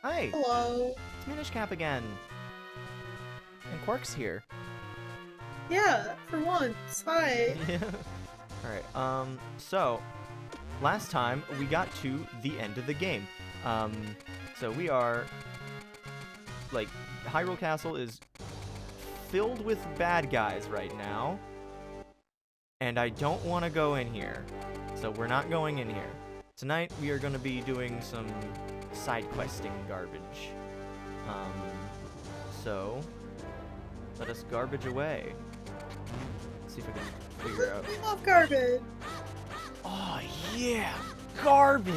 Hi, Hello. it's Minish Cap again. And Quark's here. Yeah, for once. Hi. Yeah. Alright, so, last time we got to the end of the game. So we are, like, Hyrule Castle is filled with bad guys right now. And I don't want to go in here. So we're not going in here. Tonight we are going to be doing some side questing garbage. So let us garbage away. Let's see if I can figure out. We love garbage. Oh yeah, garbage!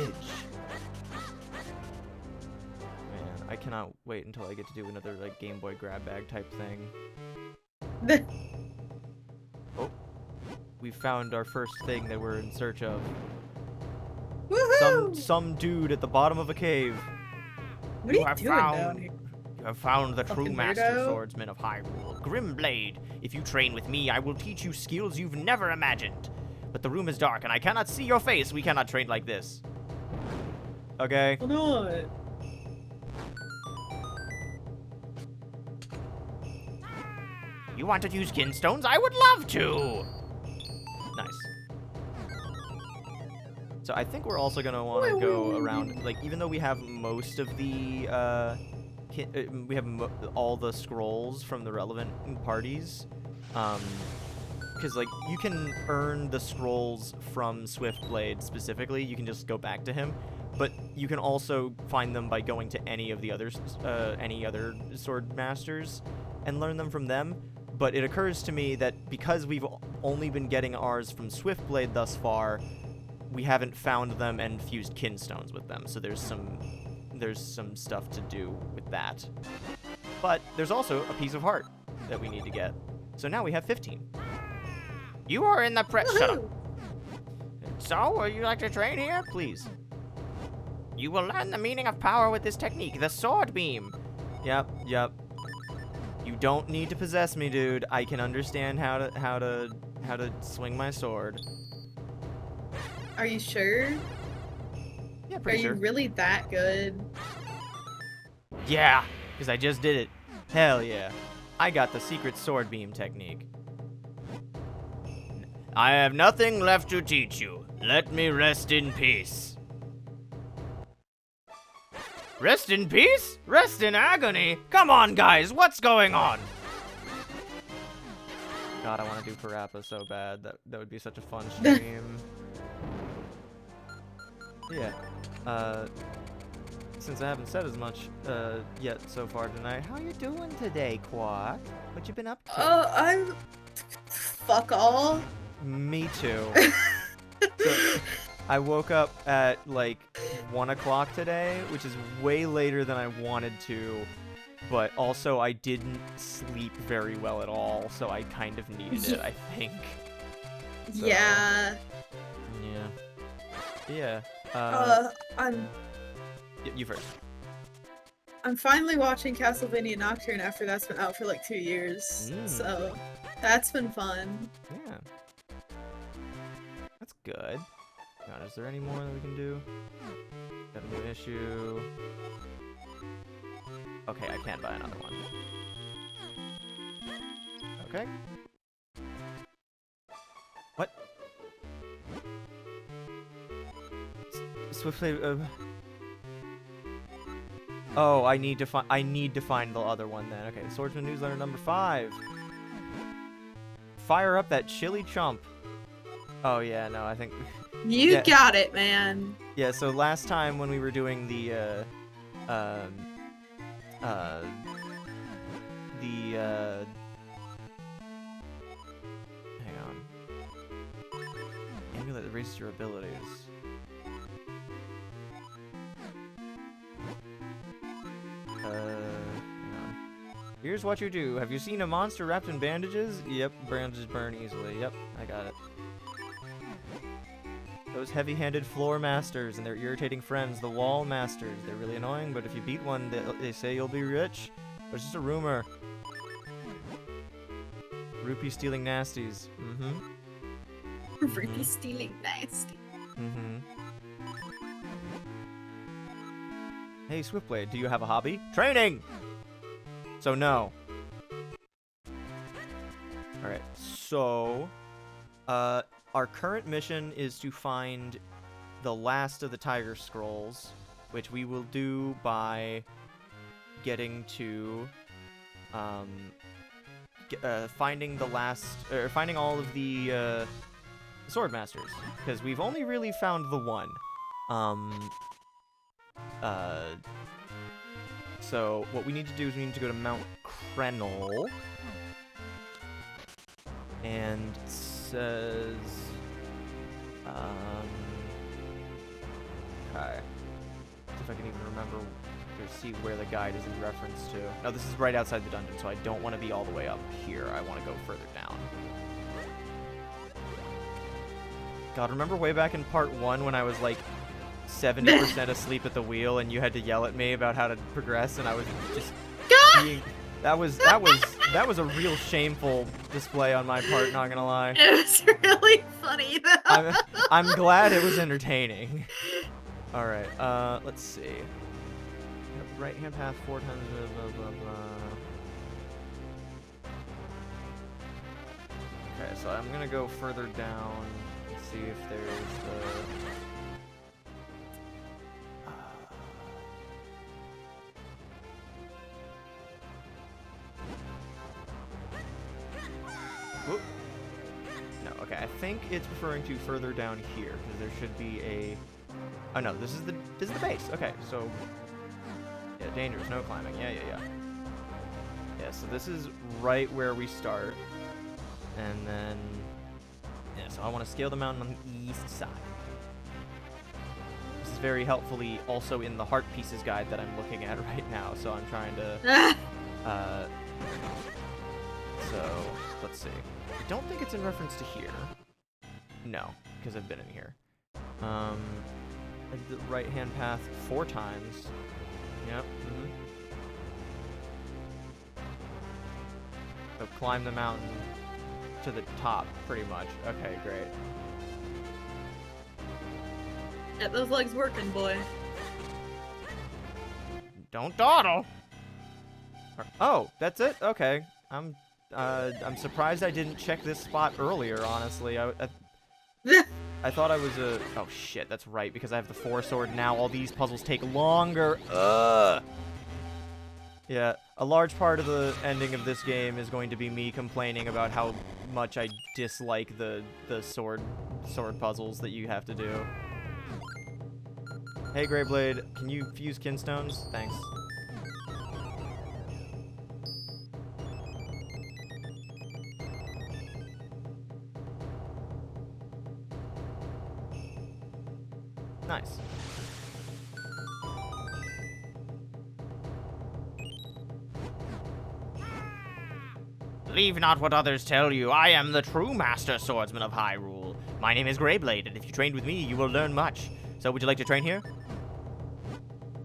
Man, I cannot wait until I get to do another like Game Boy grab bag type thing. Oh, we found our first thing that we're in search of. Woohoo! Some dude at the bottom of a cave. What are you doing down here? You have found the true Fucking master weirdo. swordsman of Hyrule, Grimblade. If you train with me, I will teach you skills you've never imagined. But the room is dark, and I cannot see your face. We cannot train like this. Okay. Hold on. You want to use kinstones? I would love to. Nice. So I think we're also gonna want to go around, like, even though we have most of the, we have all the scrolls from the relevant parties, because, like, you can earn the scrolls from Swiftblade specifically. You can just go back to him, but you can also find them by going to any of the others, any other sword masters, and learn them from them. But it occurs to me that because we've only been getting ours from Swiftblade thus far, we haven't found them and fused kinstones with them. So there's some stuff to do with that. But there's also a piece of heart that we need to get. So now we have 15. You are in the shut up. So, would you like to train here? Please. You will learn the meaning of power with this technique, the sword beam. Yep. You don't need to possess me, dude. I can understand how to swing my sword. Are you sure? Yeah, Are pretty you sure. really that good? Yeah, because I just did it. Hell yeah. I got the secret sword beam technique. I have nothing left to teach you. Let me rest in peace. Rest in peace? Rest in agony? Come on, guys, what's going on? God, I want to do Parappa so bad. That would be such a fun stream. Yeah. Since I haven't said as much yet so far tonight, how you doing today, Quark? What you been up to? I'm... Fuck all. Me too. So, I woke up at like 1 o'clock today, which is way later than I wanted to, but also I didn't sleep very well at all, so I kind of needed it, I think. So, Yeah. Yeah. You first. I'm finally watching Castlevania Nocturne after that's been out for like 2 years. So that's been fun. Yeah. That's good. God, is there any more that we can do? Got a new issue. Okay, I can't buy another one. Okay. What? Swiftly. Oh, I need to find the other one then. Okay, Swordsman Newsletter number 5. Fire up that chili chump. Oh yeah, no, I think. You got it, man. Yeah, so last time when we were doing the hang on. Amulet that raises your abilities. Hang on. Here's what you do. Have you seen a monster wrapped in bandages? Yep, bandages burn easily. Yep, I got it. Those heavy-handed floor masters and their irritating friends, the wall masters. They're really annoying, but if you beat one, they say you'll be rich. But it's just a rumor. Rupee stealing nasties. Rupee stealing nasty. Hey, Swiftblade, do you have a hobby? Training! So, no. Alright, so... our current mission is to find the last of the Tiger Scrolls, which we will do by getting to... finding the last... finding all of the, Sword Masters. Because we've only really found the one. So what we need to do is we need to go to Mount Krenel. And it says... okay. See if I can even remember or see where the guide is in reference to. No, this is right outside the dungeon, so I don't want to be all the way up here. I want to go further down. God, remember way back in part 1 when I was like 70% asleep at the wheel and you had to yell at me about how to progress and I was just being... That was a real shameful display on my part, not gonna lie. It was really funny though. I'm glad it was entertaining. Alright, let's see. Right hand path 4 times, blah, blah, blah. Okay, so I'm gonna go further down and see if there's the... Whoop. No, okay, I think it's referring to further down here, because there should be a... Oh no, this is the base. Okay, so... Yeah, dangerous, no climbing. Yeah. Yeah, so this is right where we start. And then... Yeah, so I want to scale the mountain on the east side. This is very helpfully also in the Heart Pieces guide that I'm looking at right now, so I'm trying to... So, let's see. I don't think it's in reference to here. No, because I've been in here. I did the right-hand path 4 times. Yep. So climb the mountain to the top, pretty much. Okay, great. Get those legs working, boy. Don't dawdle! Oh, that's it? Okay. I'm surprised I didn't check this spot earlier, honestly. I thought I was a... Oh, shit, that's right, because I have the 4 sword now. All these puzzles take longer. Ugh! Yeah, a large part of the ending of this game is going to be me complaining about how much I dislike the sword puzzles that you have to do. Hey, Greyblade, can you fuse kinstones? Thanks. Nice. Believe not what others tell you. I am the true master swordsman of Hyrule. My name is Greyblade, and if you train with me, you will learn much. So would you like to train here?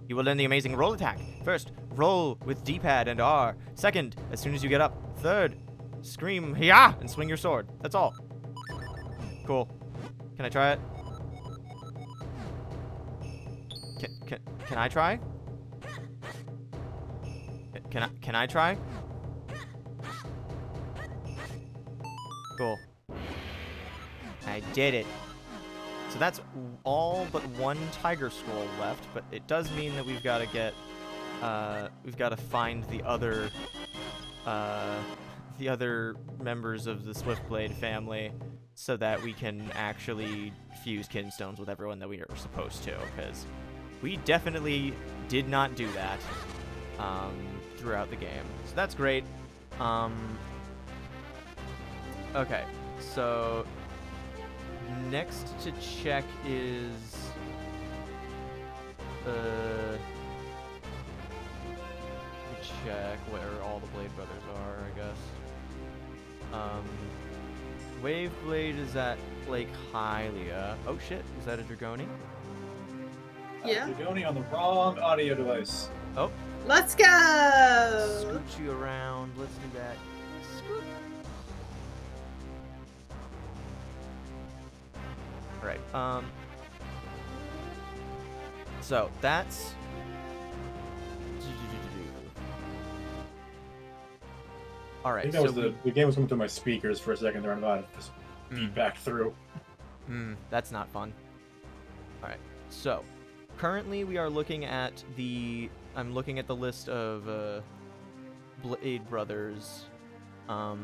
You will learn the amazing roll attack. First, roll with D-pad and R. Second, as soon as you get up. Third, scream, "Hiya!" and swing your sword. That's all. Cool. Can I try it? Can I try? Can I try? Cool. I did it. So that's all but 1 Tiger Scroll left, but it does mean that we've got to get, we've got to find the other members of the Swiftblade family so that we can actually fuse kinstones with everyone that we are supposed to, because we definitely did not do that throughout the game. So that's great. Okay, so next to check is check where all the Blade Brothers are, I guess. Waveblade is at Lake Hylia. Oh shit, is that a Dragoni? Yeah. Dragoni on the wrong audio device. Oh. Let's go! Scoot you around. Let's do that. Scoot. Alright, so that's All I right. think that So was the game was coming through my speakers for a second there, and I just feedback through. That's not fun. All right. So, currently we are looking at the. I'm looking at the list of Blade Brothers. All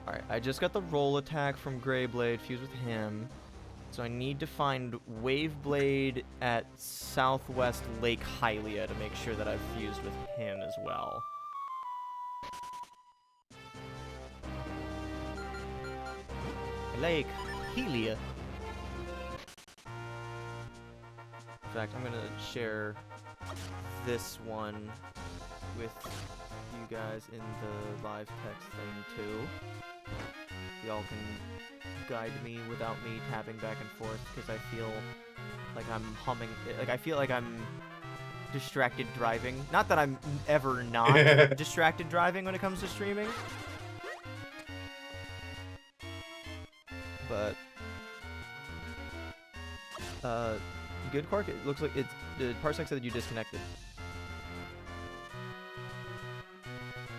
right. I just got the roll attack from Greyblade fused with him. So I need to find Waveblade at Southwest Lake Hylia to make sure that I've fused with him as well. Lake Hylia. In fact, I'm gonna share this one with you guys in the live text thing too. Y'all can guide me without me tapping back and forth, because I feel like I'm humming. Like, I feel like I'm distracted driving. Not that I'm ever not distracted driving when it comes to streaming. But, you good, Quark? It looks like it's, the Parsec said that you disconnected.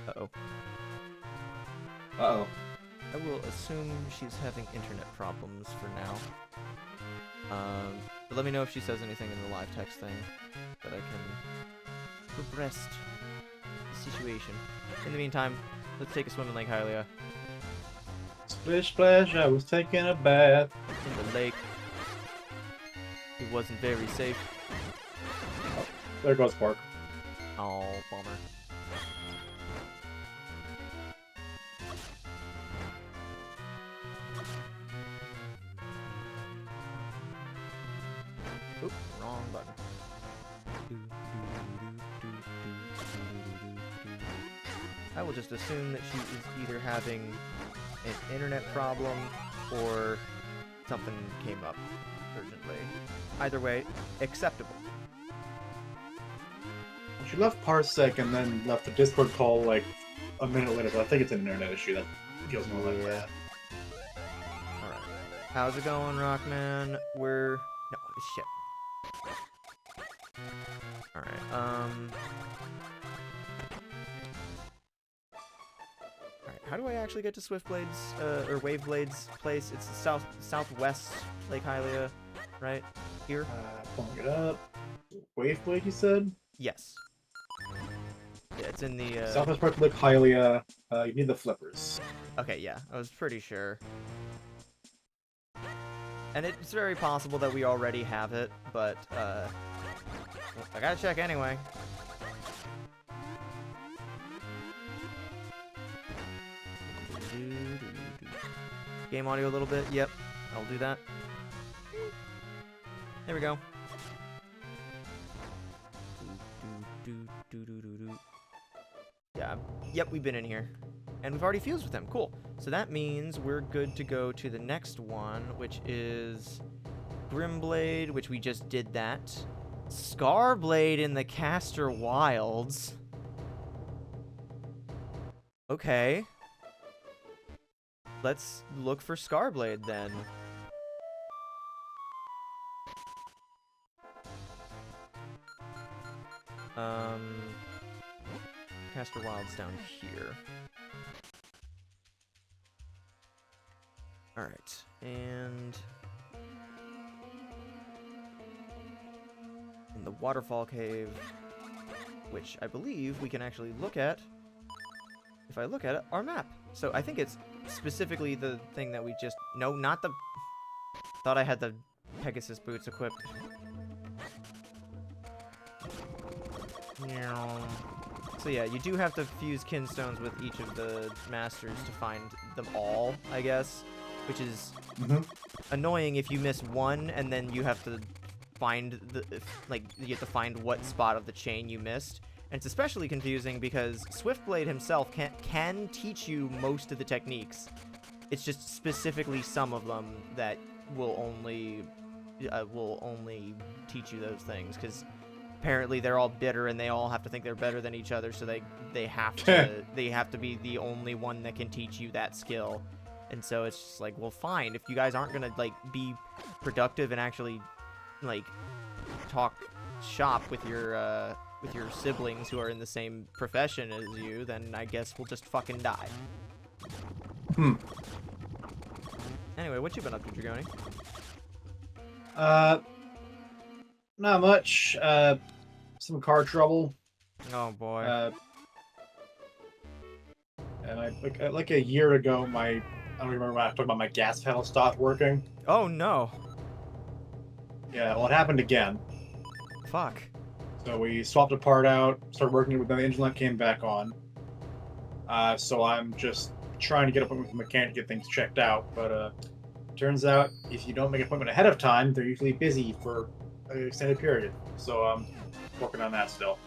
Uh-oh. Uh-oh. I will assume she's having internet problems for now. But let me know if she says anything in the live text thing that I can abreast the situation. In the meantime, let's take a swim in Lake Hylia. Splish splash, I was taking a bath. In the lake. It wasn't very safe. Oh, there goes Park. Oh, bummer. Oop, wrong button. I will just assume that she is either having an internet problem or something came up urgently. Either way, acceptable. She left Parsec and then left the Discord call like a minute later, but I think it's an internet issue that feels more like that. Alright. How's it going, Rockman? We're... No, shit. Alright, Alright, how do I actually get to Swiftblade's, or Waveblade's place? It's the southwest Lake Hylia, right? Here? Pulling it up. Waveblade, you said? Yes. Yeah, it's in the, Southwest Park, Lake Hylia. You need the flippers. Okay, yeah, I was pretty sure. And it's very possible that we already have it, but, I gotta check anyway. Game audio a little bit. Yep, I'll do that. There we go. Yeah, yep, we've been in here. And we've already fused with them. Cool. So that means we're good to go to the next one, which is Grimblade, which we just did that. Scarblade in the Castor Wilds. Okay. Let's look for Scarblade then. Castor Wilds down here. Alright, and in the waterfall cave, which I believe we can actually look at, if I look at it, our map. So I think it's specifically the thing that we just... No, not the... Thought I had the Pegasus boots equipped. So yeah, you do have to fuse kinstones with each of the masters to find them all, I guess. Which is annoying if you miss one and then you have to find the... Like, you have to find what spot of the chain you missed. And it's especially confusing because Swiftblade himself can teach you most of the techniques. It's just specifically some of them that will only teach you those things, because apparently they're all bitter and they all have to think they're better than each other, so they have to be the only one that can teach you that skill. And so it's just like, well, fine, if you guys aren't gonna like be productive and actually like talk shop with your with your siblings who are in the same profession as you, then I guess we'll just fucking die. Anyway, what you been up to, Dragoni? Not much. Some car trouble. Oh boy. And like a year ago, I don't remember when I talked about my gas pedal stopped working. Oh no. Yeah, well, it happened again. Fuck. So we swapped a part out, started working with the engine light came back on. So I'm just trying to get an appointment with a mechanic to get things checked out. But turns out if you don't make an appointment ahead of time, they're usually busy for an extended period. So I'm working on that still.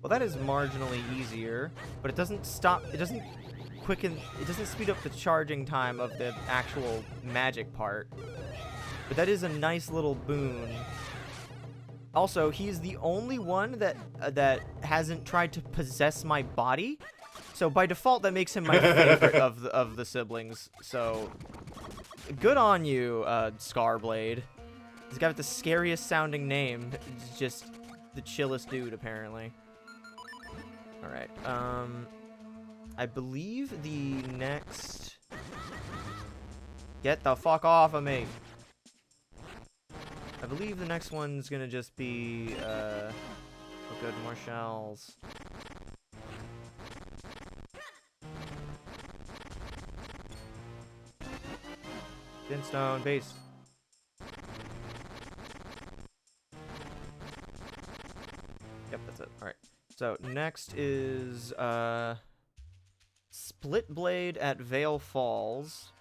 Well, that is marginally easier, but it doesn't stop. It doesn't quicken. It doesn't speed up the charging time of the actual magic part. But that is a nice little boon. Also, he's the only one that hasn't tried to possess my body. So by default, that makes him my favorite of the siblings. So good on you, Scarblade. He's got the scariest sounding name. It's just the chillest dude, apparently. All right. I believe the next. Get the fuck off of me. I believe the next one's gonna just be, oh good, more shells. Pinstone base. Yep, that's it. Alright. So, next is, Split Blade at Vale Falls.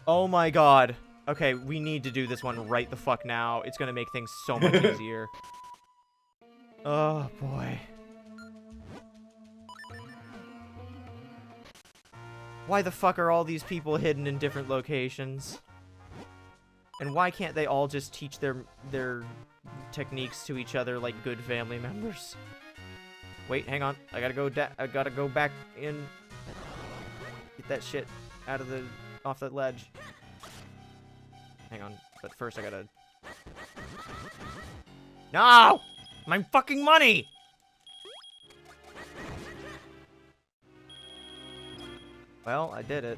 Oh my god. Okay, we need to do this one right the fuck now. It's gonna make things so much easier. Oh, boy. Why the fuck are all these people hidden in different locations? And why can't they all just teach their techniques to each other like good family members? Wait, hang on. I gotta go back in. Get that shit out of off that ledge. Hang on, but first I gotta... No! My fucking money! Well, I did it.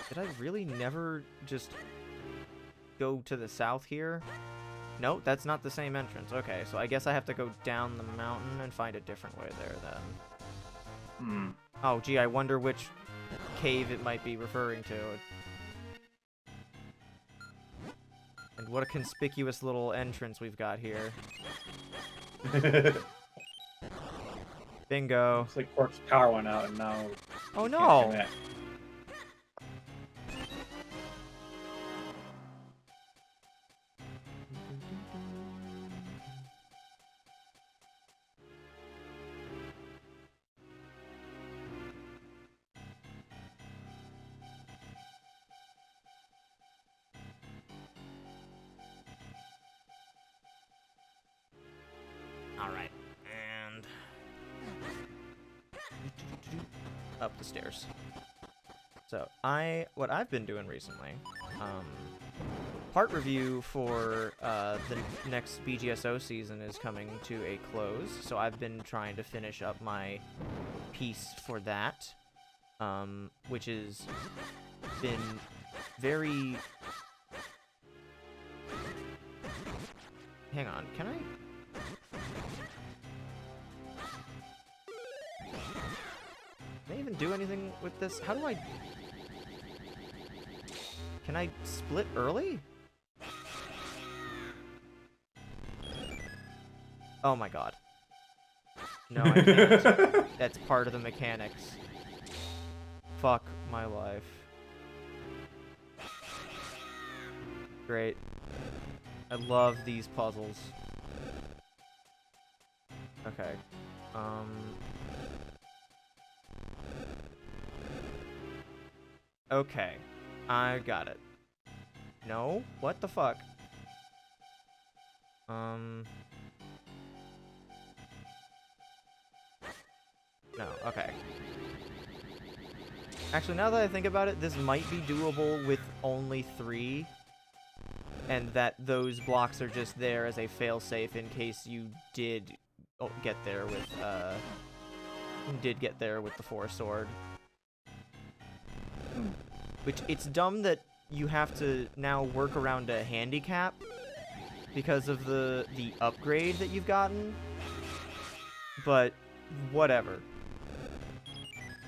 Did I really never just go to the south here? No, that's not the same entrance. Okay, so I guess I have to go down the mountain and find a different way there then. Oh, gee, I wonder which cave it might be referring to. And what a conspicuous little entrance we've got here. Bingo. Looks like Quark's power went out and now... Oh no! Alright, and up the stairs. So, what I've been doing recently, part review for the next BGSO season is coming to a close, so I've been trying to finish up my piece for that, which has been very... Hang on, can I... Can I even do anything with this? How do I... Can I split early? Oh my god. No, I can't. That's part of the mechanics. Fuck my life. Great. I love these puzzles. Okay. Okay. I got it. No? What the fuck? No, okay. Actually, now that I think about it, this might be doable with only 3. And that those blocks are just there as a failsafe in case you did get there with the 4 sword. Which, it's dumb that you have to now work around a handicap because of the upgrade that you've gotten. But, whatever.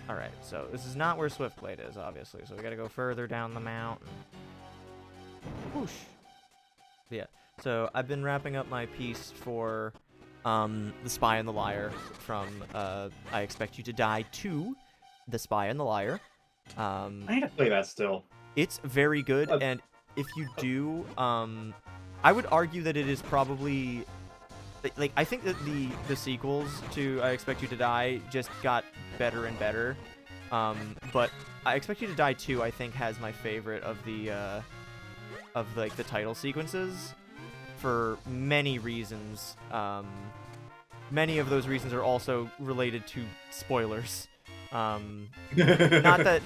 Alright, so this is not where Swiftblade is, obviously, so we gotta go further down the mountain. Whoosh. Yeah, so I've been wrapping up my piece for The Spy and the Liar from I Expect You to Die 2, The Spy and the Liar. I need to play that still. It's very good, and if you do, I would argue that it is probably... Like, I think that the sequels to I Expect You to Die just got better and better. But I Expect You to Die 2, I think, has my favorite of the title sequences for many reasons. Many of those reasons are also related to spoilers. Not that...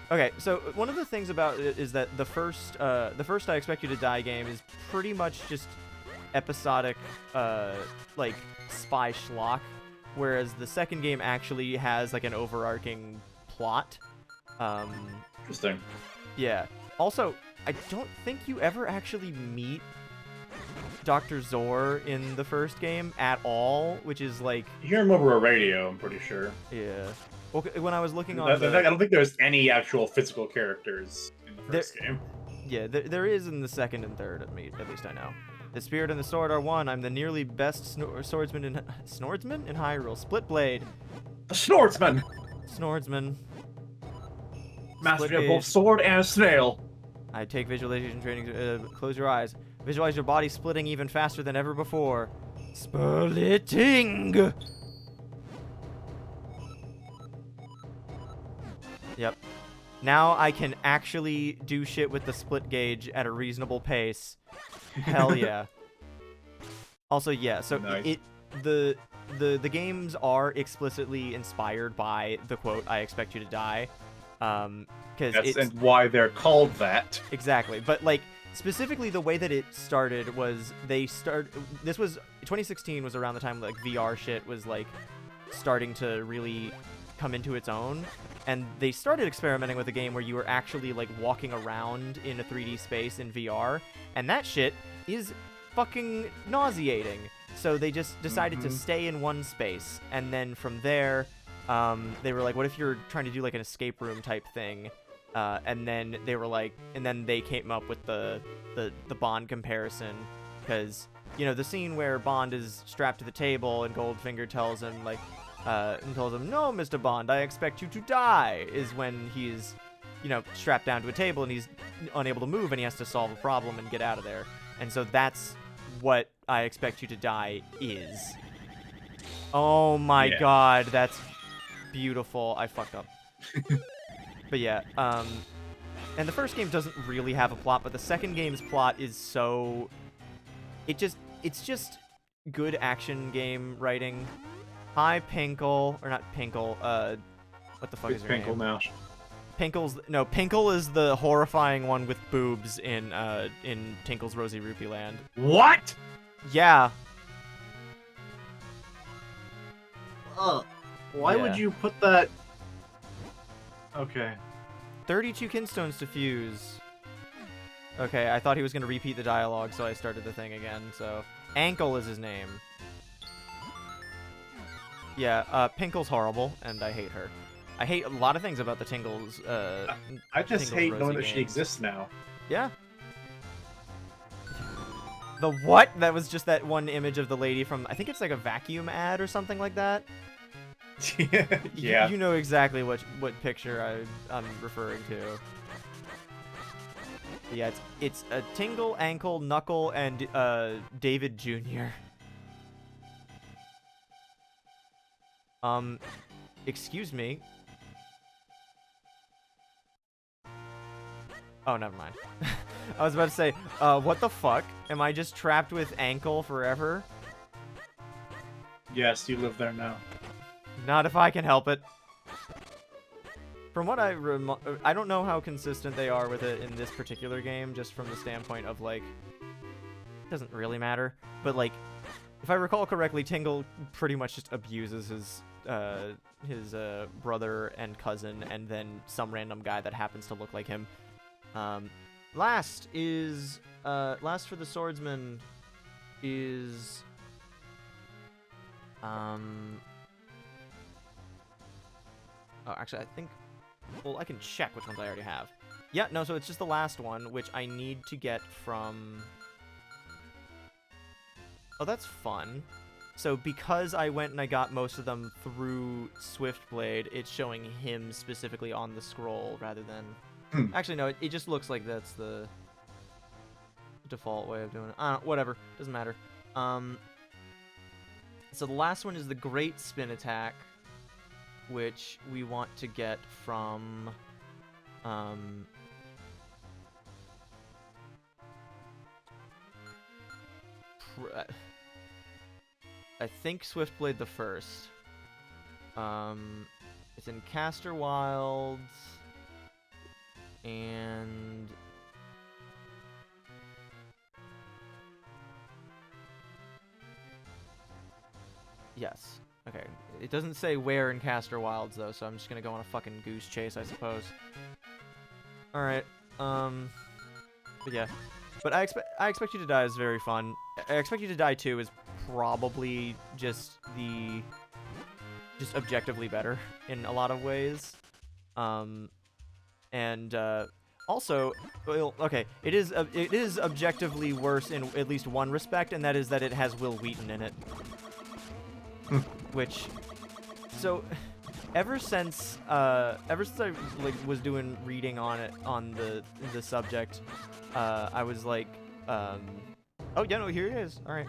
Okay, so one of the things about it is that the first I Expect You to Die game is pretty much just episodic, like, spy schlock, whereas the second game actually has, like, an overarching plot. Interesting. Yeah. Also, I don't think you ever actually meet Dr. Zor in the first game at all, which is, like... You hear him over a radio, I'm pretty sure. Yeah. Well, when I was looking on I don't think there's any actual physical characters in the first game. Yeah, there is in the second and third, at least I know. The spirit and the sword are one. I'm the nearly best swordsman in Hyrule. Split blade. The swordsman! Swordsman. Master of both sword and snail. I take visualization training. Close your eyes. Visualize your body splitting even faster than ever before. Splitting! Yep. Now I can actually do shit with the split gauge at a reasonable pace. Hell yeah. Also, yeah, so nice. the games are explicitly inspired by the quote, I expect you to die. And why they're called that. Exactly. But, like, specifically the way that it started was this was 2016 was around the time like VR shit was like starting to really come into its own, and they started experimenting with a game where you were actually like walking around in a 3D space in VR, and that shit is fucking nauseating. So they just decided to stay in one space, and then from there they were like, what if you're trying to do like an escape room type thing? And then they were like, and then they came up with the Bond comparison, because, you know, the scene where Bond is strapped to the table and Goldfinger tells him like, no, Mr. Bond, I expect you to die, is when he's, you know, strapped down to a table and he's unable to move and he has to solve a problem and get out of there. And so that's what I Expect You to Die is. Oh my god, that's beautiful. I fucked up. But yeah, and the first game doesn't really have a plot, but the second game's plot is so... It's just good action game writing. Hi, Pinkle. Or not Pinkle, what the fuck is your name? Pinkle now. Pinkle is the horrifying one with boobs in Tinkle's Rosy Rupee Land. What? Yeah. Why would you put that... Okay. 32 kinstones to fuse. Okay, I thought he was going to repeat the dialogue, so I started the thing again, so... Ankle is his name. Yeah, Pinkle's horrible, and I hate her. I hate a lot of things about the Tingles, I just hate knowing that games. she exists now. Yeah. The what? That was just that one image of the lady from, I think it's like a vacuum ad or something like that. Yeah. You know exactly what picture I'm referring to. Yeah, it's a Tingle, Ankle, Knuckle, and David Jr. Excuse me. Oh, never mind. I was about to say, what the fuck? Am I just trapped with ankle forever? Yes, you live there now. Not if I can help it. From what I don't know how consistent they are with it in this particular game, just from the standpoint of, like, it doesn't really matter. But, like, if I recall correctly, Tingle pretty much just abuses his brother and cousin, and then some random guy that happens to look like him. Last for the swordsman is oh, actually, I think, well, I can check which ones I already have. Yeah, no, so it's just the last one, which I need to get from... Oh, that's fun. So because I went and I got most of them through Swiftblade, it's showing him specifically on the scroll rather than... Actually, no, it just looks like that's the default way of doing it. Whatever, doesn't matter. So the last one is the Great Spin Attack, which we want to get from... I think Swiftblade the first. It's in Caster Wilds, and yes. Okay. It doesn't say where in Caster Wilds though, so I'm just gonna go on a fucking goose chase, I suppose. All right. But yeah. But I expect you to die is very fun. I expect you to die too is probably just objectively better in a lot of ways. Also, well, okay, it is objectively worse in at least one respect, and that is that it has Will Wheaton in it. Which, so, ever since I was doing reading on it on the subject, I was like, oh yeah, no, here he is. All right.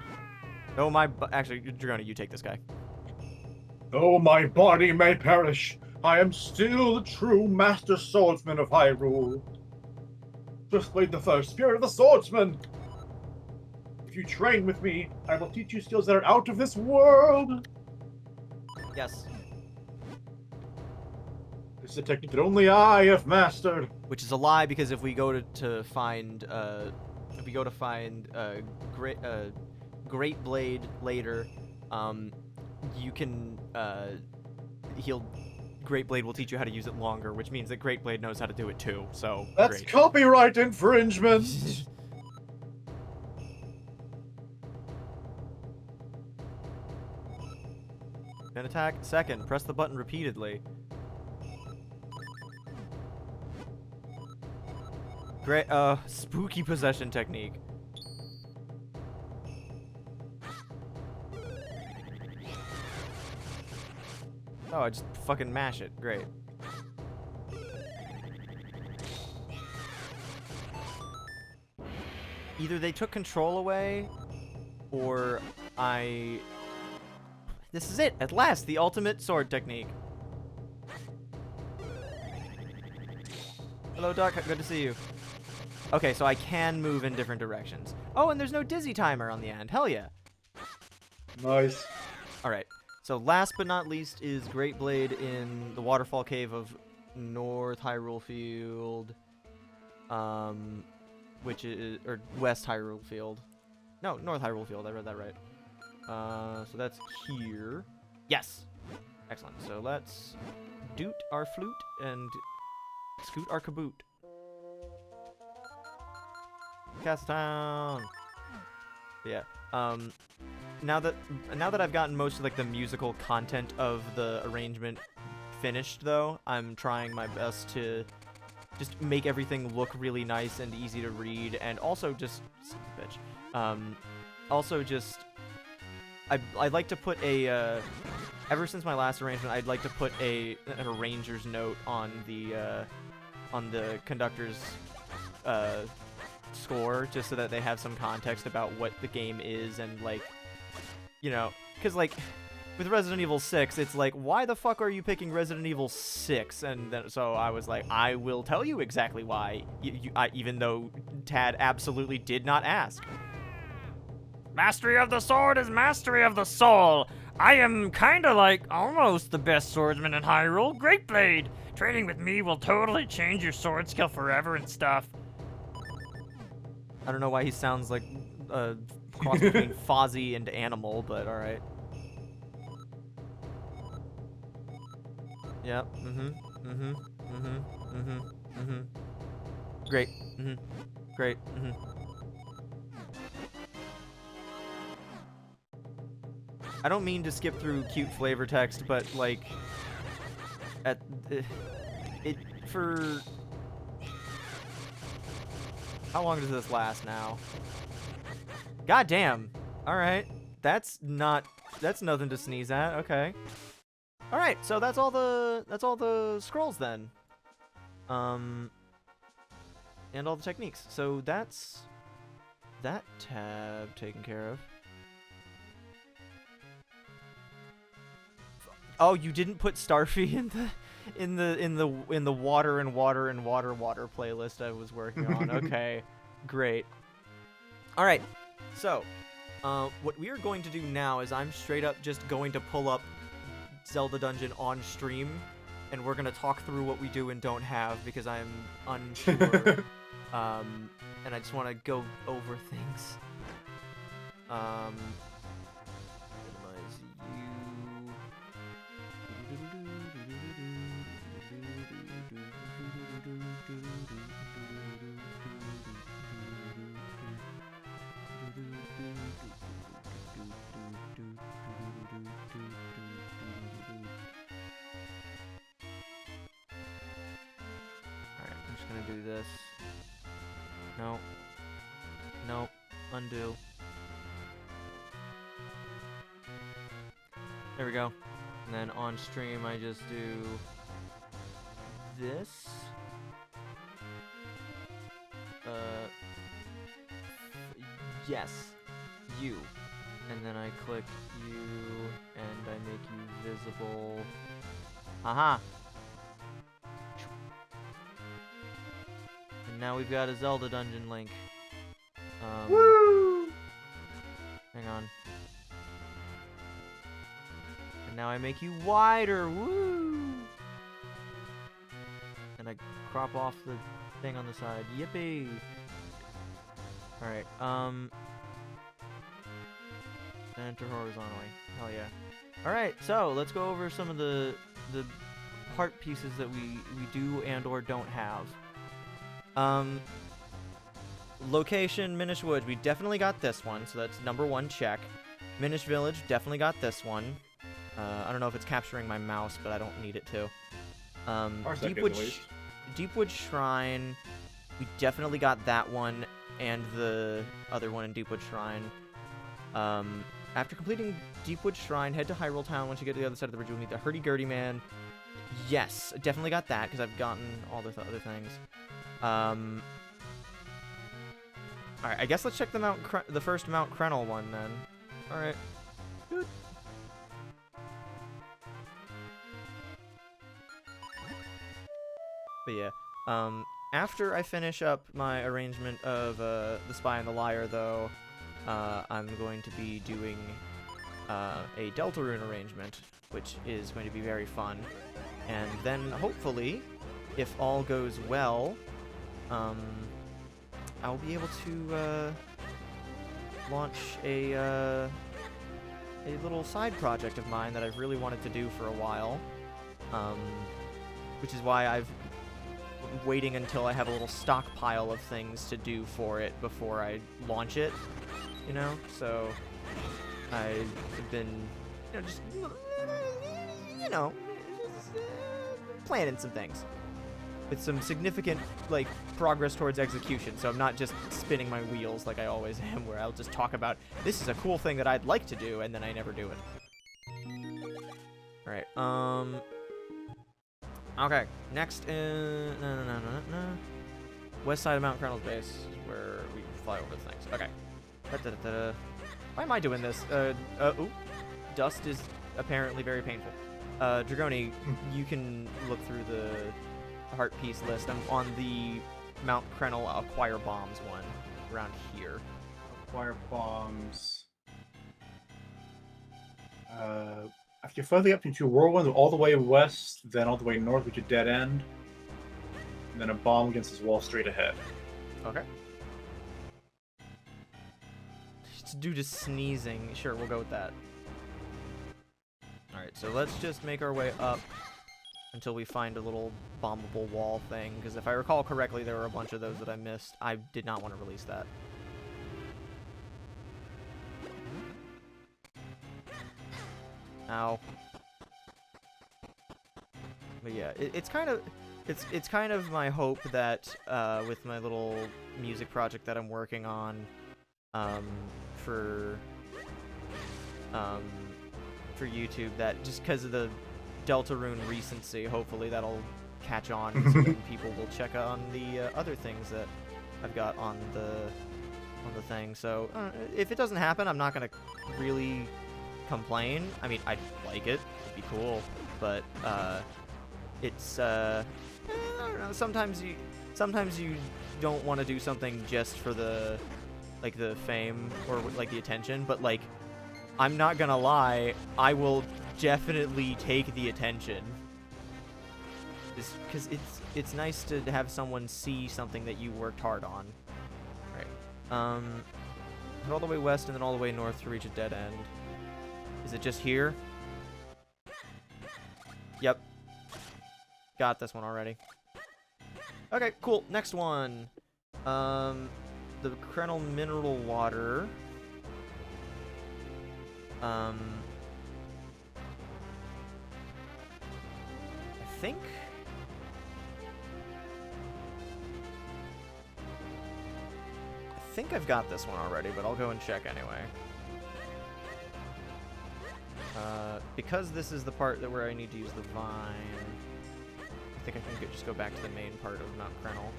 Oh my, actually, Dragona, you take this guy. Though my body may perish, I am still the true master swordsman of Hyrule. Swiftblade the First, spirit of the swordsman. If you train with me, I will teach you skills that are out of this world. Yes. This is a technique that only I have mastered. Which is a lie, because if we go to find Great Blade later, you can Great Blade will teach you how to use it longer, which means that Great Blade knows how to do it too. So that's great. Copyright infringement. Then attack second. Press the button repeatedly. Great. Spooky possession technique. Oh, I just fucking mash it. Great. Either they took control away, or This is it! At last! The ultimate sword technique. Hello, Doc. Good to see you. Okay, so I can move in different directions. Oh, and there's no dizzy timer on the end. Hell yeah. Nice. Alright. So last but not least is Great Blade in the Waterfall Cave of North Hyrule Field, which is, or West Hyrule Field. No, North Hyrule Field, I read that right. So that's here. Yes! Excellent. So let's doot our flute and scoot our caboot. Castle Town! Yeah. Now that I've gotten most of like the musical content of the arrangement finished, though, I'm trying my best to just make everything look really nice and easy to read, and also just bitch. Also just I'd like to put a ever since my last arrangement, I'd like to put an arranger's note on the conductor's score, just so that they have some context about what the game is, and like, you know, because like with Resident Evil 6, it's like, why the fuck are you picking Resident Evil 6? And then, so I was like, I will tell you exactly why, even though Tad absolutely did not ask. Mastery of the sword is mastery of the soul. I am kinda like almost the best swordsman in Hyrule. Great Blade. Training with me will totally change your sword skill forever and stuff. I don't know why he sounds like a cross between Fozzie and Animal, but alright. Yep, Great, great, I don't mean to skip through cute flavor text, but, like, for... How long does this last now? God damn. Alright. That's nothing to sneeze at. Okay. Alright, so that's all the scrolls then. And all the techniques. So that's that tab taken care of. Oh, you didn't put Starfy in the water playlist I was working on. Okay. Great. Alright. So, what we are going to do now is I'm straight up just going to pull up Zelda Dungeon on stream, and we're gonna talk through what we do and don't have because I'm unsure, and I just want to go over things. Minimize do this. No. Nope. Undo. There we go. And then on stream I just do this. Yes. You. And then I click you and I make you visible. Haha. Now we've got a Zelda dungeon link. Woo! Hang on. And now I make you wider. Woo! And I crop off the thing on the side. Yippee! Alright, enter horizontally. Hell yeah. Alright, so let's go over some of the part pieces that we do and or don't have. Location, Minish Woods. We definitely got this one, so that's number 1 check. Minish Village, definitely got this one. I don't know if it's capturing my mouse, but I don't need it to. Deepwood Shrine, we definitely got that one, and the other one in Deepwood Shrine. After completing Deepwood Shrine, head to Hyrule Town. Once you get to the other side of the bridge, you'll meet the Hurdy-Gurdy Man. Yes, definitely got that, because I've gotten all the other things. Alright, I guess let's check the first Mount Krenel one then. Alright. Good. But yeah, after I finish up my arrangement of The Spy and the Liar, though, I'm going to be doing a Deltarune arrangement, which is going to be very fun. And then, hopefully, if all goes well, I'll be able to launch a little side project of mine that I've really wanted to do for a while, which is why I've been waiting until I have a little stockpile of things to do for it before I launch it, you know? So I've been, just, planning some things with some significant, like, progress towards execution, so I'm not just spinning my wheels like I always am, where I'll just talk about, this is a cool thing that I'd like to do, and then I never do it. Alright, okay, next is, west side of Mount Krenel's base is where we fly over things. Okay. Why am I doing this? Ooh, dust is apparently very painful. Dragoni, you can look through the heart piece list. I'm on the Mount Krenel acquire bombs one around here. Acquire bombs. If you're further up into whirlwinds all the way west, then all the way north, which is dead end. And then a bomb against this wall straight ahead. Okay. It's due to sneezing. Sure, we'll go with that. Alright, so let's just make our way up until we find a little bombable wall thing, because if I recall correctly, there were a bunch of those that I missed. I did not want to release that. Ow. But yeah, it's kind of my hope that with my little music project that I'm working on for YouTube, that just because of the Deltarune recency, hopefully that'll catch on, and so then people will check on the other things that I've got on the thing. So if it doesn't happen, I'm not gonna really complain. I mean, I'd like it. It'd be cool, but it's I don't know. Sometimes you don't want to do something just for the fame or like the attention, but like I'm not gonna lie, I will definitely take the attention. Just because it's nice to have someone see something that you worked hard on. Right. Head all the way west and then all the way north to reach a dead end. Is it just here? Yep. Got this one already. Okay, cool. Next one. The Krenel mineral water. I think I've got this one already, but I'll go and check anyway. Because this is the part where I need to use the vine, I think I can just go back to the main part of Mount Krenel.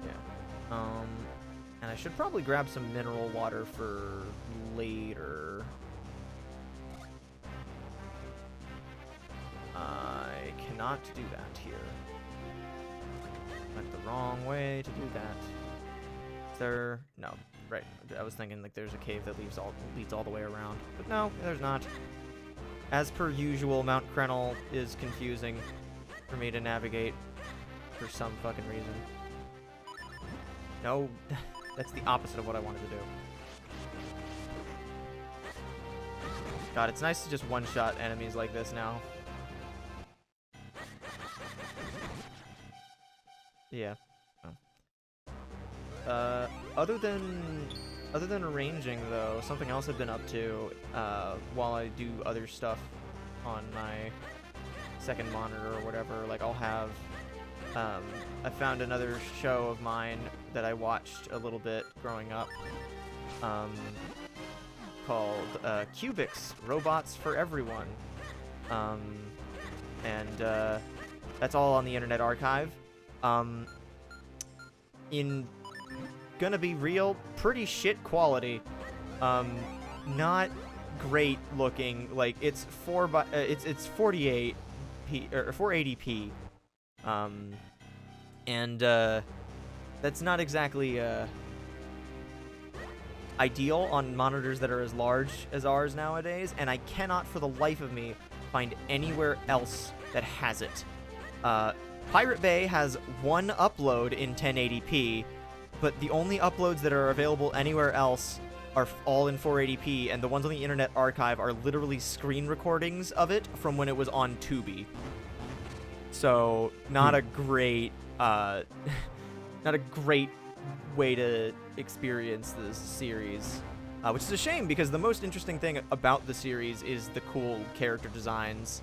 Yeah. And I should probably grab some mineral water for later. I cannot do that here. Went the wrong way to do that. Is there? No. Right. I was thinking like there's a cave that leads all the way around. But no, there's not. As per usual, Mount Krenel is confusing for me to navigate for some fucking reason. No, that's the opposite of what I wanted to do. God, it's nice to just one-shot enemies like this now. Yeah. Oh. Other than arranging though, something else I've been up to while I do other stuff on my second monitor or whatever, like I'll have I found another show of mine that I watched a little bit growing up called Cubics, Robots for Everyone. And that's all on the Internet Archive. In gonna be real, pretty shit quality. Not great looking. Like it's 48p or 480p. And that's not exactly ideal on monitors that are as large as ours nowadays, and I cannot for the life of me find anywhere else that has it. Pirate Bay has one upload in 1080p, but the only uploads that are available anywhere else are all in 480p, and the ones on the Internet Archive are literally screen recordings of it from when it was on Tubi. So, not a great, not a great way to experience this series, which is a shame because the most interesting thing about the series is the cool character designs,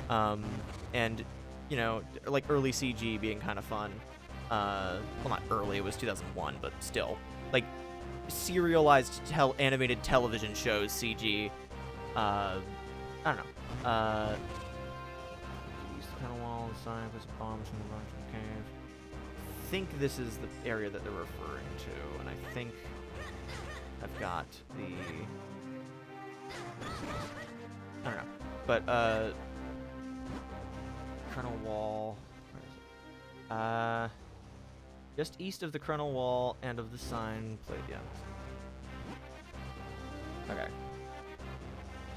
and, you know, like early CG being kind of fun. Well, not early, it was 2001, but still. Like, serialized animated television shows CG. I don't know. Use the kind of wall, the sign, puts bombs from the cave. think this is the area that they're referring to, and I think I've got the... I don't know. But, Colonel Wall... Where is it? Just east of the Colonel Wall and of the sign plate, yeah. Okay.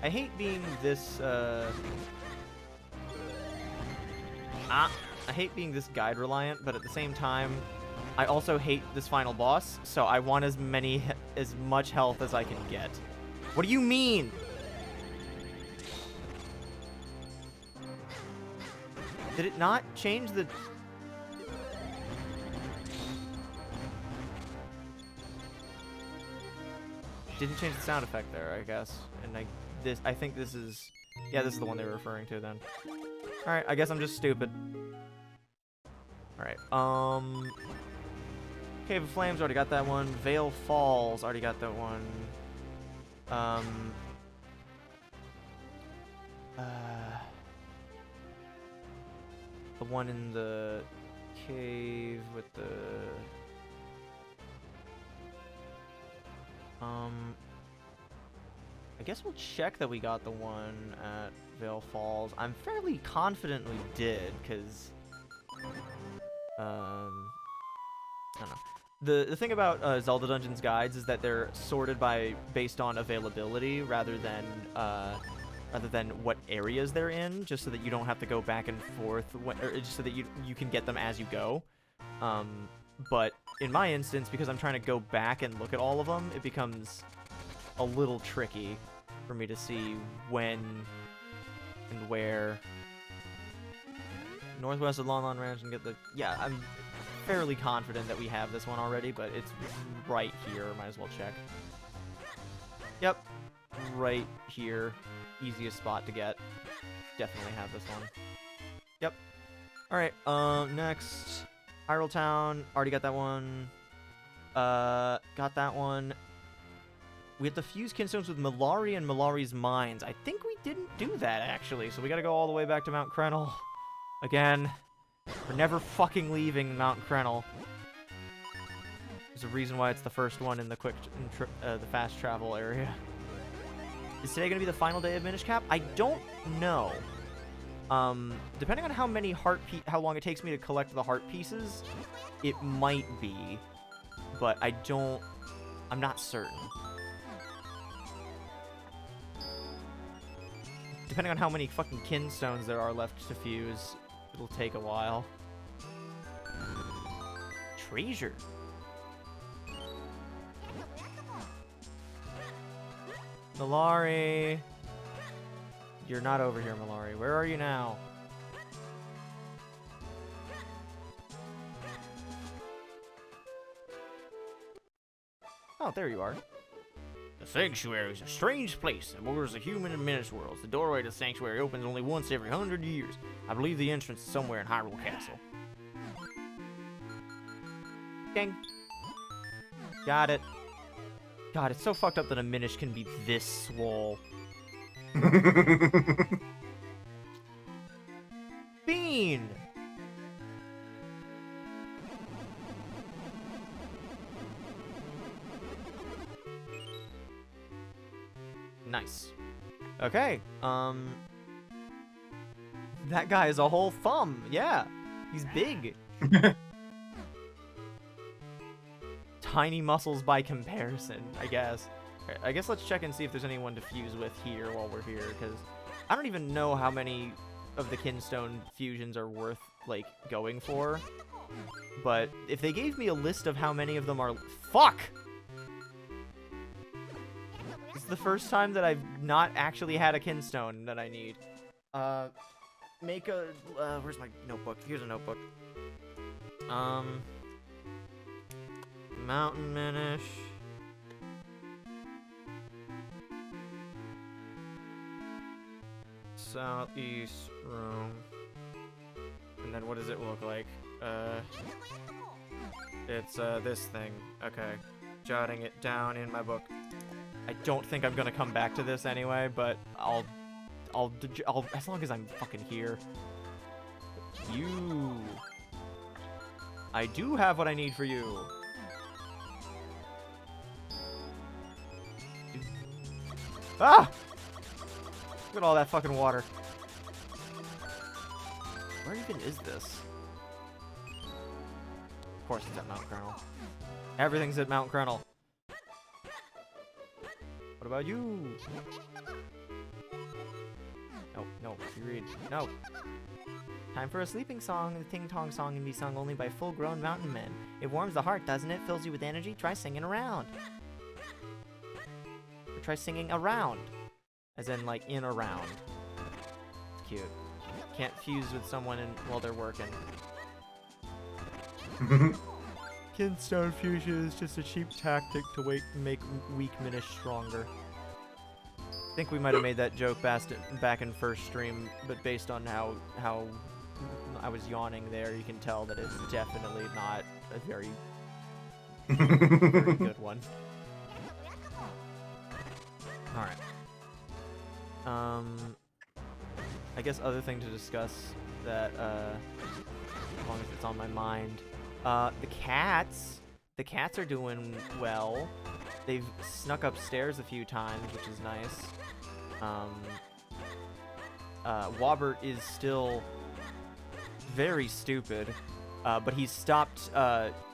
I hate being this, I hate being this guide reliant, but at the same time, I also hate this final boss, so I want as much health as I can get. What do you mean? Did it not change the... Didn't change the sound effect there, I guess. And I think this is... Yeah, this is the one they were referring to then. Alright, I guess I'm just stupid. Alright, Cave of Flames, already got that one. Vale Falls, already got that one. The one in the cave with the... I guess we'll check that we got the one at Vale Falls. I'm fairly confident we did, because... I don't know. The thing about Zelda Dungeons guides is that they're sorted based on availability rather than what areas they're in, just so that you don't have to go back and forth, or just so that you can get them as you go. But in my instance, because I'm trying to go back and look at all of them, it becomes a little tricky for me to see when and where. Northwest of Lon Lon Ranch and get the... Yeah, I'm fairly confident that we have this one already, but it's right here. Might as well check. Yep. Right here. Easiest spot to get. Definitely have this one. Yep. Alright, next. Hyrule Town. Already got that one. Got that one. We have to fuse Kinstones with Malari and Malari's Mines. I think we didn't do that, actually, so we gotta go all the way back to Mount Krenel. Again. We're never fucking leaving Mount Krenel. There's a reason why it's the first one in the the fast travel area. Is today gonna be the final day of Minish Cap? I don't know. Depending on how many how long it takes me to collect the heart pieces, it might be, but I'm not certain. Depending on how many fucking kinstones there are left to fuse, it'll take a while. Treasure. Malari. You're not over here, Malari. Where are you now? Oh, there you are. The sanctuary is a strange place that borders the human and Minish worlds. The doorway to the sanctuary opens only once every 100 years. I believe the entrance is somewhere in Hyrule Castle. Dang. Got it. God, it's so fucked up that a Minish can be this swole. Bean! Nice. Okay, that guy is a whole thumb. Yeah, he's big. Tiny muscles by comparison, I guess. Okay, I guess let's check and see if there's anyone to fuse with here while we're here, because I don't even know how many of the Kinstone fusions are worth, like, going for. But if they gave me a list of how many of them are... Fuck! This is the first time that I've not actually had a Kinstone that I need. Make a... where's my notebook? Here's a notebook. Mountain Minish. Southeast room. And then what does it look like? It's this thing. Okay. Jotting it down in my book. I don't think I'm gonna come back to this anyway, but I'll as long as I'm fucking here. You. I do have what I need for you. Ah! Look at all that fucking water. Where even is this? Of course it's at Mount Colonel. Everything's at Mount Colonel. What about you? No, no, you read. No. Time for a sleeping song. The Ting Tong song can be sung only by full-grown mountain men. It warms the heart, doesn't it? Fills you with energy. Try singing around. Or try singing around. As in, like, in around. It's cute. Can't fuse with someone while they're working. Kinstone fusion is just a cheap tactic to make weak Minish stronger. I think we might have made that joke back in first stream, but based on how I was yawning there, you can tell that it's definitely not a very, very good one. Alright. I guess other thing to discuss that, as long as it's on my mind, the cats are doing well. They've snuck upstairs a few times, which is nice. Wobbert is still very stupid, but he's stopped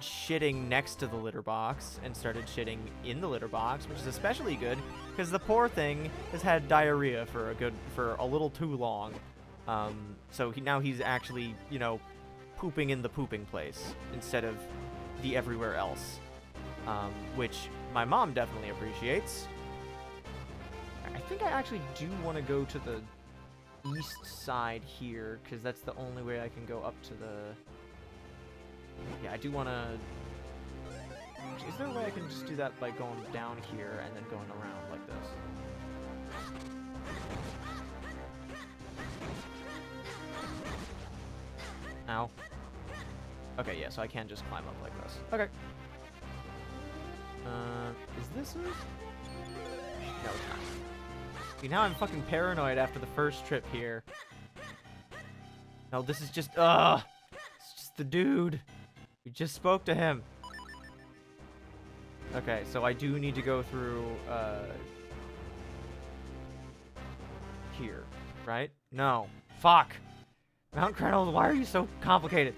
shitting next to the litter box and started shitting in the litter box, which is especially good because the poor thing has had diarrhea for a little too long. So now he's actually, you know, pooping in the pooping place instead of the everywhere else, which my mom definitely appreciates. I think I actually do want to go to the east side here, because that's the only way I can go up to the... Yeah, I do want to... Is there a way I can just do that by going down here and then going around like this? Ow. Okay, yeah, so I can just climb up like this. Okay. Is this it? No, it's not. See, now I'm fucking paranoid after the first trip here. No, this is just, it's just the dude. We just spoke to him. Okay, so I do need to go through, here, right? No. Fuck! Mount Colonel, why are you so complicated?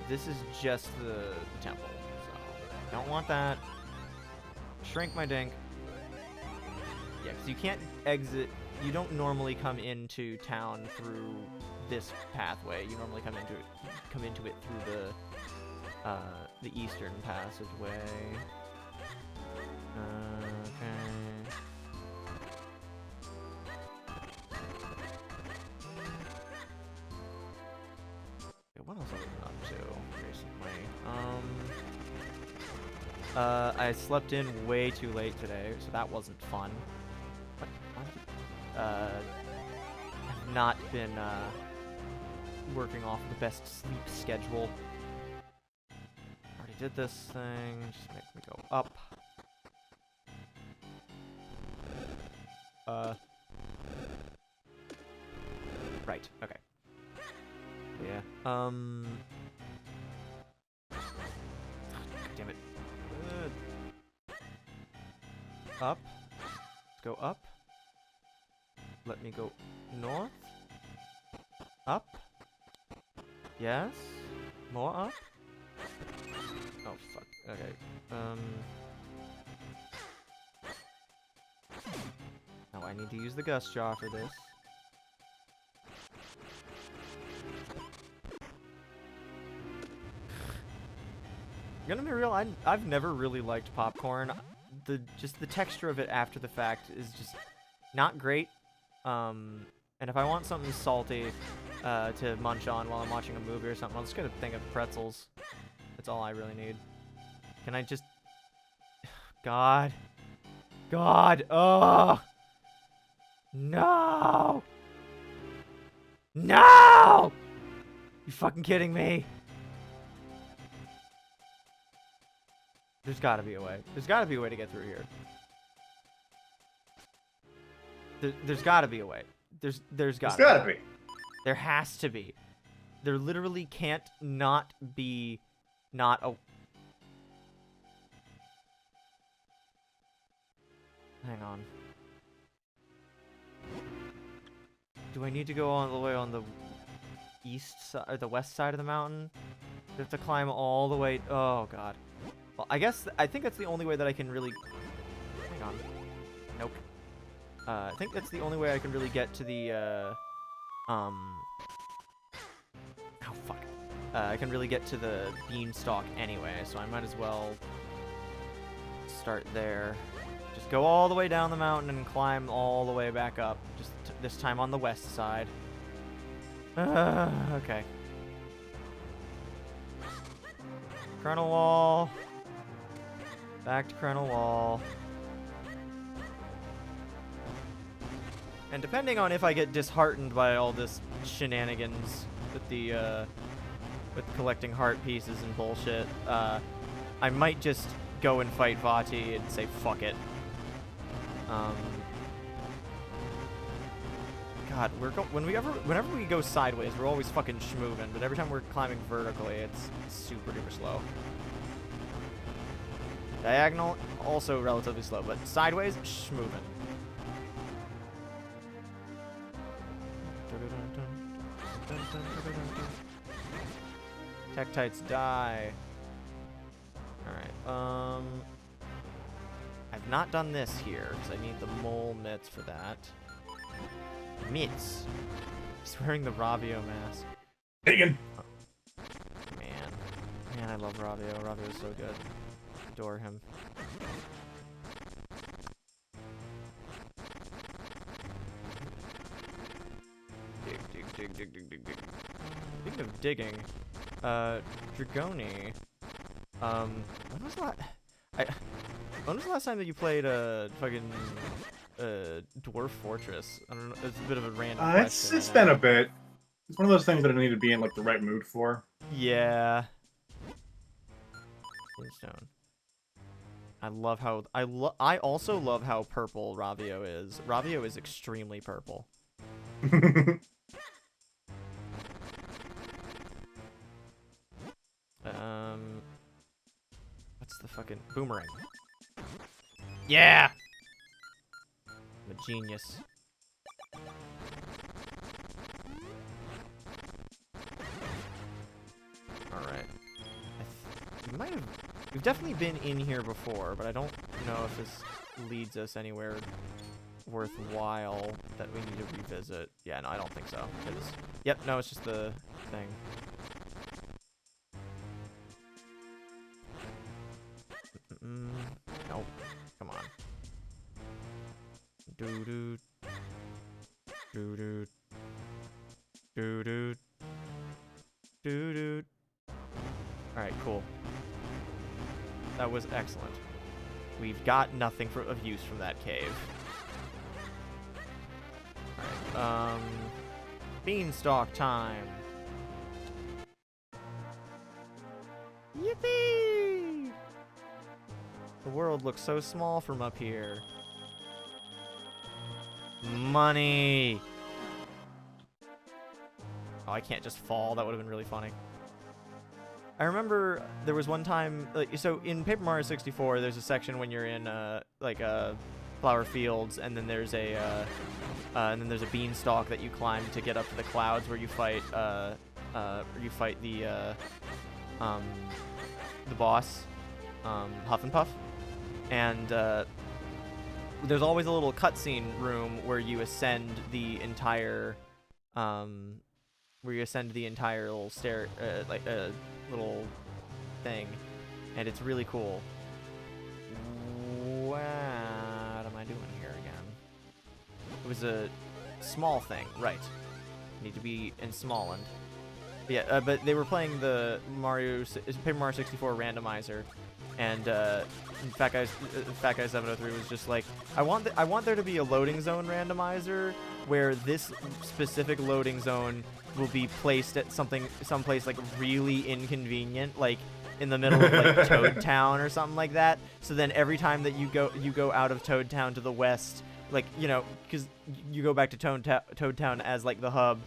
This is just the temple, so don't want that. Shrink my dink. Yeah, because you can't exit. You don't normally come into town through this pathway. You normally come into it through the eastern passageway. Okay. What else have I been up to recently? I slept in way too late today, so that wasn't fun. I've not been, working off the best sleep schedule. Already did this thing, just make me go up. Right, okay. Yeah. God damn it. Up. Let's go up. Let me go north. Up. Yes. More up. Oh fuck. Okay. Now I need to use the gust jaw for this. I'm gonna be real, I've never really liked popcorn. Just the texture of it after the fact is just not great. And if I want something salty to munch on while I'm watching a movie or something, I'm just gonna think of pretzels. That's all I really need. Can I just... God. God. Oh! No! No! You fucking kidding me? There's gotta be a way. There's gotta be a way to get through here. There's gotta be a way. There's gotta be. There has to be. There literally can't not be not a... Hang on. Do I need to go all the way on the east side or the west side of the mountain? Do I have to climb all the way? Oh god. Well, I think that's the only way that I can really... Hang on. Nope. I think that's the only way I can really get to the, Oh, fuck. I can really get to the beanstalk anyway, so I might as well start there. Just go all the way down the mountain and climb all the way back up. Just this time on the west side. Okay. Colonel Wall. Back to Colonel Wall. And depending on if I get disheartened by all this shenanigans with the with collecting heart pieces and bullshit, I might just go and fight Vati and say fuck it. God, whenever we go sideways, we're always fucking schmoving, but every time we're climbing vertically, it's super duper slow. Diagonal, also relatively slow, but sideways, schmoving. Tektites die. Alright, I've not done this here, because I need the mole mitts for that. Mitts! He's wearing the Ravio mask. Diggin'! Oh. Man, I love Ravio. Ravio's so good. Adore him. Dig. Speaking of digging, Dragoni, when was the last time that you played fucking Dwarf Fortress? I don't know. It's a bit of a random question. It's been a bit. It's one of those things that I need to be in like the right mood for. Yeah. Stone. I also love how purple Ravio is. Ravio is extremely purple. What's the fucking boomerang? Yeah! I'm a genius. Alright. We've definitely been in here before, but I don't know if this leads us anywhere worthwhile that we need to revisit. Yeah, no, I don't think so. Yep, no, it's just the thing. Nope. Come on. Doo-doo. Doo-doo. Doo-doo. Doo-doo. Alright, cool. That was excellent. We've got nothing of use from that cave. Alright, beanstalk time. Yippee! The world looks so small from up here. Money! Oh, I can't just fall. That would have been really funny. I remember there was one time, so in Paper Mario 64, there's a section when you're in flower fields, and then there's a beanstalk that you climb to get up to the clouds where you fight the boss, Huff and Puff, and there's always a little cutscene room where you ascend the entire little stair, little thing, and it's really cool. What am I doing here again? It was a small thing, right? Need to be in Smallland. Yeah, but they were playing the Paper Mario 64 randomizer, and Fat Guy 703 was just like, I want there to be a loading zone randomizer where this specific loading zone will be placed at someplace like really inconvenient, like in the middle of like Toad Town or something like that. So then every time that you go out of Toad Town to the west, like, you know, because you go back to Toad Town as like the hub,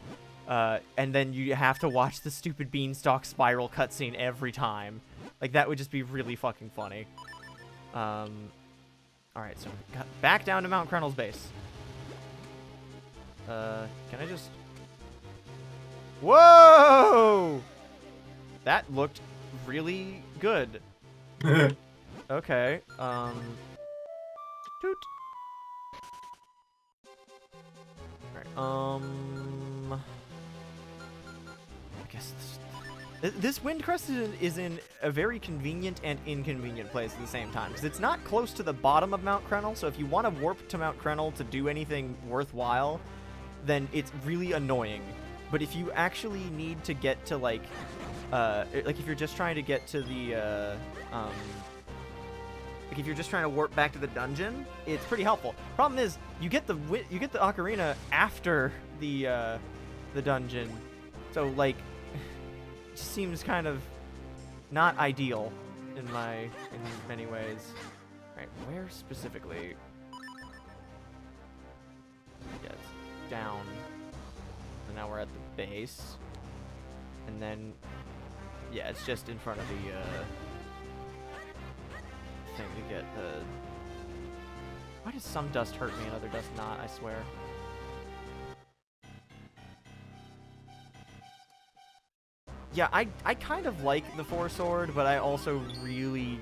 and then you have to watch the stupid beanstalk spiral cutscene every time. Like, that would just be really fucking funny. All right, so we got back down to Mount Crenel's base. Can I just... Whoa! That looked really good. Okay, toot. Alright, I guess this wind crest is in a very convenient and inconvenient place at the same time, because it's not close to the bottom of Mount Crenel, so if you want to warp to Mount Crenel to do anything worthwhile, then it's really annoying. But if you actually need to get to, like if you're just trying to get to the, like if you're just trying to warp back to the dungeon, it's pretty helpful. Problem is, you get the ocarina after the dungeon, so like, it just seems kind of not ideal in many ways. All right, where specifically? Yeah, it's down. So now we're at the base, and then yeah, it's just in front of the thing to get the... Why does some dust hurt me and other dust not, I swear? Yeah, I kind of like the Four Sword, but I also really...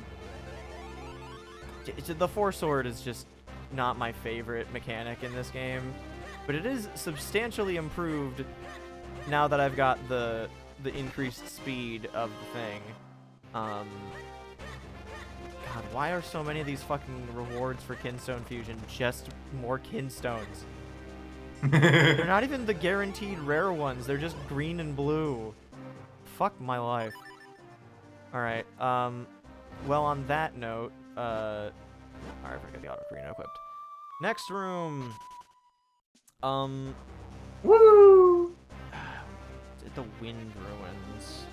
The Four Sword is just not my favorite mechanic in this game, but it is substantially improved now that I've got the increased speed of the thing. God, why are so many of these fucking rewards for Kinstone Fusion just more Kinstones? They're not even the guaranteed rare ones, they're just green and blue. Fuck my life. Alright, well, on that note, alright, I got the ocarina equipped. Next room! Woo! The Wind Ruins.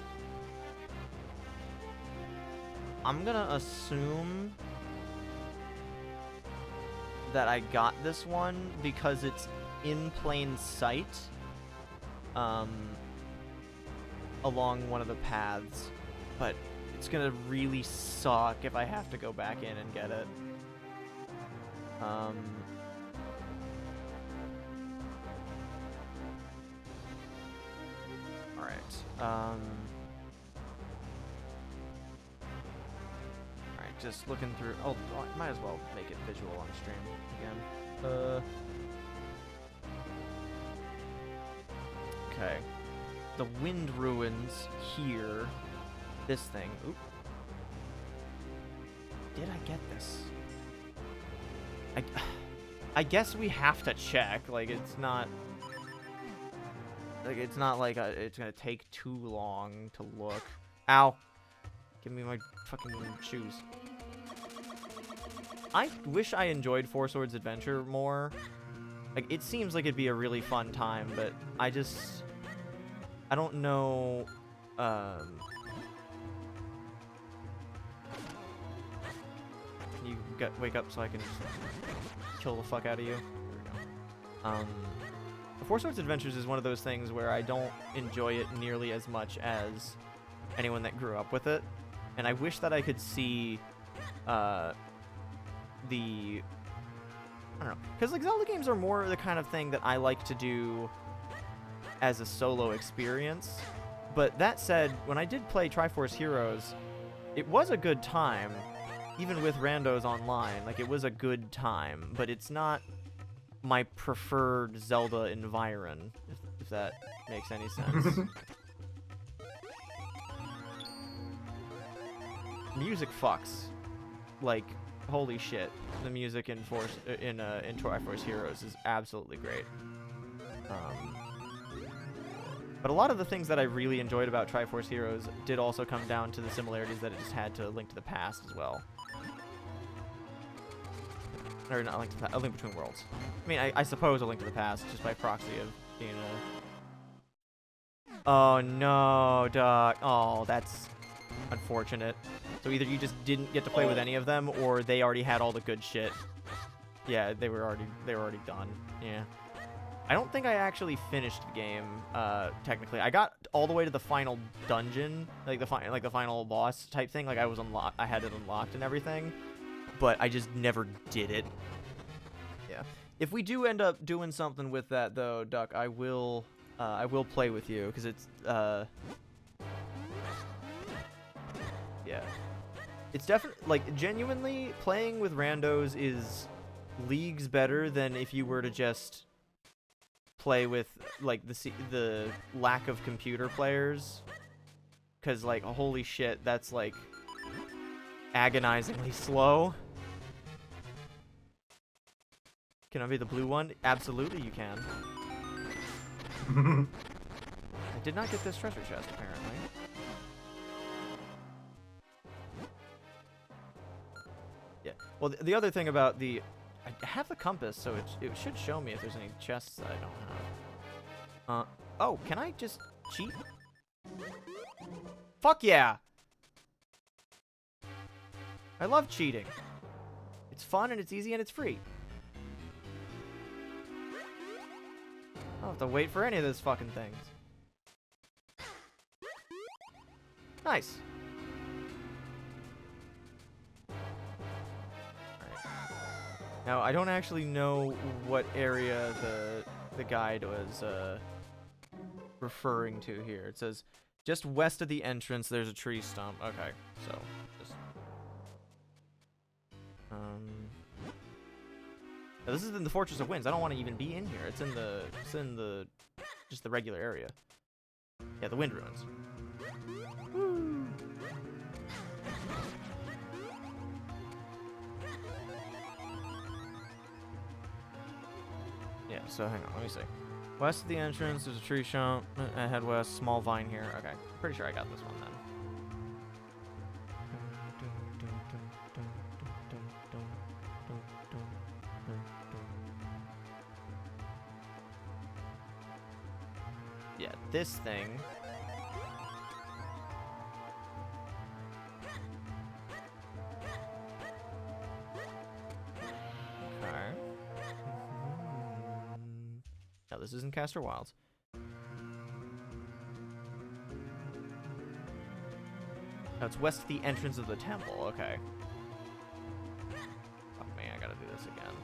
I'm gonna assume that I got this one because it's in plain sight, along one of the paths, but it's gonna really suck if I have to go back in and get it. Alright, just looking through... Oh, I might as well make it visual on stream again. Okay. The Wind Ruins here. This thing. Oop. Did I get this? I guess we have to check. Like, it's not... Like, it's not like it's gonna take too long to look. Ow. Give me my fucking shoes. I wish I enjoyed Four Swords Adventure more. Like, it seems like it'd be a really fun time, but I don't know, Can you wake up so I can just kill the fuck out of you? There we go. Four Swords Adventures is one of those things where I don't enjoy it nearly as much as anyone that grew up with it. And I wish that I could see, I don't know. Because, like, Zelda games are more the kind of thing that I like to do as a solo experience. But that said, when I did play Triforce Heroes, it was a good time. Even with randos online, like, it was a good time. But it's not my preferred Zelda environ, if that makes any sense. Music fucks. Like, holy shit. The music in Triforce Heroes is absolutely great. But a lot of the things that I really enjoyed about Triforce Heroes did also come down to the similarities that it just had to Link to the Past as well. Or not Link to the Past, A Link Between Worlds. I mean, I suppose A Link to the Past, just by proxy of being a... Oh no, Doc. Oh, that's unfortunate. So either you just didn't get to play with any of them, or they already had all the good shit. Yeah, they were already done. Yeah. I don't think I actually finished the game, technically. I got all the way to the final dungeon, like the final boss type thing. Like I had it unlocked and everything, but I just never did it. Yeah. If we do end up doing something with that, though, Duck, I will play with you because it's yeah, it's definitely like genuinely playing with randos is leagues better than if you were to just play with like the lack of computer players, because like holy shit, that's like agonizingly slow. Can I be the blue one? Absolutely you can. I did not get this treasure chest apparently. Yeah, well the other thing about I have the compass, so it should show me if there's any chests that I don't have. Oh, can I just cheat? Fuck yeah! I love cheating. It's fun and it's easy and it's free. I don't have to wait for any of those fucking things. Nice. Now, I don't actually know what area the guide was referring to here. It says, just west of the entrance, there's a tree stump. Okay, so, just... Now, this is in the Fortress of Winds. I don't want to even be in here. It's in the just the regular area. Yeah, the Wind Ruins. Woo. Yeah, so hang on, let me see. West of the entrance, there's a tree stump. Head west, small vine here. Okay, pretty sure I got this one then. Yeah, this thing. Okay. No, this isn't Castor Wilds. No, it's west of the entrance of the temple. Okay. Fuck me, I gotta do this again.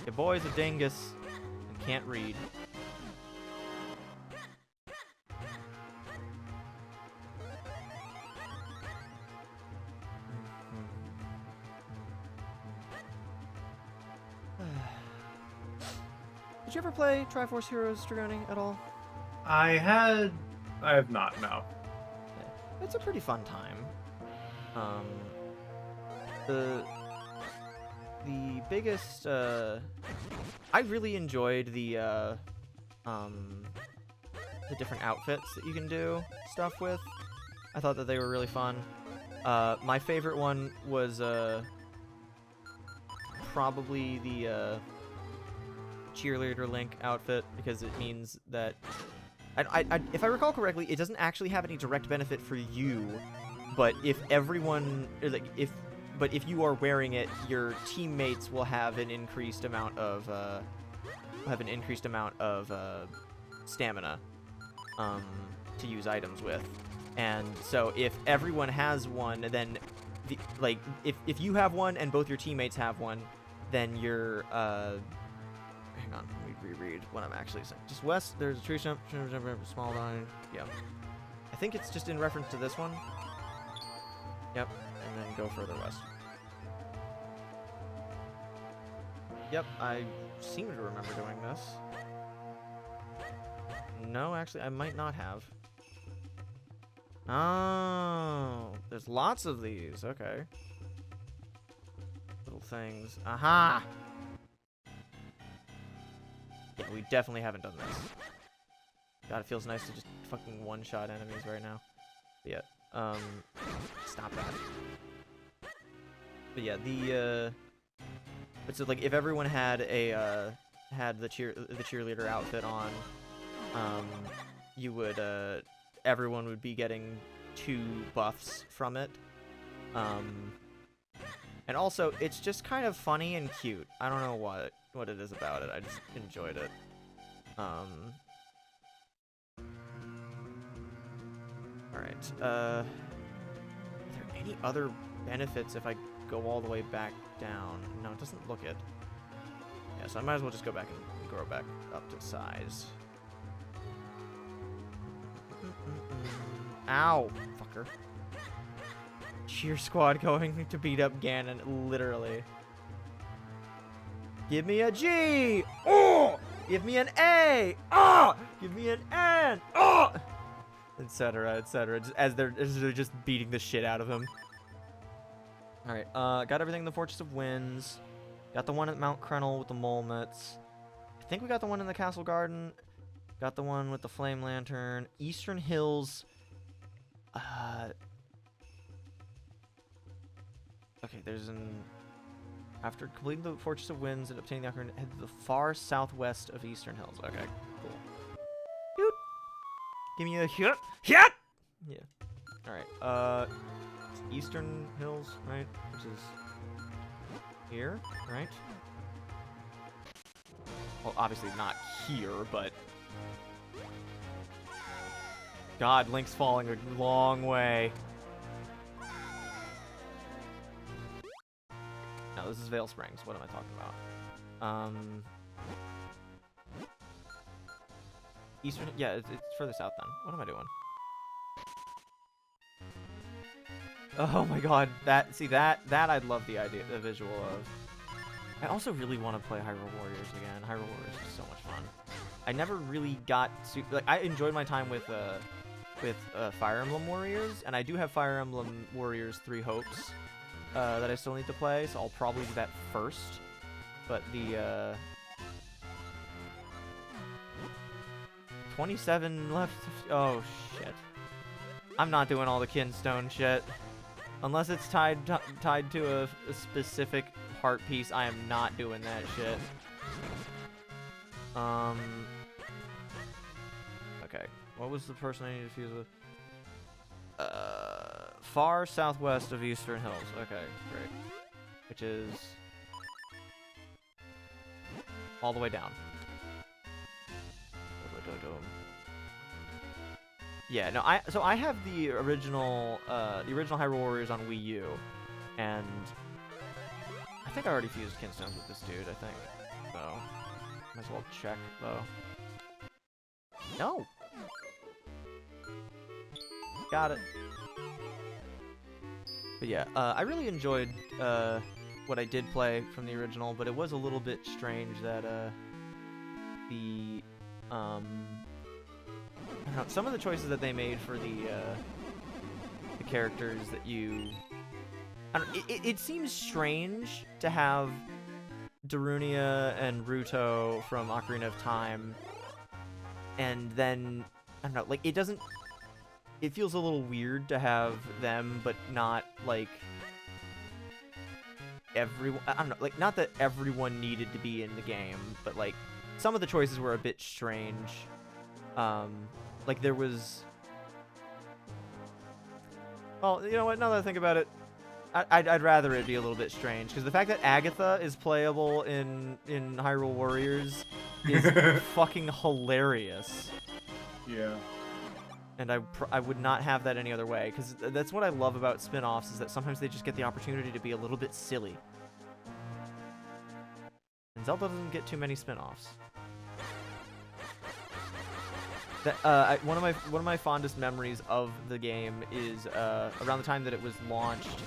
Your boy's a dingus and can't read. Did you ever play Triforce Heroes Dragoni at all? I have not, no. Yeah. It's a pretty fun time. The biggest, I really enjoyed the different outfits that you can do stuff with. I thought that they were really fun. My favorite one was, probably the, cheerleader Link outfit, because it means that if I recall correctly, it doesn't actually have any direct benefit for you, but if everyone, like, if you are wearing it, your teammates will have an increased amount of stamina to use items with. And so if everyone has one, then if you have one and both your teammates have one, then you're hang on, let me reread what I'm actually saying. Just west, there's a tree stump, small vine. Yeah. I think it's just in reference to this one. Yep. And then go further west. Yep, I seem to remember doing this. No, actually, I might not have. Oh, there's lots of these. Okay. Little things. Aha! Yeah, we definitely haven't done this. God, it feels nice to just fucking one-shot enemies right now. But yeah, stop that. But yeah, but so like if everyone had a had the cheerleader outfit on, you would everyone would be getting 2 buffs from it. And also, it's just kind of funny and cute. I don't know what it is about it. I just enjoyed it. Alright, are there any other benefits if I go all the way back down? No, it doesn't look it. Yeah, so I might as well just go back and grow back up to size. Ow, fucker. Cheer squad going to beat up Ganon, literally. Give me a G! Oh! Give me an A! Oh! Give me an N! Oh! Etc., etc. As they're just beating the shit out of him. Alright, got everything in the Fortress of Winds. Got the one at Mount Krennel with the mole nuts. I think we got the one in the Castle Garden. Got the one with the Flame Lantern. Eastern Hills. Okay, there's an... After completing the Fortress of Winds and obtaining the Ocarina, head to the far southwest of Eastern Hills. Okay, cool. Dude! Give me a hit! Hit! Yeah. Alright, Eastern Hills, right? Which is... here, right? Well, obviously not here, but... God, Link's falling a long way. No, this is Vale Springs. What am I talking about? Eastern... Yeah, it's further south then. What am I doing? Oh my god, that... See, that I'd love the idea, the visual of. I also really want to play Hyrule Warriors again. Hyrule Warriors is so much fun. I never really got... Like, I enjoyed my time with Fire Emblem Warriors, and I do have Fire Emblem Warriors 3 Hopes that I still need to play, so I'll probably do that first. But the 27 left. Oh shit! I'm not doing all the Kinstone shit unless it's tied to a specific heart piece. I am not doing that shit. Okay. What was the person I need to fuse with? Far southwest of Eastern Hills. Okay, great. Which is all the way down. Yeah, no, I have the original Hyrule Warriors on Wii U, and I think I already fused Kinstones with this dude. I think so. Might as well check though. No. Got it. But yeah, I really enjoyed what I did play from the original, but it was a little bit strange that the I don't know, some of the choices that they made for the characters that you... I don't, it seems strange to have Darunia and Ruto from Ocarina of Time, and then, I don't know, like, it doesn't... It feels a little weird to have them, but not, like, everyone... I don't know, like, not that everyone needed to be in the game, but, like, some of the choices were a bit strange. Like, there was... Well, you know what, now that I think about it, I'd rather it be a little bit strange, because the fact that Agatha is playable in Hyrule Warriors is fucking hilarious. Yeah. And I would not have that any other way, because that's what I love about spin-offs, is that sometimes they just get the opportunity to be a little bit silly. And Zelda doesn't get too many spin-offs. One of my fondest memories of the game is around the time that it was launched.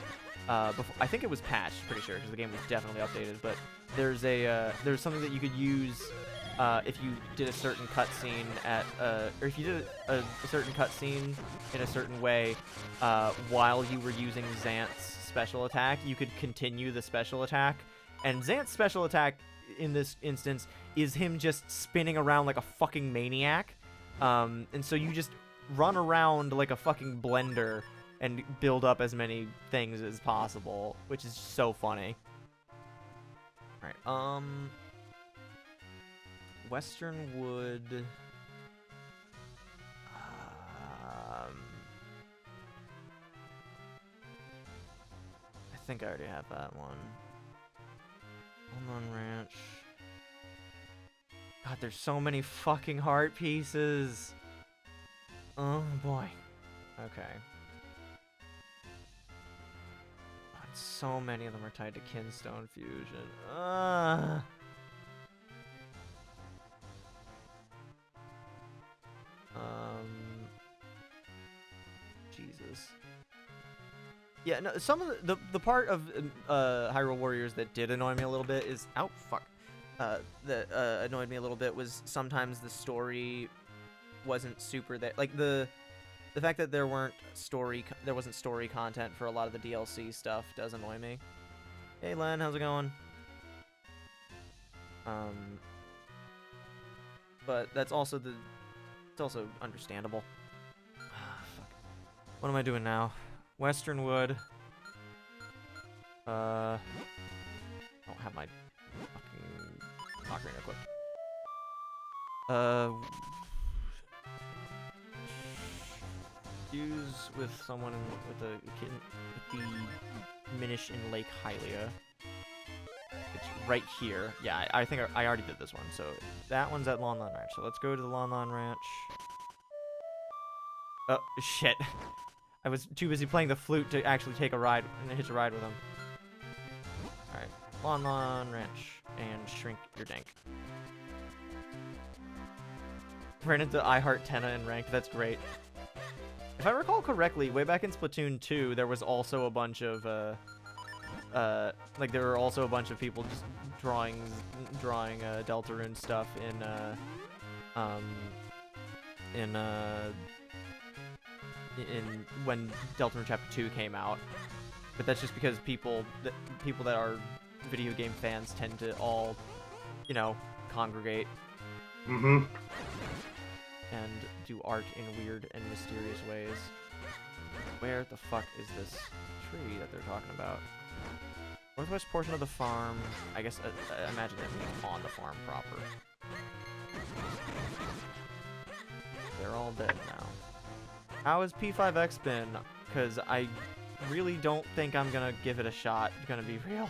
Before, I think it was patched, pretty sure, because the game was definitely updated. But there's something that you could use if you did a certain cutscene or if you did a certain cutscene in a certain way while you were using Xant's special attack. You could continue the special attack, and Xant's special attack in this instance is him just spinning around like a fucking maniac. And so you just run around like a fucking blender and build up as many things as possible, which is so funny. Alright, Western Wood... think I already have that one. Lon Ranch. God, there's so many fucking heart pieces. Oh boy. Okay. God, so many of them are tied to Kinstone Fusion. Jesus. Yeah, no, some of the part of Hyrule Warriors that did annoy me a little bit is that annoyed me a little bit was sometimes the story wasn't super there. Like the fact that there wasn't story content for a lot of the DLC stuff does annoy me. Hey Len, how's it going? But that's also it's also understandable. Fuck. What am I doing now? Western Wood. I don't have my fucking ocarina equipped. Use with someone with the Minish in Lake Hylia. It's right here. Yeah, I think I already did this one. So that one's at Lon Lon Ranch. So let's go to the Lon Lon Ranch. Oh shit! I was too busy playing the flute to actually take a ride and hitch a ride with him. All right, Lon Lon Ranch and shrink your dank. Ran into I Heart Tenna in ranked. That's great. If I recall correctly, way back in Splatoon 2, there was also a bunch of like there were also a bunch of people just drawing Deltarune stuff in when Deltarune Chapter 2 came out. But that's just because people that are video game fans tend to all, you know, congregate. Mm-hmm. And do art in weird and mysterious ways. Where the fuck is this tree that they're talking about? Northwest portion of the farm. I guess I imagine that means on the farm proper. They're all dead now. How has P5X been? Because I really don't think I'm gonna give it a shot. Gonna be real.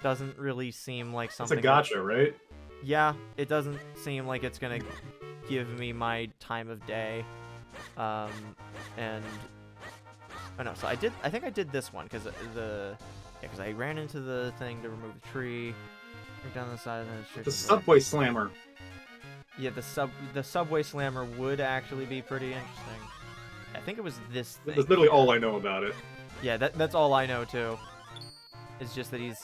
Doesn't really seem like something. It's a gacha, right? Yeah, it doesn't seem like it's gonna give me my time of day. And oh no, so I think I did this one because because I ran into the thing to remove the tree. Right down the side of the subway slammer. Yeah, the subway slammer would actually be pretty interesting. I think it was this thing. That's literally all I know about it. Yeah, that's all I know too. It's just that he's.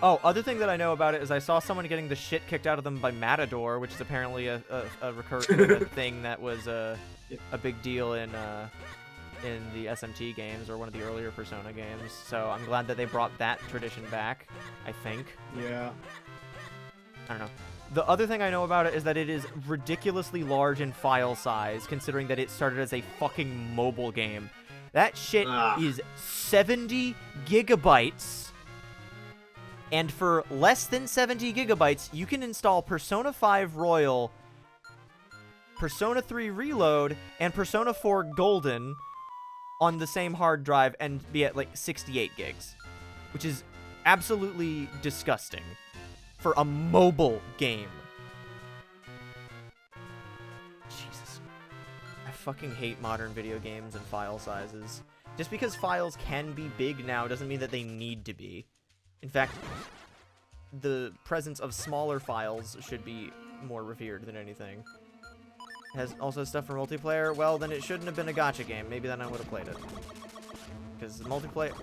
Oh, other thing that I know about it is I saw someone getting the shit kicked out of them by Matador, which is apparently a recurring thing that was a big deal in the SMT games or one of the earlier Persona games. So I'm glad that they brought that tradition back. I think. Yeah. I don't know. The other thing I know about it is that it is ridiculously large in file size, considering that it started as a fucking mobile game. That shit is 70 gigabytes. And for less than 70 gigabytes, you can install Persona 5 Royal, Persona 3 Reload, and Persona 4 Golden on the same hard drive and be at like 68 gigs, which is absolutely disgusting for a mobile game. Jesus. I fucking hate modern video games and file sizes. Just because files can be big now doesn't mean that they need to be. In fact, the presence of smaller files should be more revered than anything. It has also stuff for multiplayer. Well, then it shouldn't have been a gacha game. Maybe then I would have played it. Because multiplayer,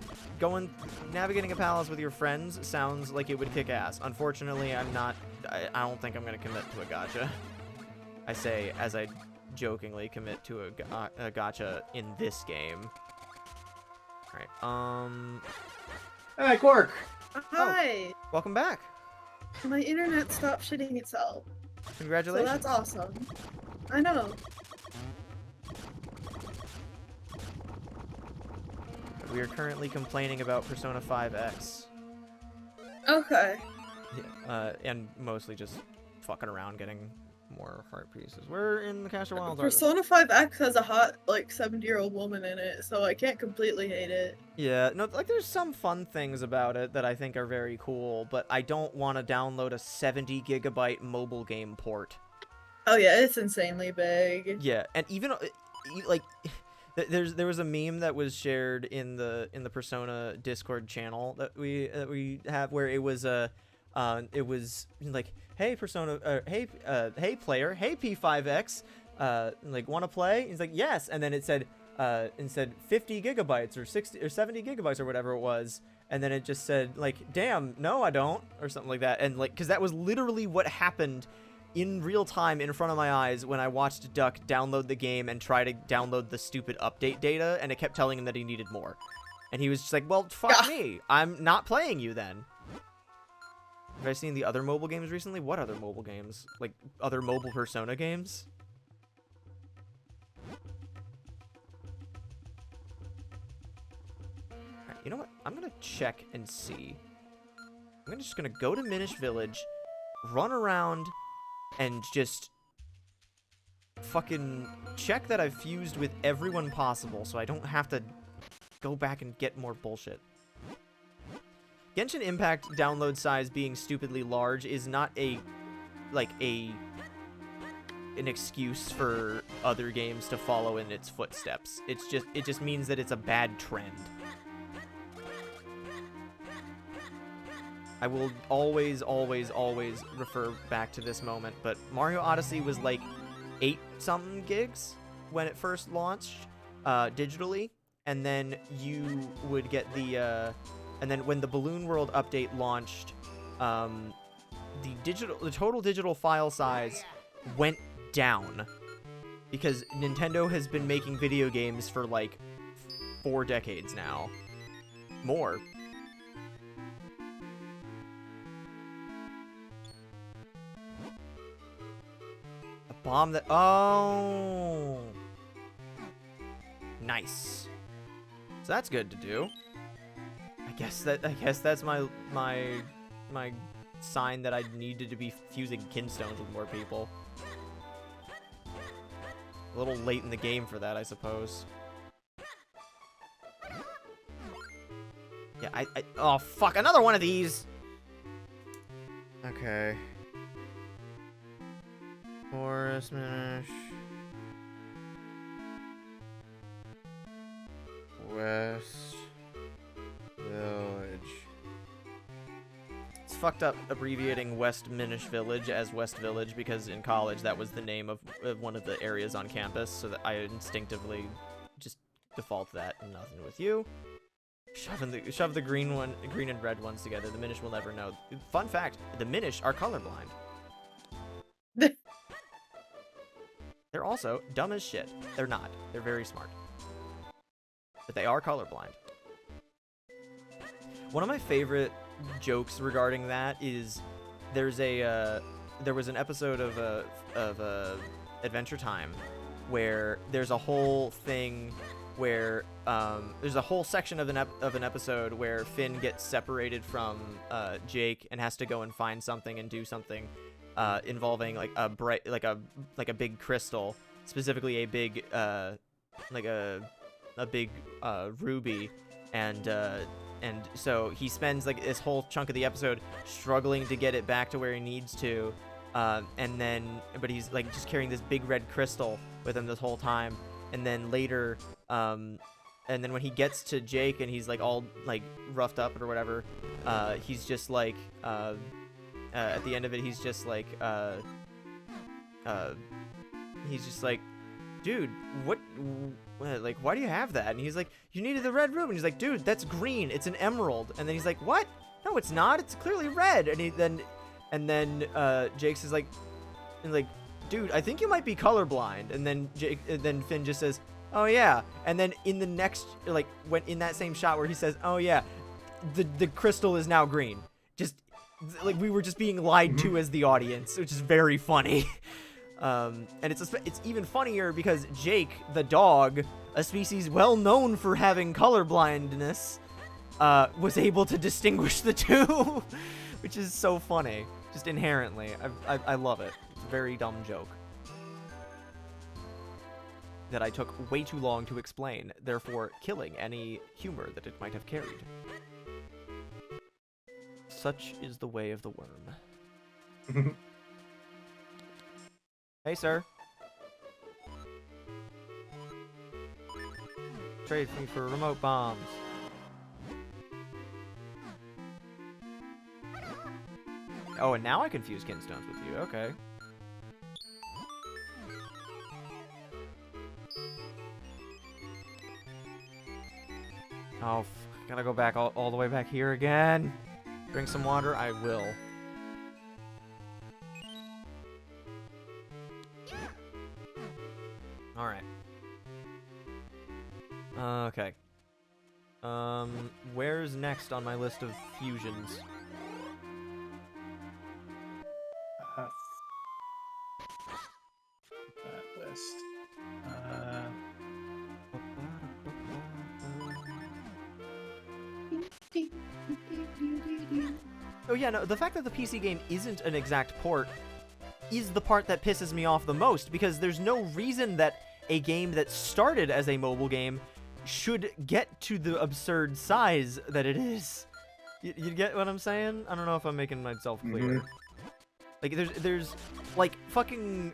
navigating a palace with your friends sounds like it would kick ass. Unfortunately, I don't think I'm going to commit to a gacha. I say as I jokingly commit to a gacha in this game. Alright, Hey, Quark! Hi! Oh, welcome back. My internet stopped shitting itself. Congratulations. So that's awesome. I know. We are currently complaining about Persona 5X. Okay. Yeah, and mostly just fucking around getting more heart pieces. Where in the Cache of Wilds are they? Persona 5X has a hot, like, 70-year-old woman in it, so I can't completely hate it. Yeah, no, like there's some fun things about it that I think are very cool, but I don't want to download a 70 gigabyte mobile game port. Oh yeah, it's insanely big. Yeah, and even like there was a meme that was shared in the Persona Discord channel that we have where it was it was like, hey Persona, hey player, hey P5X, like want to play? He's like, yes, and then it said 50 gigabytes or 60 or 70 gigabytes or whatever it was, and then it just said like, damn, no I don't, or something like that, and like, because that was literally what happened in real time in front of my eyes when I watched Duck download the game and try to download the stupid update data, and it kept telling him that he needed more, and he was just like, well, fuck me, I'm not playing you then. Have I seen the other mobile games recently? What other mobile games? Like, other mobile Persona games? Alright, you know what? I'm gonna check and see. I'm just gonna go to Minish Village, run around, and just fucking check that I've fused with everyone possible so I don't have to go back and get more bullshit. Genshin Impact download size being stupidly large is not an excuse for other games to follow in its footsteps. It just means that it's a bad trend. I will always refer back to this moment, but Mario Odyssey was like 8-something gigs when it first launched digitally, and then you would get the and then when the Balloon World update launched, the total digital file size went down because Nintendo has been making video games for like 4 decades now. More. A bomb that... Oh! Nice. So that's good to do. I guess that's my sign that I needed to be fusing kinstones with more people. A little late in the game for that, I suppose. Yeah, oh fuck, another one of these! Okay. Forest Minish. West Village. It's fucked up abbreviating West Minish Village as West Village because in college that was the name of one of the areas on campus, so that I instinctively just default that. Nothing with you. Shove the green and red ones together. The Minish will never know. Fun fact: the Minish are colorblind. They're also dumb as shit. They're not. They're very smart, but they are colorblind. One of my favorite jokes regarding that is there was an episode of Adventure Time where there's a whole thing where there's a whole section of an episode where Finn gets separated from Jake and has to go and find something and do something involving like a big crystal, specifically a big big ruby, and so he spends like this whole chunk of the episode struggling to get it back to where he needs to, but he's like just carrying this big red crystal with him this whole time, and then later and then when he gets to Jake and he's like all like roughed up or whatever, he's just like at the end of it he's just like dude, what, like, why do you have that? And he's like, you needed the red ruby. And he's like, dude, that's green. It's an emerald. And then he's like, what? No, it's not. It's clearly red. And then Jake's is like, dude, I think you might be colorblind. And then Finn just says, oh yeah. And then in the next, like, when in that same shot where he says, oh yeah, the crystal is now green. Just like we were just being lied to as the audience, which is very funny. And it's even funnier because Jake, the dog, a species well known for having colorblindness, was able to distinguish the two, which is so funny, just inherently. I love it. It's very dumb joke that I took way too long to explain, therefore killing any humor that it might have carried. Such is the way of the worm. Hey, sir. Trade me for remote bombs. Oh, and now I can fuse kinstones with you. Okay. Oh, gotta go back all the way back here again. Drink some water. I will. All right. Okay. Where's next on my list of fusions? That list. Oh yeah, no, the fact that the PC game isn't an exact port is the part that pisses me off the most, because there's no reason that a game that started as a mobile game should get to the absurd size that it is. You get what I'm saying? I don't know if I'm making myself clear. Like, there's, like, fucking,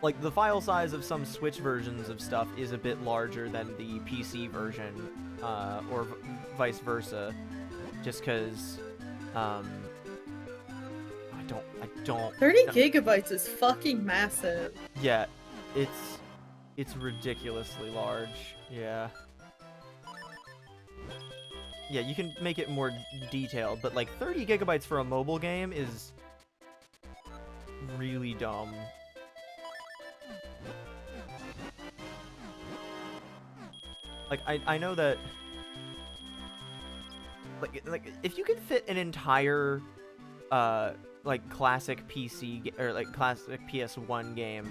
like, the file size of some Switch versions of stuff is a bit larger than the PC version, or vice versa, just because, I don't... 30 gigabytes is fucking massive. Yeah, it's ridiculously large, yeah. Yeah, you can make it more detailed, but, like, 30 gigabytes for a mobile game is really dumb. Like, I know that, like if you can fit an entire like classic PC or like classic PS1 game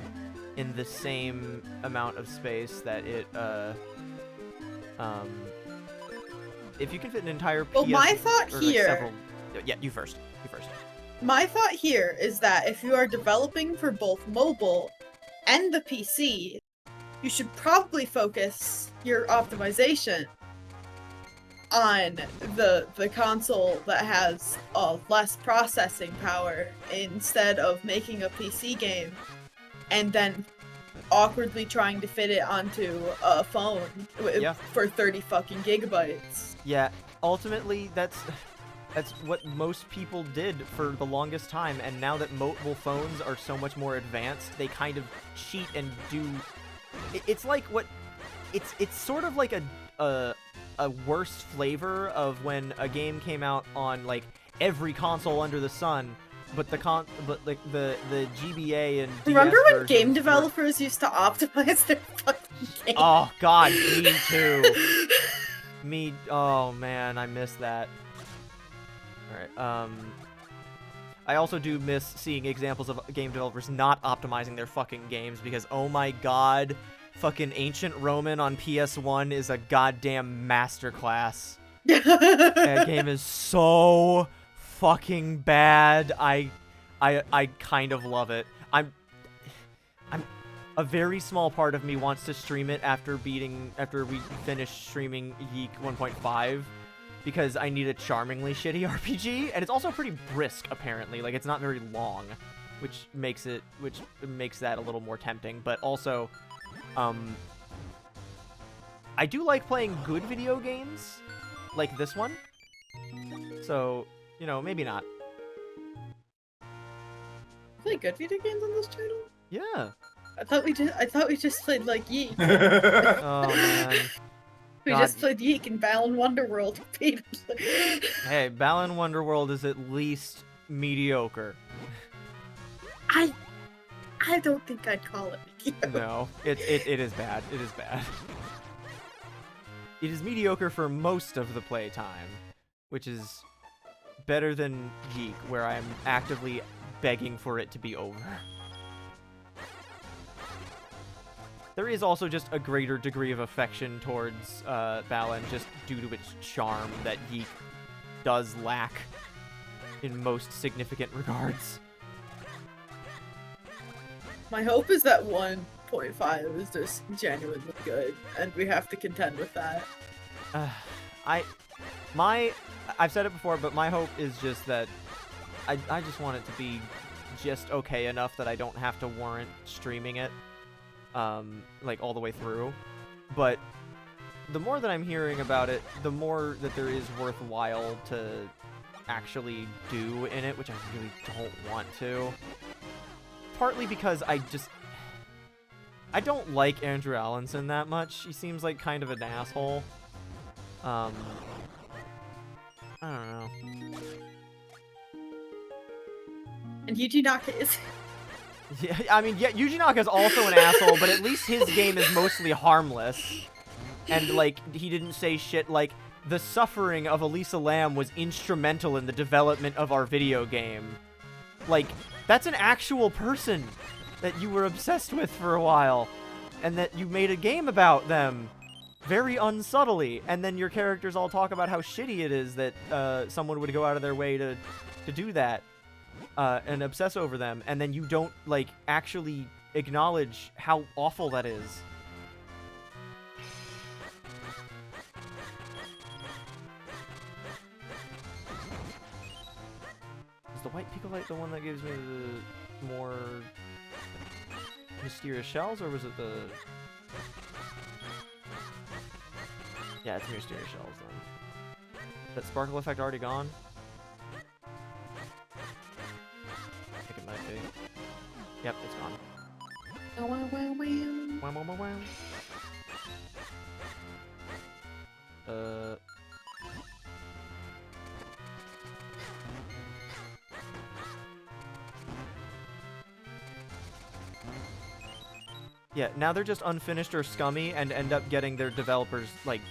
in the same amount of space that it if you can fit an entire PS, well, my thought or, here, like, several, yeah, you first. my thought here is that if you are developing for both mobile and the PC, you should probably focus your optimization on the console that has less processing power, instead of making a PC game and then awkwardly trying to fit it onto a phone for 30 fucking gigabytes. Yeah, ultimately that's what most people did for the longest time, and now that mobile phones are so much more advanced, they kind of cheat and do. It's like what, it's sort of like a worse flavor of when a game came out on like every console under the sun, but the GBA and DS remember when versions game were... developers used to optimize their fucking games? Oh god, me too. Oh man, I miss that. Alright, I also do miss seeing examples of game developers not optimizing their fucking games, because oh my god, fucking Ancient Roman on PS1 is a goddamn masterclass. That game is so fucking bad. I kind of love it. I'm a very small part of me wants to stream it after we finish streaming Yeek 1.5. Because I need a charmingly shitty RPG, and it's also pretty brisk, apparently. Like, it's not very long, which makes that a little more tempting. But also, I do like playing good video games, like this one. So, you know, maybe not. Play good video games on this channel? Yeah. I thought we just played like Yeek. Oh man. We just played Yeek and Balan Wonderworld repeatedly. Hey, Balan Wonderworld is at least mediocre. I don't think I'd call it mediocre. No, it is bad. It is bad. It is mediocre for most of the playtime, which is better than Geek, where I am actively begging for it to be over. There is also just a greater degree of affection towards Balan, just due to its charm that Yeek does lack in most significant regards. My hope is that 1.5 is just genuinely good, and we have to contend with that. I've said it before, but my hope is just that I just want it to be just okay enough that I don't have to warrant streaming it, like all the way through. But the more that I'm hearing about it, the more that there is worthwhile to actually do in it, which I really don't want to. Partly because I don't like Andrew Allenson that much. He seems like kind of an asshole. I don't know. And Yuji Naka is... Yeah, I mean, yeah, Yuji Naka is also an asshole, but at least his game is mostly harmless. And, like, he didn't say shit like, the suffering of Elisa Lam was instrumental in the development of our video game. Like, that's an actual person that you were obsessed with for a while, and that you made a game about them very unsubtly, and then your characters all talk about how shitty it is that someone would go out of their way to do that and obsess over them, and then you don't, like, actually acknowledge how awful that is. Is the white Picolite the one that gives me the more mysterious shells, or was it the... Yeah, it's mysterious shells then. That sparkle effect already gone? I think it might be. Yep, it's gone. Wow, wow, wow, wow. Yeah, now they're just unfinished or scummy and end up getting their developers, like,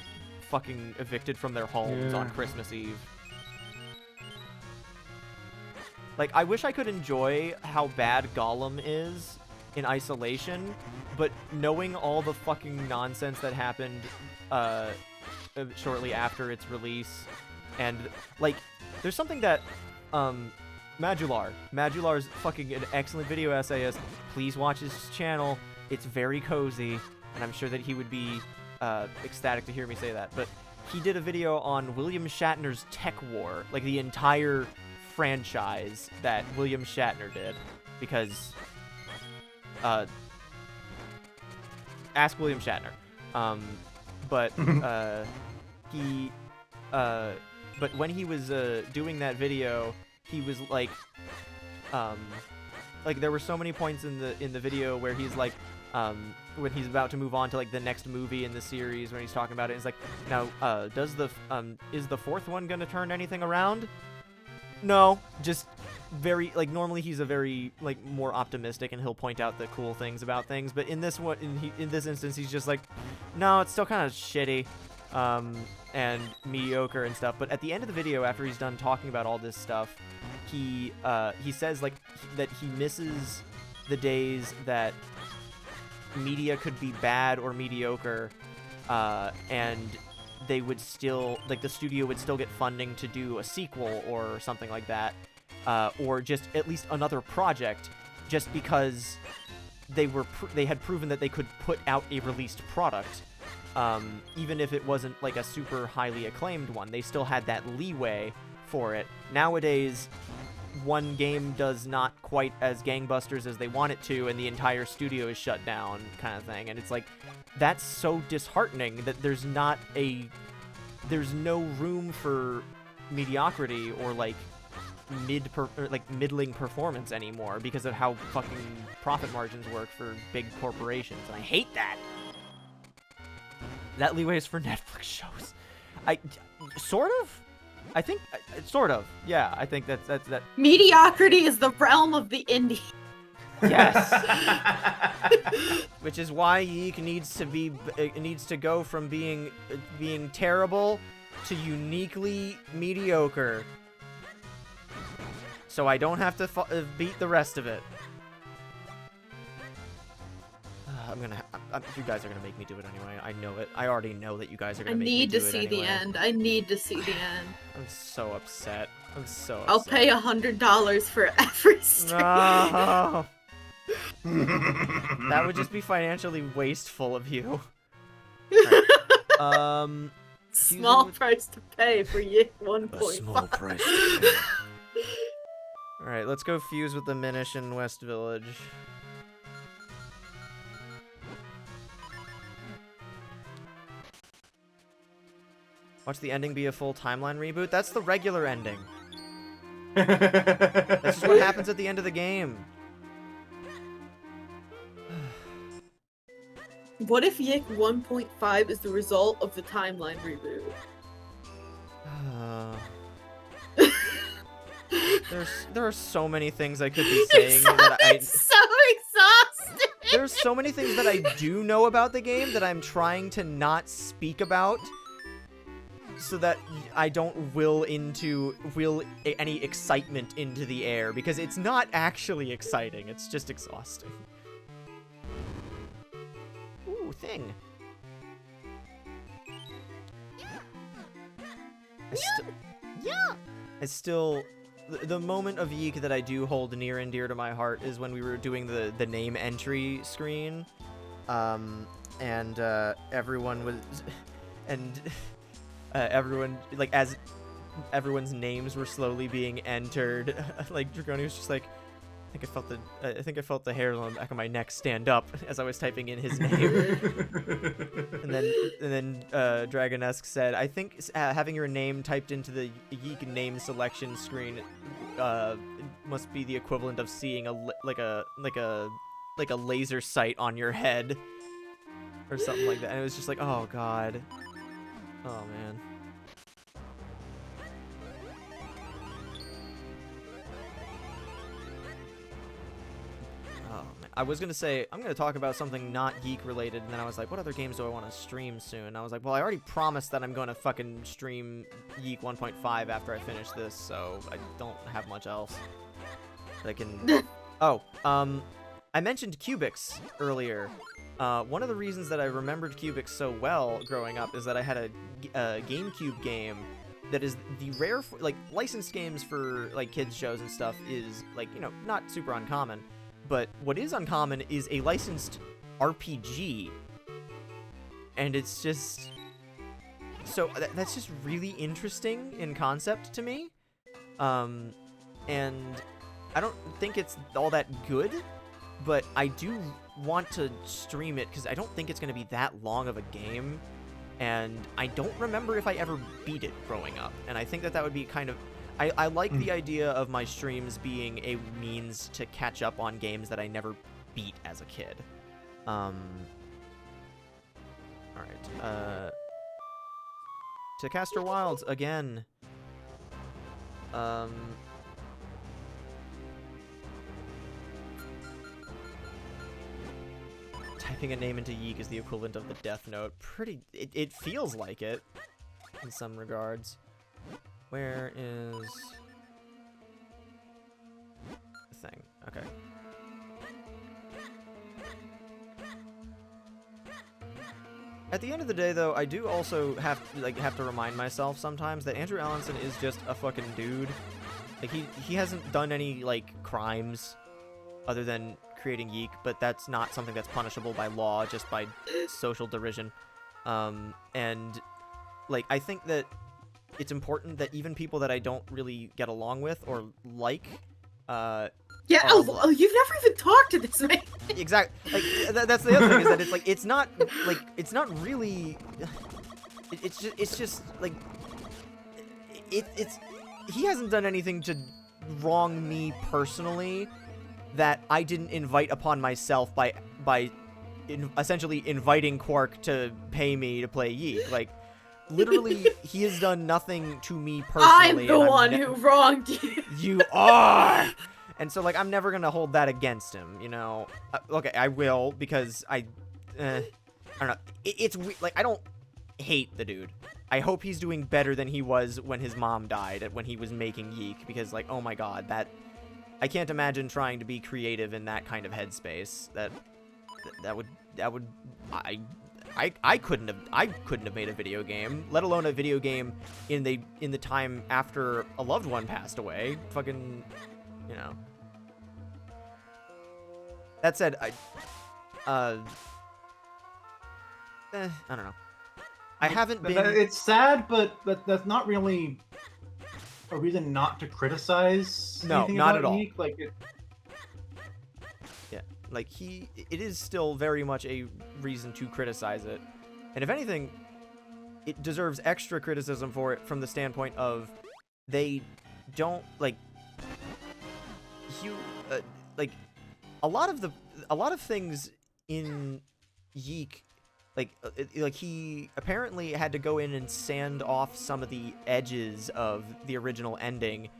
fucking evicted from their homes on Christmas Eve. Like, I wish I could enjoy how bad Gollum is in isolation, but knowing all the fucking nonsense that happened shortly after its release, and, like, there's something that, Madular's fucking an excellent video essayist. Please watch his channel. It's very cozy, and I'm sure that he would be ecstatic to hear me say that. But he did a video on William Shatner's Tech War, like the entire franchise that William Shatner did, because ask William Shatner. But when he was doing that video, he was like there were so many points in the video where he's like, when he's about to move on to like the next movie in the series, when he's talking about it, he's like, now, is the fourth one gonna turn anything around? No, just very, like, normally he's a very, like, more optimistic, and he'll point out the cool things about things, but in this one, in this instance, he's just like, no, it's still kind of shitty, and mediocre and stuff. But at the end of the video, after he's done talking about all this stuff, he says, like, that he misses the days that media could be bad or mediocre, and they would still, like, the studio would still get funding to do a sequel or something like that, or just at least another project, just because they had proven that they could put out a released product, even if it wasn't like a super highly acclaimed one. They still had that leeway for it. Nowadays, one game does not quite as gangbusters as they want it to, and the entire studio is shut down, kind of thing. And it's like, that's so disheartening that there's no room for mediocrity or like middling performance anymore because of how fucking profit margins work for big corporations, and I hate that. That leeway is for Netflix shows. I think, sort of. Yeah, I think that's that. Mediocrity is the realm of the indie. Yes. Which is why Yeek needs to go from being terrible to uniquely mediocre. So I don't have to beat the rest of it. You guys are gonna make me do it anyway. I know it. I already know that you guys are gonna make me do it anyway. I need to see the end. I need to see the end. I'm so upset. I'm so upset. I'll pay $100 for every stream. No. That would just be financially wasteful of you. Alright. Small with- price to pay for Yik A 1.5. small price to pay. Alright, let's go fuse with the Minish in West Village. Watch the ending be a full timeline reboot? That's the regular ending. That's just what happens at the end of the game. What if Yik 1.5 is the result of the timeline reboot? There are so many things I could be saying that It's so exhausting! There's so many things that I do know about the game that I'm trying to not speak about so that I don't will any excitement into the air, because it's not actually exciting, it's just exhausting. Ooh, thing. The moment of Yeek that I do hold near and dear to my heart is when we were doing the name entry screen, and everyone was, and everyone, like, as everyone's names were slowly being entered, like, Dragoni was just like, I think I felt the hairs on the back of my neck stand up as I was typing in his name. and then Dragonesque said, I think having your name typed into the Yeek name selection screen must be the equivalent of seeing a laser sight on your head or something like that. And it was just like, oh god. Oh man. I was going to say, I'm going to talk about something not geek related, and then I was like, what other games do I want to stream soon? And I was like, well, I already promised that I'm going to fucking stream Geek 1.5 after I finish this, so I don't have much else that I can... Oh, I mentioned Cubics earlier. One of the reasons that I remembered Cubics so well growing up is that I had a GameCube game that is the rare, like, licensed games for, like, kids shows and stuff is, like, you know, not super uncommon. But what is uncommon is a licensed RPG. And it's just... So, that's just really interesting in concept to me. And I don't think it's all that good, but I do want to stream it because I don't think it's going to be that long of a game. And I don't remember if I ever beat it growing up. And I think that would be kind of... I like the idea of my streams being a means to catch up on games that I never beat as a kid. Alright, to Castor Wilds again. Typing a name into Yeek is the equivalent of the Death Note. It feels like it, in some regards. Where is the thing? Okay. At the end of the day, though, I do also have to remind myself sometimes that Andrew Allenson is just a fucking dude. Like he hasn't done any like crimes other than creating Yeek, but that's not something that's punishable by law, just by social derision. And like I think that it's important that even people that I don't really get along with or like, yeah, oh, you've never even talked to this man. Exactly. Like that's the other thing is that it's not really. It's just like it's he hasn't done anything to wrong me personally that I didn't invite upon myself by essentially inviting Quark to pay me to play Yeek. Like. Literally, he has done nothing to me personally. I'm the one who wronged you. You are! And so, like, I'm never gonna hold that against him, you know? Okay, I will, because I don't know. It's like, I don't hate the dude. I hope he's doing better than he was when his mom died, when he was making Yeek, because, like, oh my god, I can't imagine trying to be creative in that kind of headspace. That would I couldn't have made a video game, let alone a video game in the time after a loved one passed away. Fucking, you know. That said, I don't know. I haven't been. It's sad, but that's not really a reason not to criticize. No, anything not about at all. Yeek. Like it. Yeah, like it is still very much a reason to criticize it, and if anything, it deserves extra criticism for it from the standpoint of they don't like like a lot of things in Yeek. Like he apparently had to go in and sand off some of the edges of the original ending,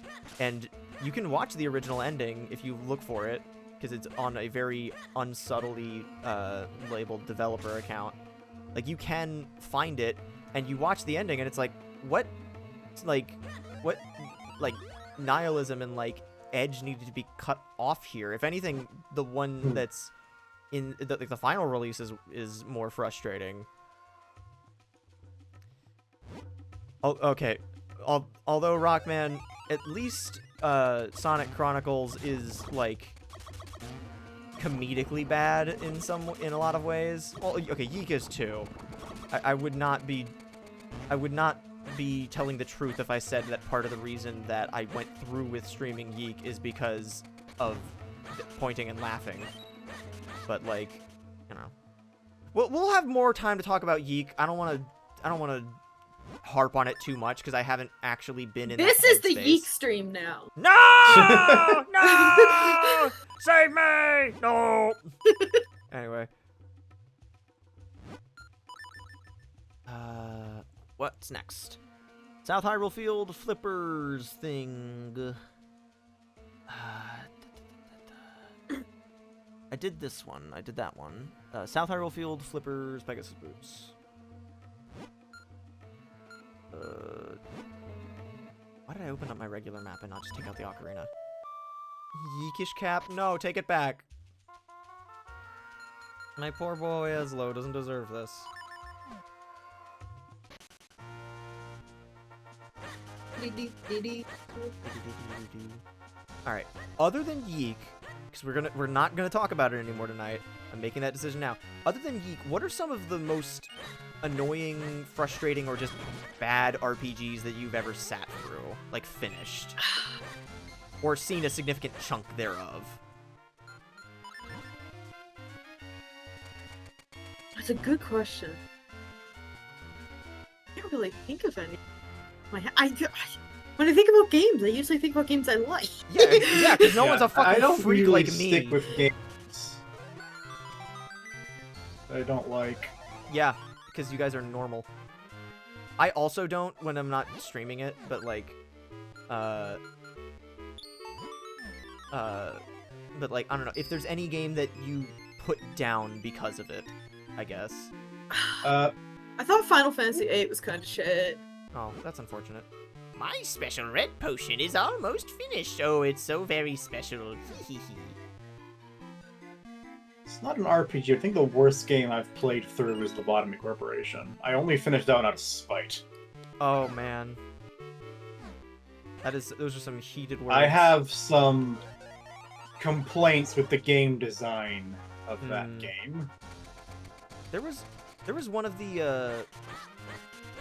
and you can watch the original ending if you look for it, because it's on a very unsubtly labeled developer account. Like, you can find it, and you watch the ending, and it's like, what nihilism and, like, edge needed to be cut off here? If anything, the one that's in the final release is more frustrating. Oh, okay. Although Rockman, at least Sonic Chronicles is like comedically bad in a lot of ways. Well, okay, Yeek is too. I would not be telling the truth if I said that part of the reason that I went through with streaming Yeek is because of pointing and laughing. But, like, you know, we'll have more time to talk about Yeek. I don't want to harp on it too much because I haven't actually been in. This that is the headspace. Yeek stream now. No! No! Save me! No! Anyway, what's next? South Hyrule Field Flippers thing. I did this one. I did that one. South Hyrule Field Flippers Pegasus Boots. Why did I open up my regular map and not just take out the ocarina? Yeekish Cap? No, take it back. My poor boy Eslo doesn't deserve this. Alright, other than Yeek, because we're not gonna talk about it anymore tonight. I'm making that decision now. Other than Yeek, what are some of the most annoying, frustrating, or just bad RPGs that you've ever sat through, like finished, or seen a significant chunk thereof? That's a good question. I can't really think of any. When I think about games, I usually think about games I like. Yeah, because no one's a fucking I don't freak really like me. stick with games I don't like. Yeah, because you guys are normal. I also don't when I'm not streaming it, but like, but like, I don't know, if there's any game that you put down because of it, I guess. I thought Final Fantasy VIII was kind of shit. Oh, that's unfortunate. My special red potion is almost finished. Oh, it's so very special. It's not an RPG. I think the worst game I've played through is Lobotomy Corporation. I only finished that one out of spite. Oh man, those are some heated words. I have some complaints with the game design of that game. There was one of the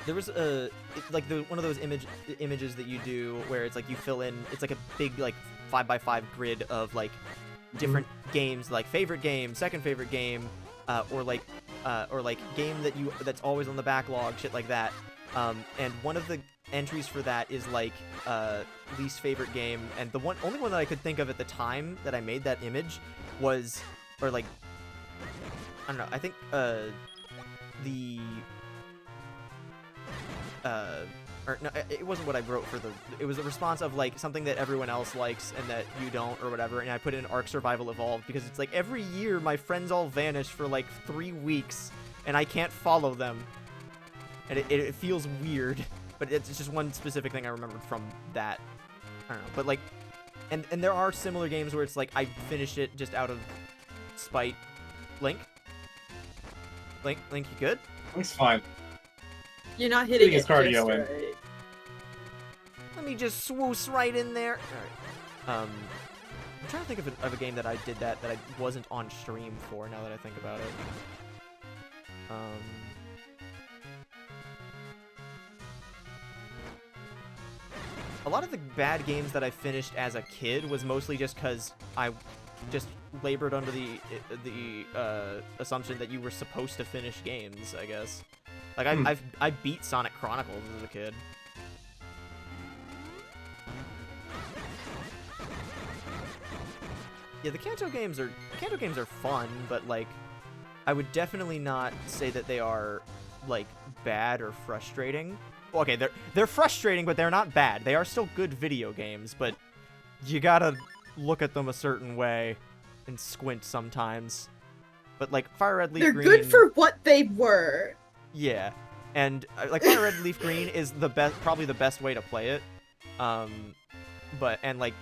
one of those images that you do where it's like you fill in, it's like a big like 5x5 grid of like different games, like favorite game, second favorite game, or like game that's always on the backlog, shit like that. And one of the entries for that is like least favorite game, and the only one that I could think of at the time that I made that image was, or like, I don't know, I think or no, it wasn't what I wrote for it was a response of like something that everyone else likes and that you don't or whatever, and I put in Ark Survival Evolved because it's like every year my friends all vanish for like 3 weeks and I can't follow them, and it feels weird, but it's just one specific thing I remembered from that. I don't know, but like, and there are similar games where it's like I finished it just out of spite. Link, you good? It's fine. You're not hitting Getting his it cardio just in. right. Let me just swoosh right in there. Alright. I'm trying to think of a game that I did that I wasn't on stream for, now that I think about it. A lot of the bad games that I finished as a kid was mostly just because I just labored under the assumption that you were supposed to finish games, I guess. Like, I beat Sonic Chronicles as a kid. Yeah, the Kanto games are fun, but, like, I would definitely not say that they are, like, bad or frustrating. Well, okay, they're frustrating, but they're not bad. They are still good video games, but you gotta look at them a certain way and squint sometimes. But, like, Fire Red Leaf They're Green... good for what they were. Yeah, and, like, Fire Red Leaf Green is the best, probably the best way to play it. But, and, like,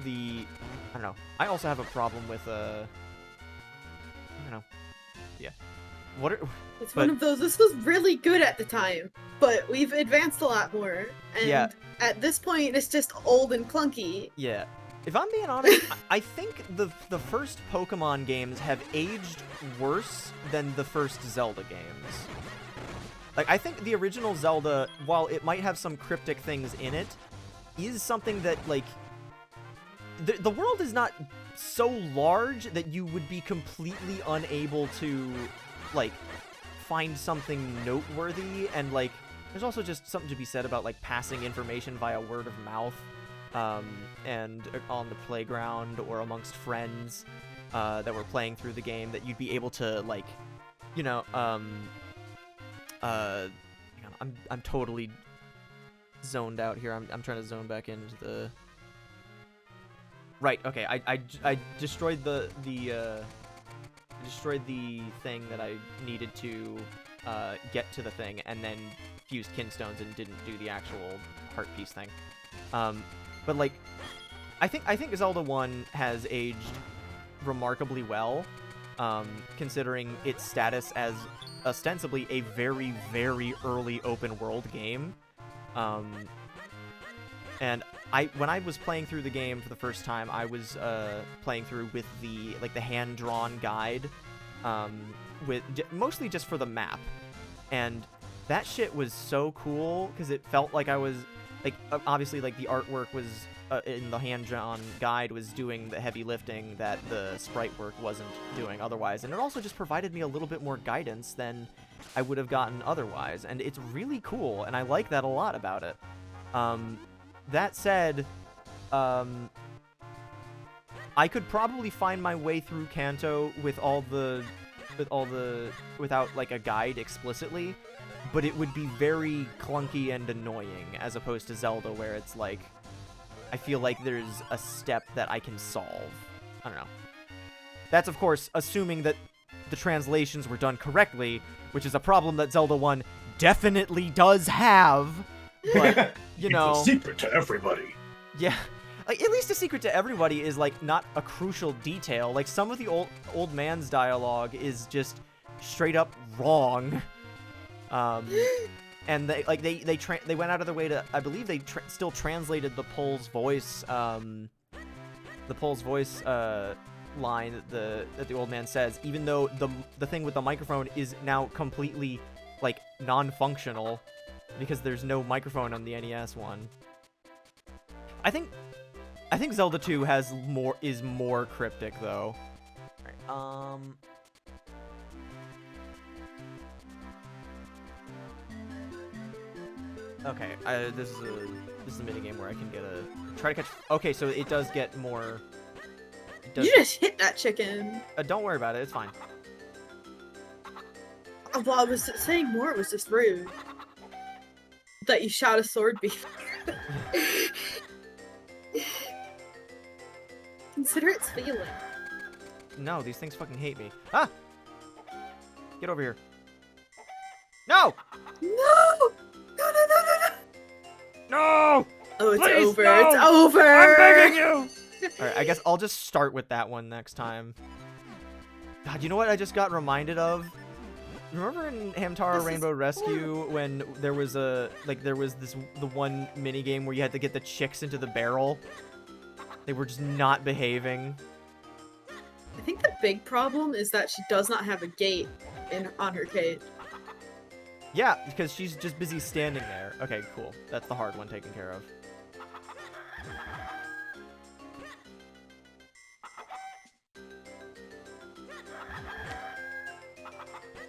I don't know. I also have a problem with, I don't know. Yeah. It's one of those, this was really good at the time, but we've advanced a lot more, and Yeah. at this point, it's just old and clunky. Yeah. If I'm being honest, I think the first Pokemon games have aged worse than the first Zelda games. Like, I think the original Zelda, while it might have some cryptic things in it, is something that, like... The world is not so large that you would be completely unable to, like, find something noteworthy, and, like, there's also just something to be said about, like, passing information via word of mouth, and on the playground or amongst friends, that were playing through the game, that you'd be able to, like, you know, I'm totally zoned out here. I'm trying to zone back into the... Right, okay, I destroyed the thing that I needed to get to the thing, and then fused kinstones and didn't do the actual heart piece thing. But, like, I think Zelda 1 has aged remarkably well, considering its status as ostensibly a very, very early open world game. And when I was playing through the game for the first time, I was playing through with the hand-drawn guide, mostly just for the map, and that shit was so cool because it felt like I was, like, obviously, like, the artwork was in the hand-drawn guide was doing the heavy lifting that the sprite work wasn't doing otherwise, and it also just provided me a little bit more guidance than I would have gotten otherwise, and it's really cool, and I like that a lot about it. That said, I could probably find my way through Kanto without, like, a guide explicitly, but it would be very clunky and annoying, as opposed to Zelda, where it's like, I feel like there's a step that I can solve. I don't know. That's, of course, assuming that the translations were done correctly, which is a problem that Zelda 1 definitely does have. But, you know... It's a secret to everybody. Yeah. Like, at least a secret to everybody is, like, not a crucial detail. Like, some of the old man's dialogue is just straight up wrong. And they went out of their way to... I believe they still translated the Pole's voice, line that the old man says, even though the thing with the microphone is now completely, like, non-functional, because there's no microphone on the NES one. I think Zelda 2 is more cryptic, though. All right, okay, this is a minigame where I can try to catch... Okay, so it does get more... You just hit that chicken. Don't worry about it, it's fine. Well, I was saying more, it was just rude. That you shot a sword before. Consider its feeling. No, these things fucking hate me. Ah! Get over here. No! No! No, no, no, no, no! No! Oh, it's Please, over. no! It's over! I'm begging you! Alright, I guess I'll just start with that one next time. God, you know what I just got reminded of? Remember in Hamtaro Rainbow Rescue when there was the one minigame where you had to get the chicks into the barrel? They were just not behaving. I think the big problem is that she does not have a gate on her cage. Yeah, because she's just busy standing there. Okay, cool. That's the hard one taken care of.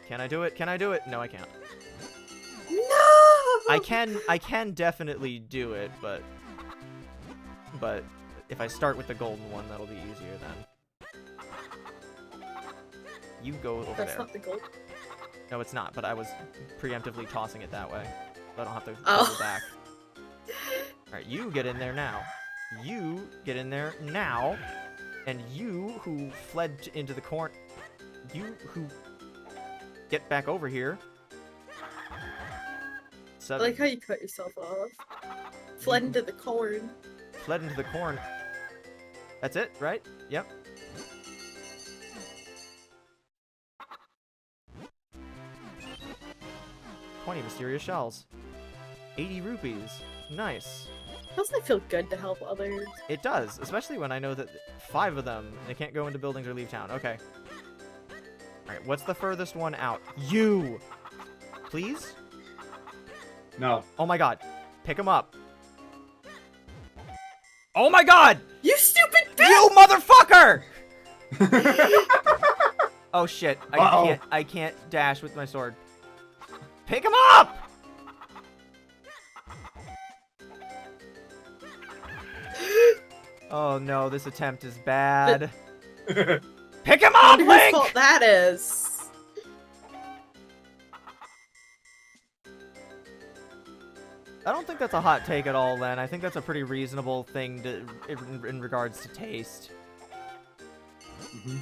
Can I do it? Can I do it? No, I can't. No! I can definitely do it, but if I start with the golden one, that'll be easier then. You go over That's there. not the gold. No, it's not, but I was preemptively tossing it that way. So I don't have to Oh. go back. Alright, you get in there now. You get in there now. And you who fled into the corn... You who... Get back over here. I 7. like how you cut yourself off. Fled into the corn. Fled into the corn. That's it, right? Yep. $20 mysterious shells. 80 rupees. Nice. Doesn't it feel good to help others? It does, especially when I know that 5 of them, they can't go into buildings or leave town. Okay. Alright, what's the furthest one out? You! Please? No. Oh my god. Pick him up. Oh my god! You stupid bitch! You motherfucker! Oh shit. Uh-oh. I can't dash with my sword. Pick him up! Oh no, this attempt is bad. Pick him up, Whose Link! fault that is? I don't think that's a hot take at all, Len. I think that's a pretty reasonable thing to, in regards to taste. Mhm.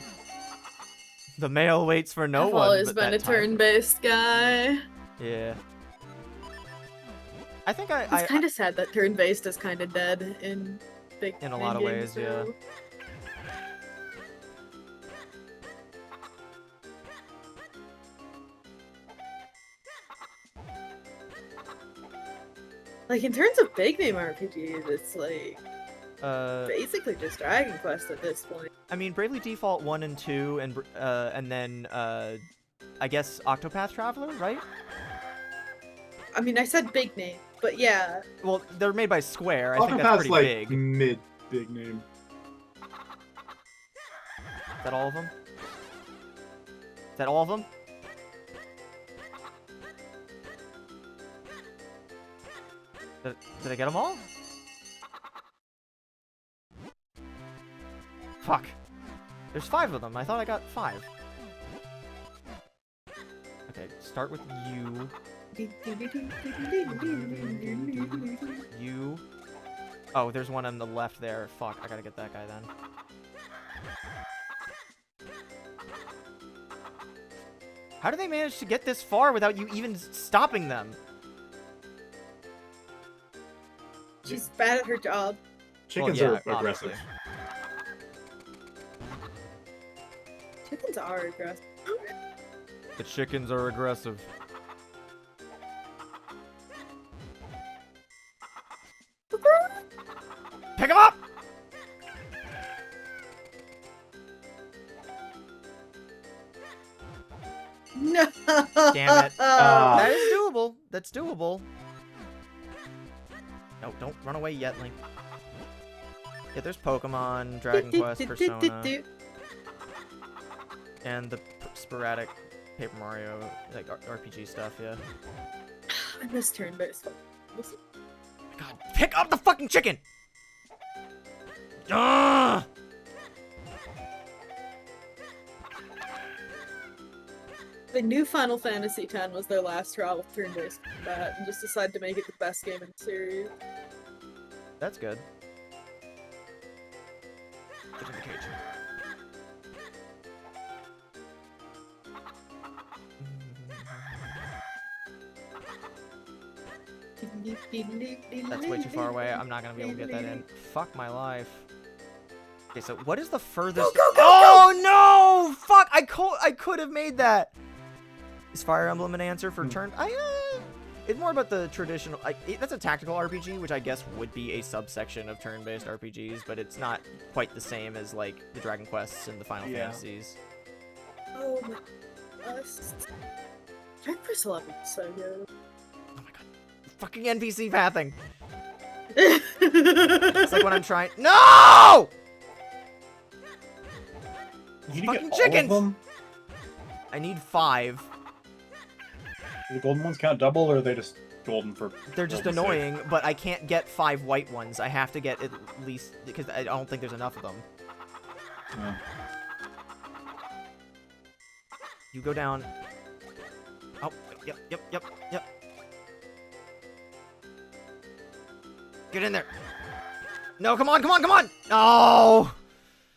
The male waits for no I've one. always but been that a time- turn-based guy. Yeah. I think It's kind of sad that turn-based is kind of dead in big In a lot of games ways, yeah. now. Like, in terms of big name RPGs, it's like basically just Dragon Quest at this point. I mean, Bravely Default 1 and 2, and then I guess Octopath Traveler, right? I mean, I said big name, but yeah. Well, they're made by Square. I think that's Octopath's pretty like big. mid-big name. Is that all of them? Is that all of them? Did I get them all? Fuck. There's 5 of them. I thought I got 5. Okay, start with you. You. Oh, there's one on the left there. Fuck, I gotta get that guy then. How do they manage to get this far without you even stopping them? She's bad at her job. Chickens Well, are yeah, aggressive. obviously. Chickens are aggressive. The chickens are aggressive. Pick him up! No. Damn it. Ah. That is doable. That's doable. No, don't run away yet, Link. Yeah, there's Pokemon, Dragon Quest, Persona, and the sporadic Paper Mario, like RPG stuff, yeah. I miss turn-based. God, pick up the fucking chicken! Ugh! They knew Final Fantasy X was their last trial with turn-based combat and just decided to make it the best game in the series. That's good. Get in the cage. That's way too far away. I'm not gonna be able to get that in. Fuck my life. Okay, so what is the furthest? Oh no! Fuck! I could have made that. Is Fire Emblem an answer for turn? It's more about the traditional. That's a tactical RPG, which I guess would be a subsection of turn-based RPGs, but it's not quite the same as like the Dragon Quests and the Final Fantasies. Oh my gosh. Breakfast 11 is so good. Oh my god. Fucking NPC pathing. It's like when I'm trying. No! You need to Fucking get chickens! all of them? I need 5. Do the golden ones count double, or are they just golden for? They're just golden's sake? annoying, but I can't get 5 white ones. I have to get at least because I don't think there's enough of them. Yeah. You go down. Oh, yep. Get in there. No, come on. No!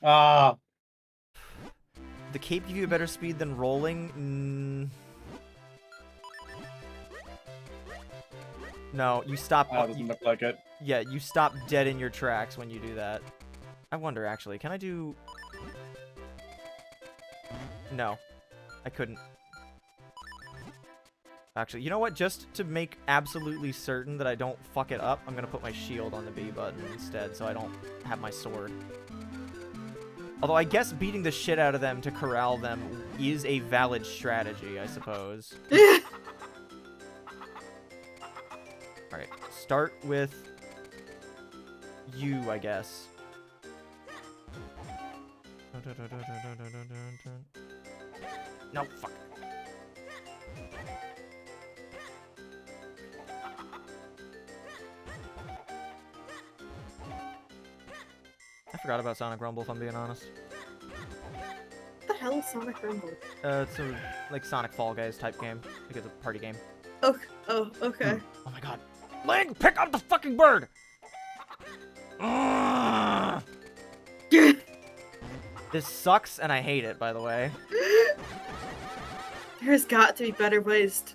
Ah, The cape give you a better speed than rolling? No, you stop. doesn't look like it. Yeah, you stop dead in your tracks when you do that. I wonder, actually, can I do... No, I couldn't. Actually, you know what? Just to make absolutely certain that I don't fuck it up, I'm gonna put my shield on the B button instead, so I don't have my sword. Although I guess beating the shit out of them to corral them is a valid strategy, I suppose. Alright, start with you, I guess. No, fuck. I forgot about Sonic Rumble, if I'm being honest. What the hell is Sonic Rumble? It's a, like, Sonic Fall Guys type game. Like, it's a party game. Oh, okay. Oh my god. Link, pick up the fucking bird! Ugh. This sucks, and I hate it, by the way. There's got to be better ways to...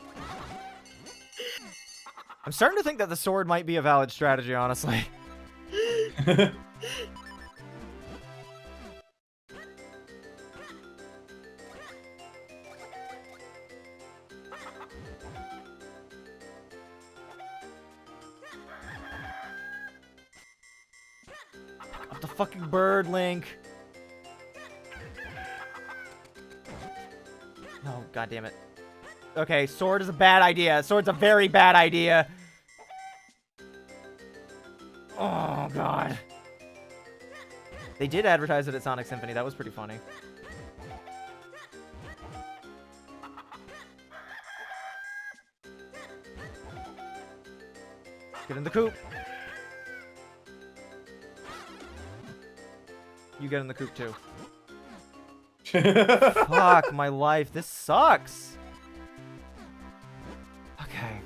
I'm starting to think that the sword might be a valid strategy, honestly. Pick up the fucking bird, Link. No, god damn it. Okay, sword is a bad idea. Sword's a very bad idea. Oh, God. They did advertise it at Sonic Symphony. That was pretty funny. Get in the coop. You get in the coop, too. Fuck my life. This sucks. Okay.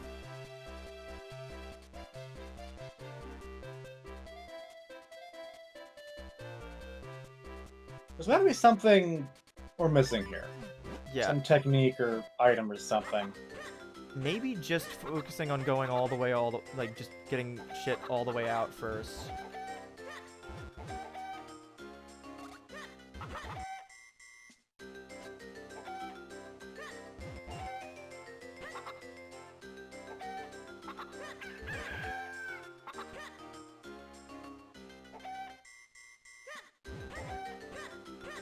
There's got to be something we're missing here. Yeah. Some technique or item or something. Maybe just focusing on going all the way, like, just getting shit all the way out first.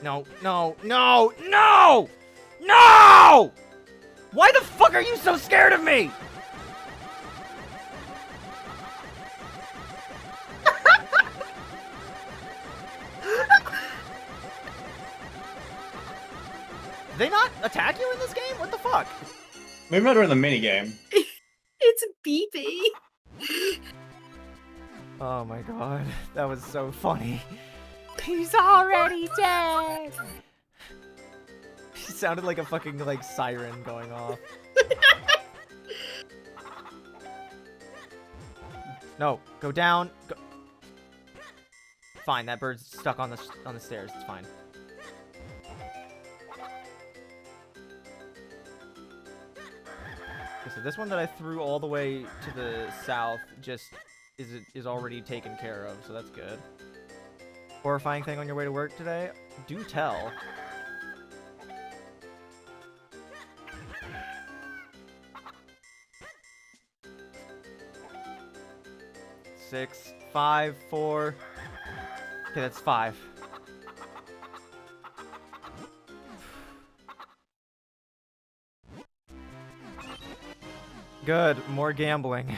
No, no, no, no! No! Why the fuck are you so scared of me? Did they not attack you in this game? What the fuck? Maybe not during the minigame. It's BB. Oh my god, that was so funny. He's already dead! He sounded like a fucking, like, siren going off. No, go down. Go. Fine, that bird's stuck on the stairs. It's fine. Okay, so this one that I threw all the way to the south just is already taken care of, so that's good. Horrifying thing on your way to work today? Do tell. 6, 5, 4. Okay, that's 5. Good, more gambling.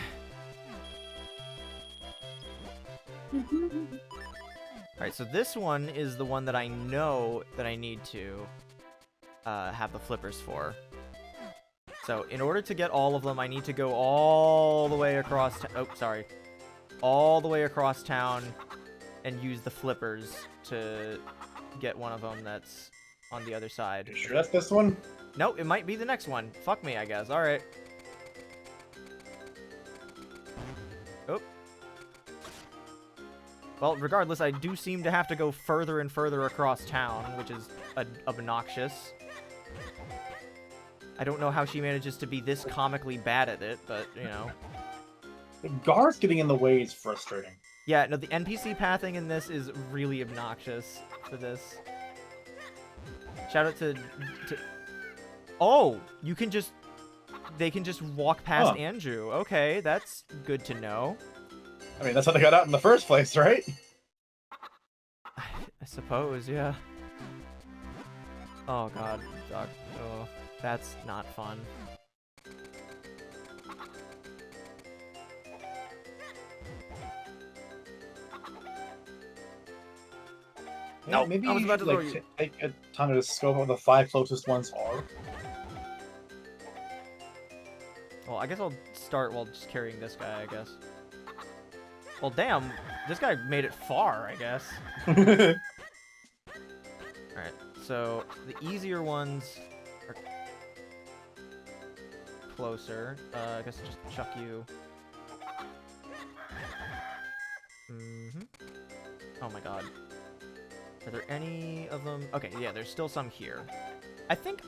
Alright, so this one is the one that I know that I need to have the flippers for. So, in order to get all of them, I need to go all the way across all the way across town and use the flippers to get one of them that's on the other side. You sure that's this one? No, it might be the next one. Fuck me, I guess. Alright. Oh. Well, regardless, I do seem to have to go further and further across town, which is obnoxious. I don't know how she manages to be this comically bad at it, but, you know. The guards getting in the way is frustrating. Yeah, no, the NPC pathing in this is really obnoxious for this. Shout out to... Oh! You can just... They can just walk past Andrew. Okay, that's good to know. I mean, that's how they got out in the first place, right? I suppose, yeah. Oh god, Doc. Oh, that's not fun. Yeah, No, maybe I was you about should, to throw like, you. take a time to scope out what the 5 closest ones are. Well, I guess I'll start while just carrying this guy, I guess. Well, damn, this guy made it far, I guess. Alright, so the easier ones are closer. I guess I'll just chuck you. Oh my god. Are there any of them? Okay, yeah, there's still some here. I think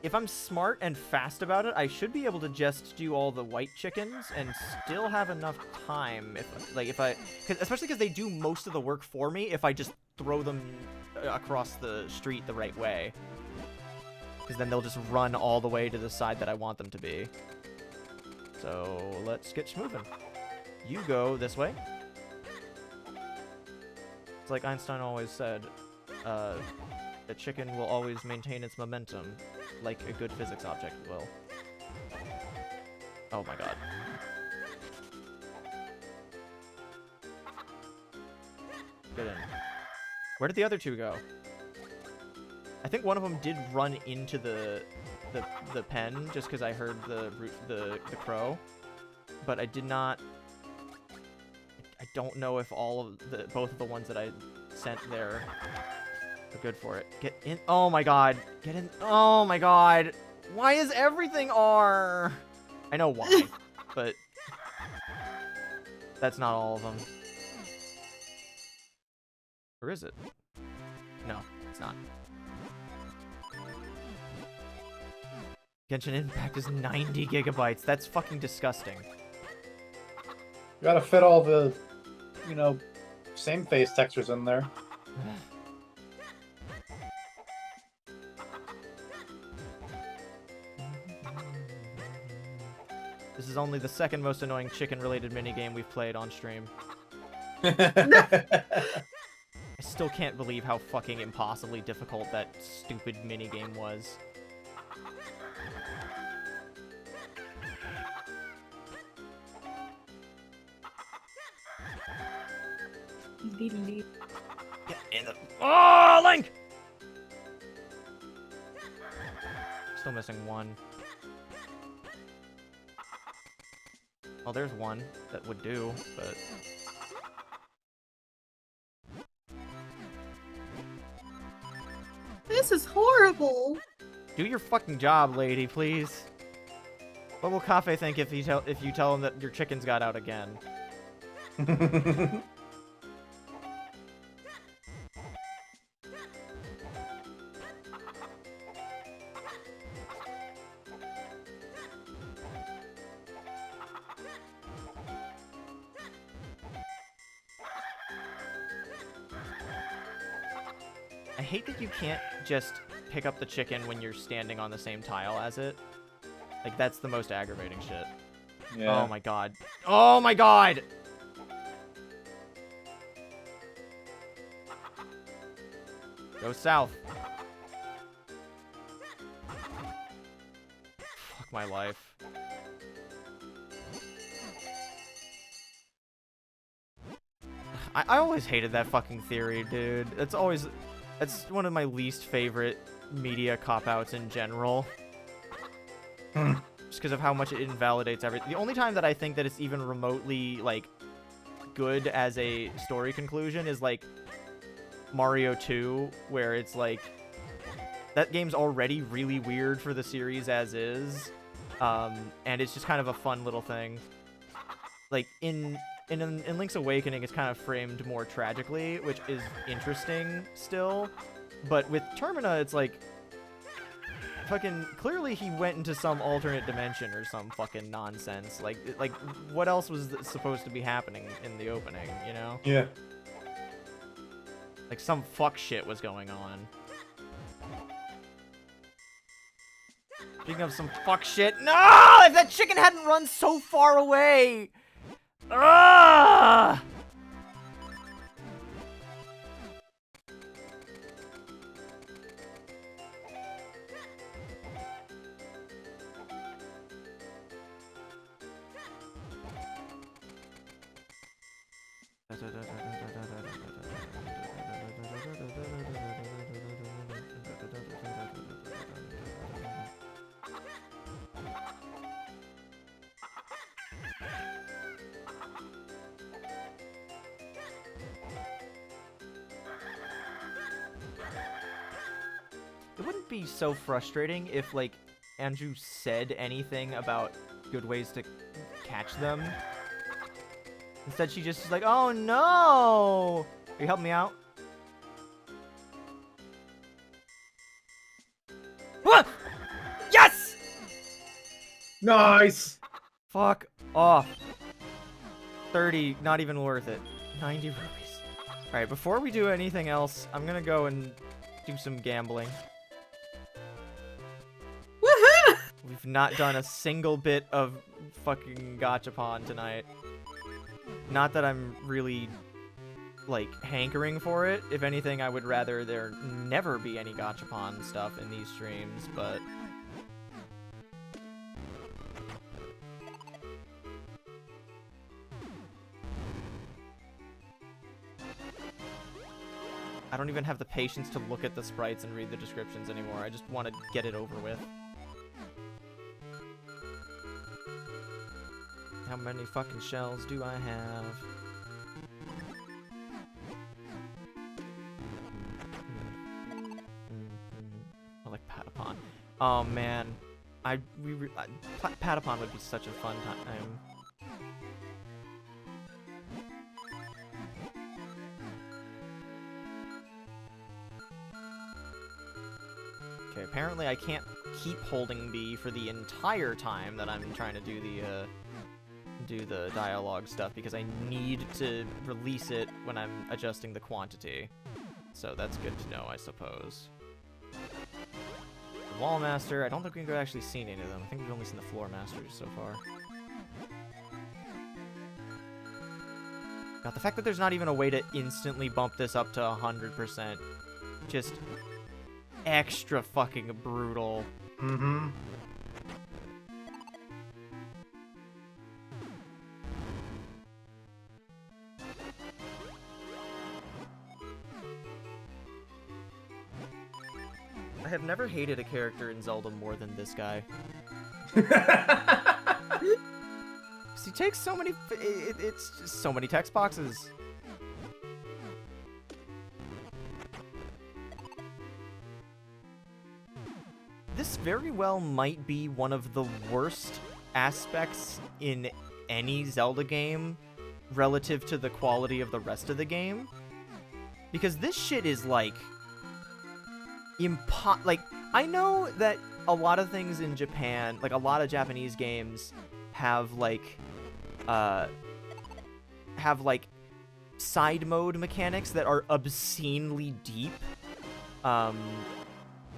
if I'm smart and fast about it, I should be able to just do all the white chickens and still have enough time especially because they do most of the work for me if I just throw them across the street the right way. Because then they'll just run all the way to the side that I want them to be. So let's get moving. You go this way. It's like Einstein always said, a chicken will always maintain its momentum, like a good physics object will. Oh my god. Get in. Where did the other two go? I think one of them did run into the pen just because I heard the crow, but I did not. I don't know if both of the ones that I sent there are good for it. Get in. Oh my god. Get in. Oh my god. Why is everything R? I know why, but that's not all of them. Or is it? No, it's not. Genshin Impact is 90 gigabytes. That's fucking disgusting. You gotta fit all the, same face textures in there. This is only the second most annoying chicken-related minigame we've played on stream. I still can't believe how fucking impossibly difficult that stupid minigame was. Get in the... Oh, Link! Still missing one. Well, there's one that would do, but... This is horrible. Do your fucking job, lady, please. What will Cafe think if you tell him that your chickens got out again? I hate that you can't just pick up the chicken when you're standing on the same tile as it. Like, that's the most aggravating shit. Yeah. Oh my god. Oh my god! Go south. Fuck my life. I always hated that fucking theory, dude. It's one of my least favorite media cop-outs in general. Just because of how much it invalidates everything. The only time that I think that it's even remotely, like, good as a story conclusion is, like, Mario 2, where it's, like, that game's already really weird for the series as is, and it's just kind of a fun little thing. Like, in Link's Awakening, it's kind of framed more tragically, which is interesting still, but with Termina, it's like, fucking, clearly he went into some alternate dimension or some fucking nonsense. Like, what else was supposed to be happening in the opening, you know? Yeah. Like, some fuck shit was going on. Speaking of some fuck shit, no! If that chicken hadn't run so far away! Ah! It wouldn't be so frustrating if, like, Andrew said anything about good ways to catch them. Instead, she just is like, oh no! Are you helping me out? Ah! Yes! Nice! Fuck off. 30, not even worth it. 90 rupees. Alright, before we do anything else, I'm gonna go and do some gambling. Woohoo! We've not done a single bit of fucking gachapon tonight. Not that I'm really, like, hankering for it. If anything, I would rather there never be any gachapon stuff in these streams, but... I don't even have the patience to look at the sprites and read the descriptions anymore. I just want to get it over with. How many fucking shells do I have? I like Patapon. Oh man, Patapon would be such a fun time. Okay, apparently I can't keep holding B for the entire time that I'm trying to do the dialogue stuff because I need to release it when I'm adjusting the quantity. So that's good to know, I suppose. The Wall Master, I don't think we've actually seen any of them. I think we've only seen the Floor Masters so far. God, the fact that there's not even a way to instantly bump this up to 100%, just extra fucking brutal. Mm-hmm. I have never hated a character in Zelda more than this guy. He takes so many... It's just so many text boxes. This very well might be one of the worst aspects in any Zelda game relative to the quality of the rest of the game. Because this shit is like... like, I know that a lot of things in Japan, like a lot of Japanese games have like side mode mechanics that are obscenely deep.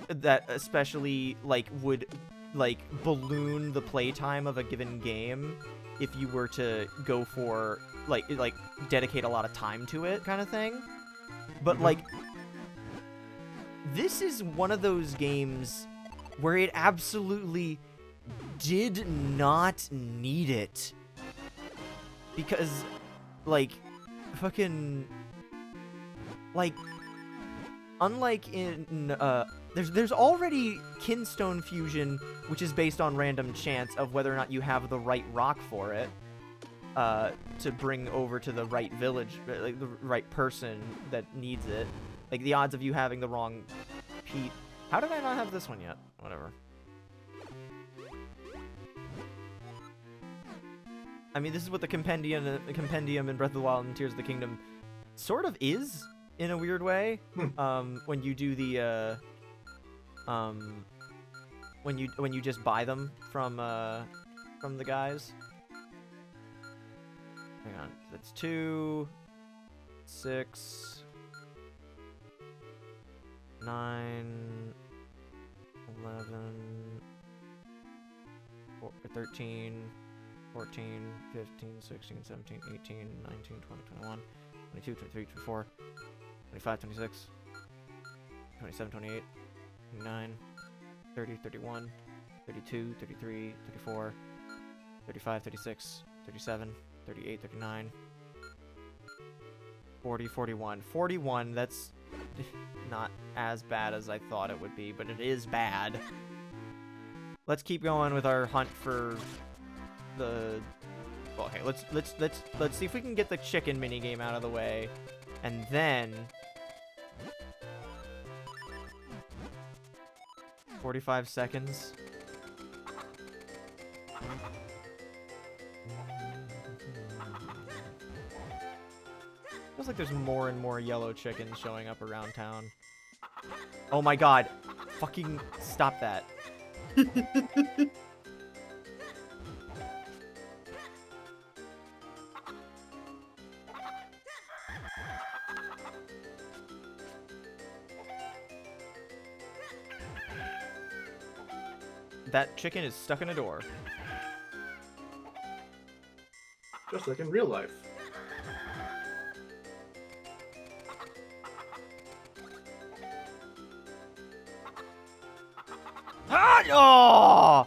That especially like would like balloon the playtime of a given game if you were to go for like dedicate a lot of time to it kind of thing. But like this is one of those games where it absolutely did not need it. Because, like, fucking, like, unlike in, there's already Kinstone Fusion, which is based on random chance of whether or not you have the right rock for it, to bring over to the right village, like, the right person that needs it. Like, the odds of you having the wrong Pete. How did I not have this one yet? Whatever. I mean, this is what the compendium in Breath of the Wild and Tears of the Kingdom sort of is, in a weird way. When you do the, when you just buy them from the guys. Hang on, that's 2, 6, 9, 11, 13, 14, 15, 16, 17, 18, 19, 20, 21, 22, 23, 24, 25, 26, 27, 28, 29, 30, 31, 32, 33, 34, 35, 36, 37, 38, 39, 40, 41. 41, that's not as bad as I thought it would be, but it is bad. Let's keep going with our hunt for the... Well, okay, let's see if we can get the chicken minigame out of the way, and then 45 seconds. Feels like there's more and more yellow chickens showing up around town. Oh my god. Fucking stop that. That chicken is stuck in a door. Just like in real life. Ah! Oh!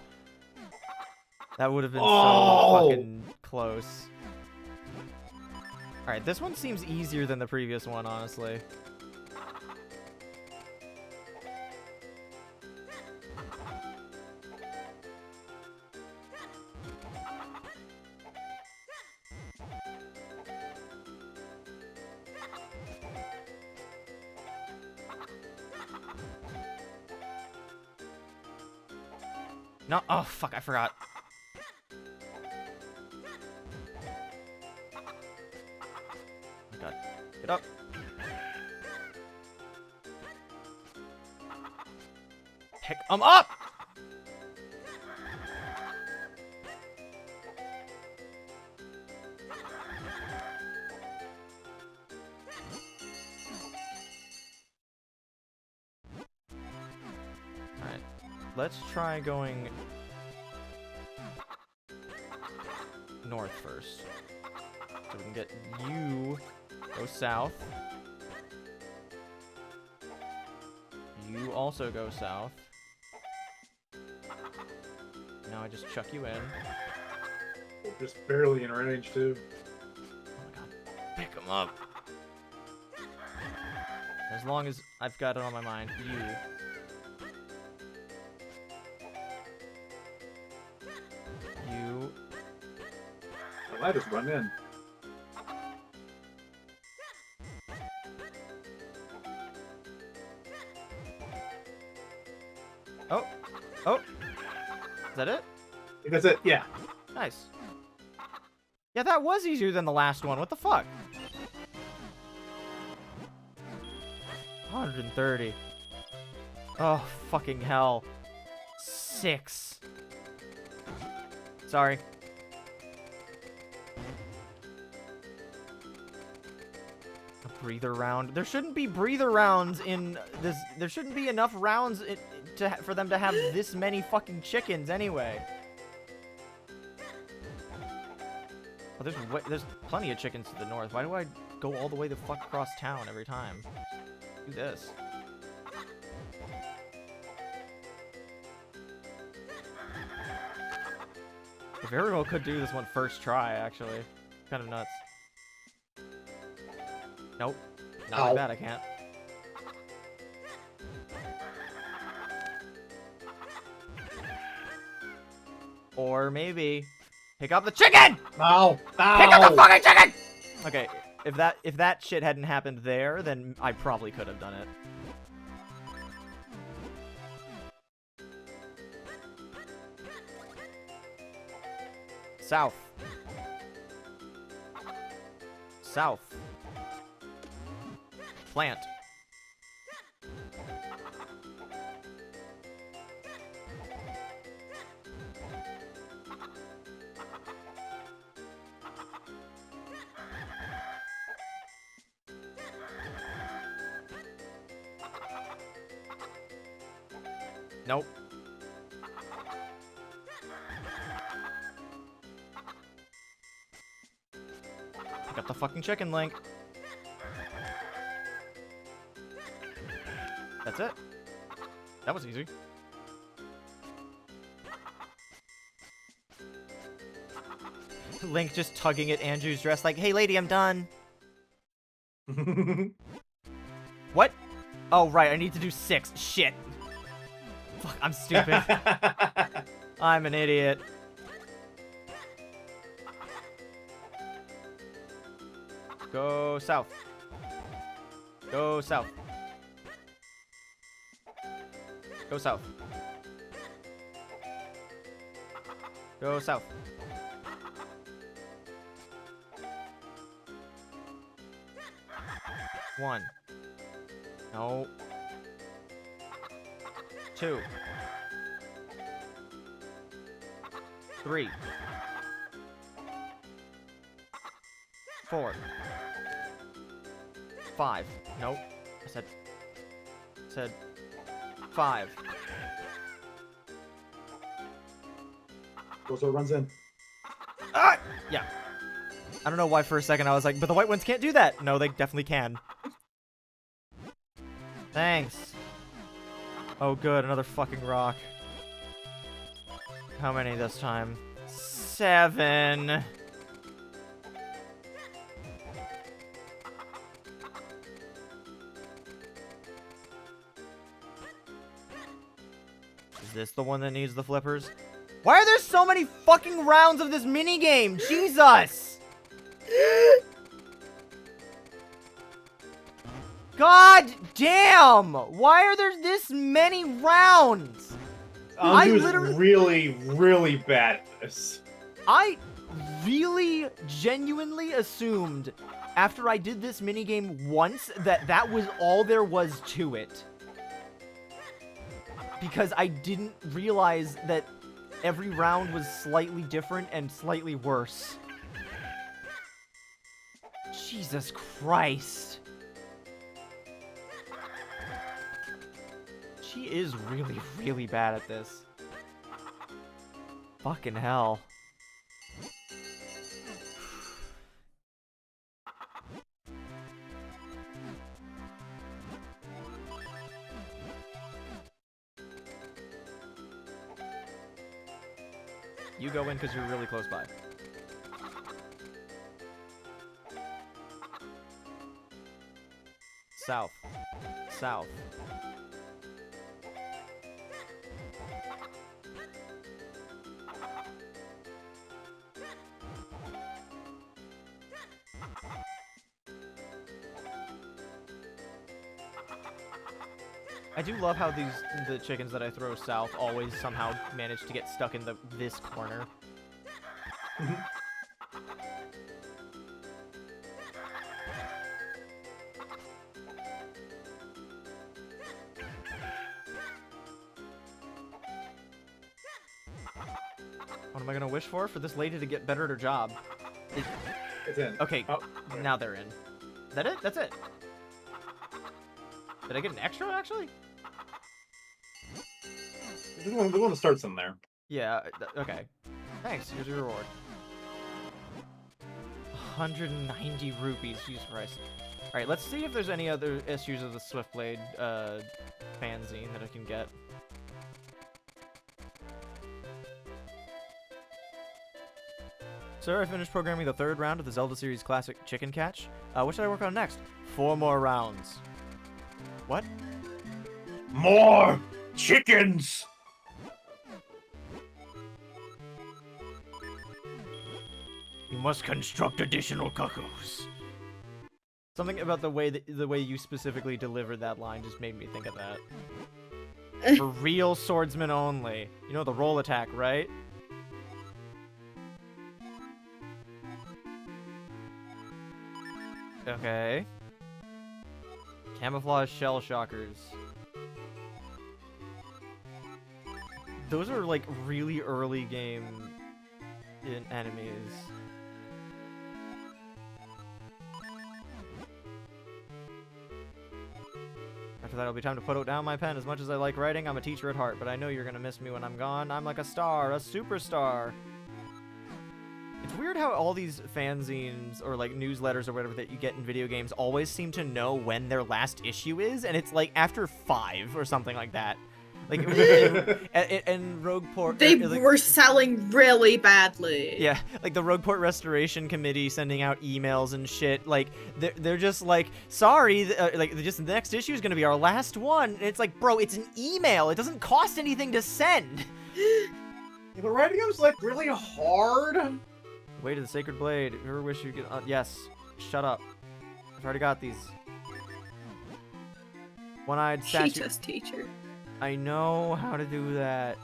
That would have been so fucking close. Alright, this one seems easier than the previous one, honestly. No, oh fuck, I forgot. Oh my god. Get up. Pick 'em up! Alright. Let's try going north first. So we can get you. Go south. You also go south. Now I just chuck you in. Just barely in range, too. Oh my god. Pick 'em up. As long as I've got it on my mind. You. You. Well, I just run in. Oh. Oh. Is that it? I think that's it, yeah. Nice. Yeah, that was easier than the last one. What the fuck? 130. Oh, fucking hell. 6. Sorry. A breather round. There shouldn't be breather rounds in this. There shouldn't be enough rounds for them to have this many fucking chickens anyway. Oh, there's plenty of chickens to the north. Why do I go all the way the fuck across town every time? Do this. I very well could do this one first try, actually. Kind of nuts. Nope. Not like Ow. that, I can't. Or maybe pick up the chicken! Ow! Ow! Pick up the fucking chicken! Okay, if that shit hadn't happened there, then I probably could have done it. South. South. Plant. Nope. Pick up the fucking chicken, Link. That's it. That was easy. Link just tugging at Andrew's dress like, hey lady, I'm done. What? Oh, right, I need to do 6. Shit. Fuck, I'm stupid. I'm an idiot. Go south. Go south. Go south. Go south. One. No. 2. 3. 4. 5. Nope. I said 5. So it runs in. Ah! Yeah. I don't know why for a second I was like, but the white ones can't do that. No, they definitely can. Thanks. Oh good, another fucking rock. How many this time? 7. Is this the one that needs the flippers? Why are there so many fucking rounds of this minigame? Jesus! God damn! Why are there this many rounds? Andrew's literally- really, really bad at this. I really genuinely assumed after I did this minigame once that that was all there was to it. Because I didn't realize that every round was slightly different and slightly worse. Jesus Christ. She is really, really bad at this. Fucking hell. You go in because you're really close by. South. South. I do love how the chickens that I throw south always somehow manage to get stuck in this corner. What am I gonna wish for? For this lady to get better at her job. It's in. Okay, Oh, now they're in. Is that it? That's it. Did I get an extra, actually? the one that starts in there. Yeah, okay. Thanks, here's your reward. 190 rupees, Jesus Christ. Alright, let's see if there's any other issues of the Swiftblade fanzine that I can get. Sir, I finished programming the 3rd round of the Zelda series classic Chicken Catch. What should I work on next? 4 more rounds. What? More chickens! You must construct additional cuckoos. Something about the way you specifically delivered that line just made me think of that. For real swordsmen only. You know the roll attack, right? Okay. Camouflage shell shockers. Those are like really early game enemies. After that, it'll be time to put down my pen. As much as I like writing, I'm a teacher at heart, but I know you're gonna miss me when I'm gone. I'm like a star, a superstar. It's weird how all these fanzines or like newsletters or whatever that you get in video games always seem to know when their last issue is, and it's like after 5 or something like that. Like in Rogueport, They like, were selling really badly. yeah, like the Rogueport Restoration Committee sending out emails and shit. Like they're just like, sorry, like just the next issue is gonna be our last one. And it's like, bro, it's an email. It doesn't cost anything to send. Yeah, but writing was like really hard. Way to the Sacred Blade. Ever wish you could? Yes. Shut up. I've already got these. One-eyed statue. Teach us, teacher. I know how to do that.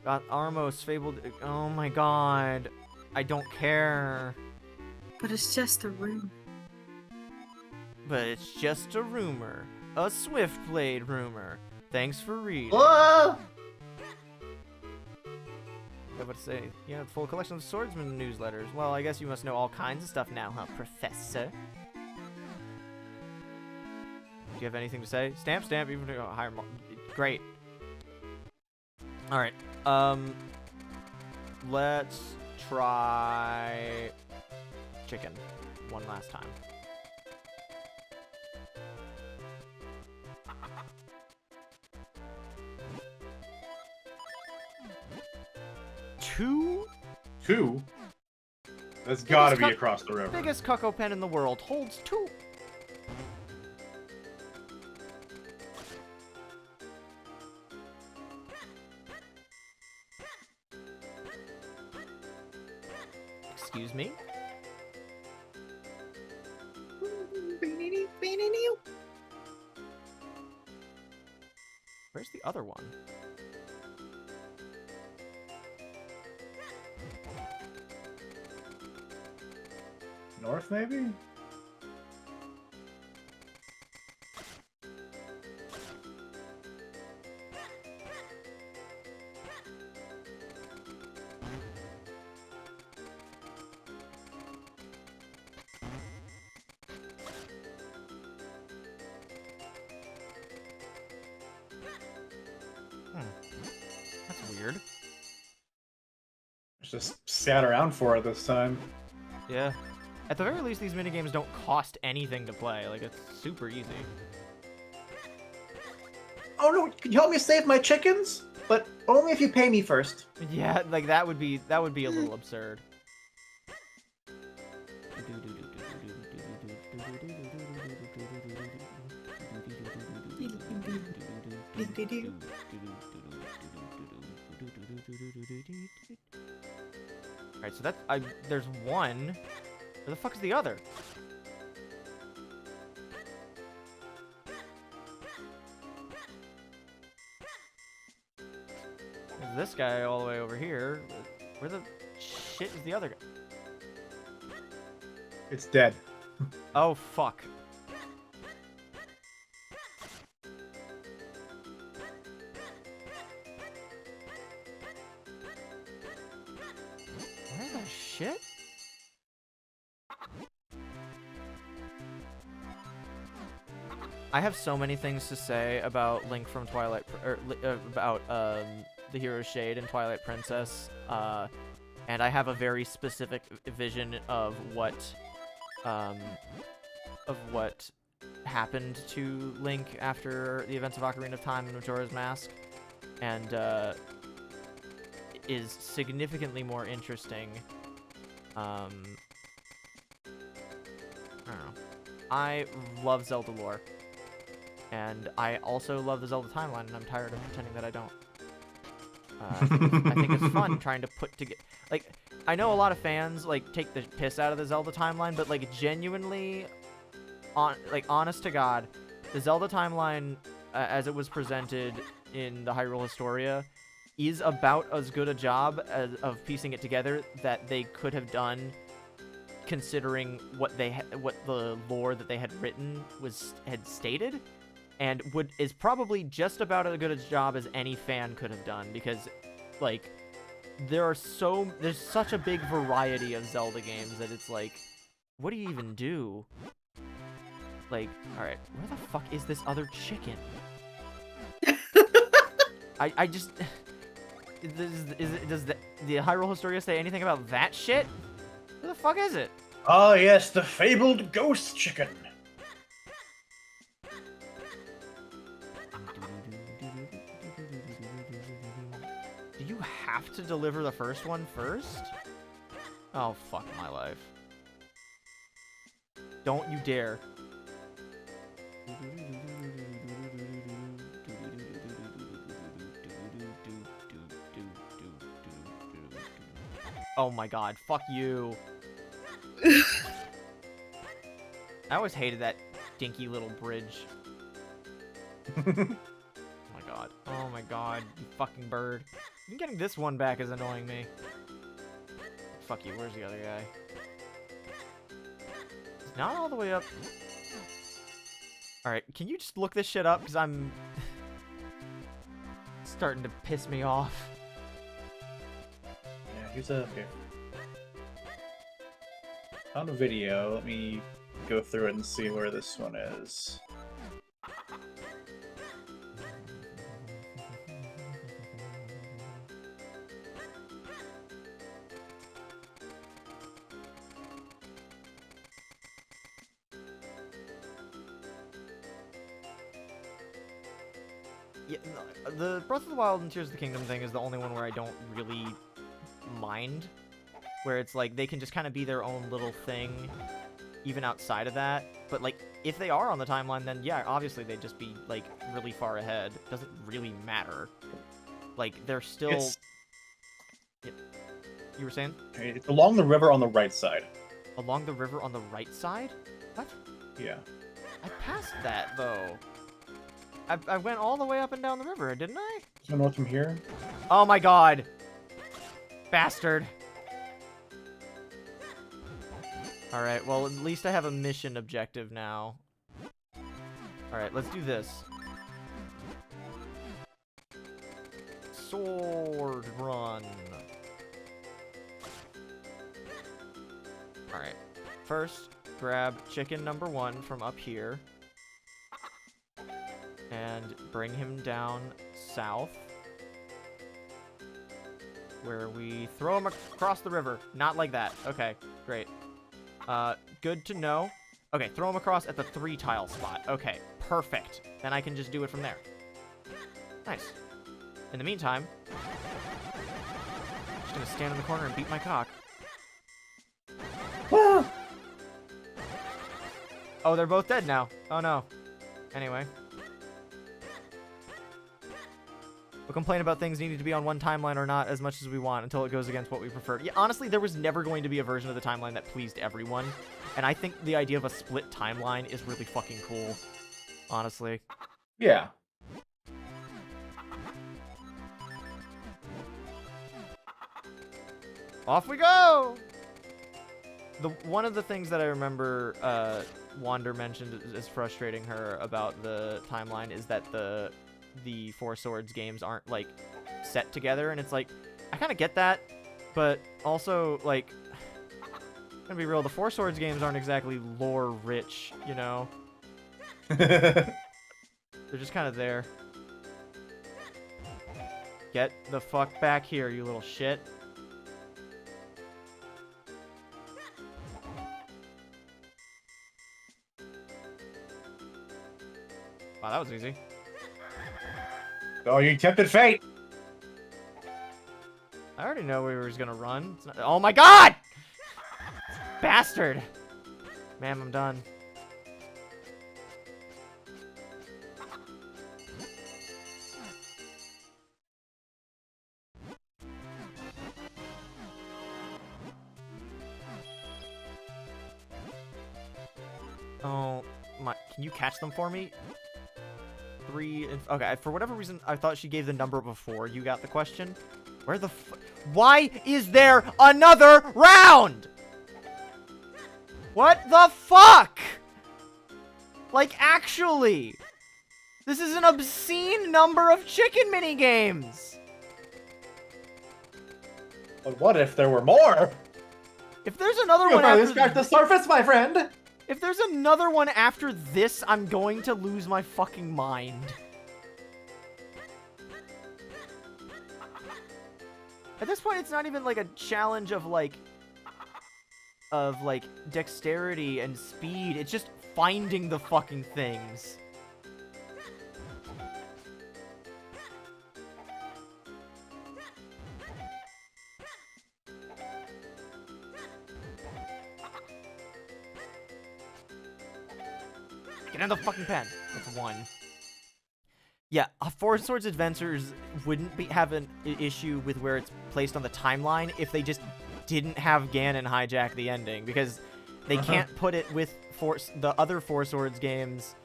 Got Armos, fabled. Oh my god. I don't care. But it's just a room. But it's just a rumor. A Swiftblade rumor. Thanks for reading. Ah! I was about to say, yeah, full collection of swordsman newsletters. Well, I guess you must know all kinds of stuff now, huh, Professor? Do you have anything to say? Stamp, even to higher great. Alright, let's try chicken one last time. Two? That's gotta be across the river. Biggest cuckoo pen in the world holds 2. Excuse me? Where's the other one? North, maybe? That's weird. Just sat around for it this time. Yeah. At the very least, these minigames don't cost anything to play. Like, it's super easy. Oh no, can you help me save my chickens? But only if you pay me first. Yeah, like that would be a little absurd. Alright, so there's one. Where the fuck is the other? There's this guy all the way over here. Where the shit is the other guy? It's dead. Oh, fuck. Where the shit? I have so many things to say about Link from Twilight, about the Hero's Shade and Twilight Princess, and I have a very specific vision of what of what happened to Link after the events of Ocarina of Time and Majora's Mask, and is significantly more interesting. I don't know. I love Zelda lore, and I also love the Zelda timeline, and I'm tired of pretending that I don't. I think it's fun trying to put together, like, I know a lot of fans like take the piss out of the Zelda timeline, but like genuinely, honest to God, the Zelda timeline as it was presented in the Hyrule Historia is about as good a job of piecing it together that they could have done, considering what the lore that they had written had stated, and is probably just about as good a job as any fan could have done, because like there's such a big variety of Zelda games that it's like, what do you even do? Like, all right, where the fuck is this other chicken? I just does the Hyrule Historia say anything about that shit? Where the fuck is it? Ah, yes, the fabled ghost chicken. Do you have to deliver the first one first? Oh, fuck my life. Don't you dare. Oh my god, fuck you. I always hated that dinky little bridge. Oh my god, you fucking bird. Even getting this one back is annoying me. Fuck you, where's the other guy? He's not all the way up. Alright, can you just look this shit up? Because I'm starting to piss me off. Yeah, here's a... Okay. Found a video. Let me go through it and see where this one is. Yeah, the Breath of the Wild and Tears of the Kingdom thing is the only one where I don't really mind. Where it's like, they can just kind of be their own little thing, even outside of that. But, like, if they are on the timeline, then yeah, obviously they'd just be, like, really far ahead. Doesn't really matter. Like, they're still... Yeah. You were saying? It's along the river on the right side. Along the river on the right side? What? Yeah. I passed that, though. I went all the way up and down the river, didn't I? So north from here? Oh my god! Bastard! Alright, well, at least I have a mission objective now. Alright, let's do this. Sword run. Alright. First, grab chicken number 1 from up here. And bring him down south. Where we throw him across the river. Not like that. Okay, great. Good to know. Okay, throw him across at the 3-tile spot. Okay, perfect. Then I can just do it from there. Nice. In the meantime, I'm just gonna stand in the corner and beat my cock. Oh, they're both dead now. Oh no. Anyway. We'll complain about things needing to be on one timeline or not as much as we want until it goes against what we prefer. Yeah, honestly, there was never going to be a version of the timeline that pleased everyone. And I think the idea of a split timeline is really fucking cool. Honestly. Yeah. Off we go! One of the things that I remember Wander mentioned is frustrating her about the timeline is that the Four Swords games aren't, like, set together, and it's like, I kind of get that, but also, like, I'm gonna be real, the Four Swords games aren't exactly lore-rich, you know? They're just kind of there. Get the fuck back here, you little shit. Wow, that was easy. Oh, you tempted fate. I already know where he was gonna run. It's not... Oh my god! Bastard! Ma'am, I'm done. Oh my, can you catch them for me? 3 and okay, for whatever reason I thought she gave the number before you got the question. Where the why is there another round? What the fuck? Like, actually, this is an obscene number of chicken mini games. But what if there were more? If there's another You one finally after scratched the surface, my friend. if there's another one after this, I'm going to lose my fucking mind. At this point, it's not even like a challenge of like dexterity and speed. It's just finding the fucking things. Get in the fucking pen. That's 1. Yeah, Four Swords Adventures wouldn't have an issue with where it's placed on the timeline if they just didn't have Ganon hijack the ending, because they can't put it with the other Four Swords games,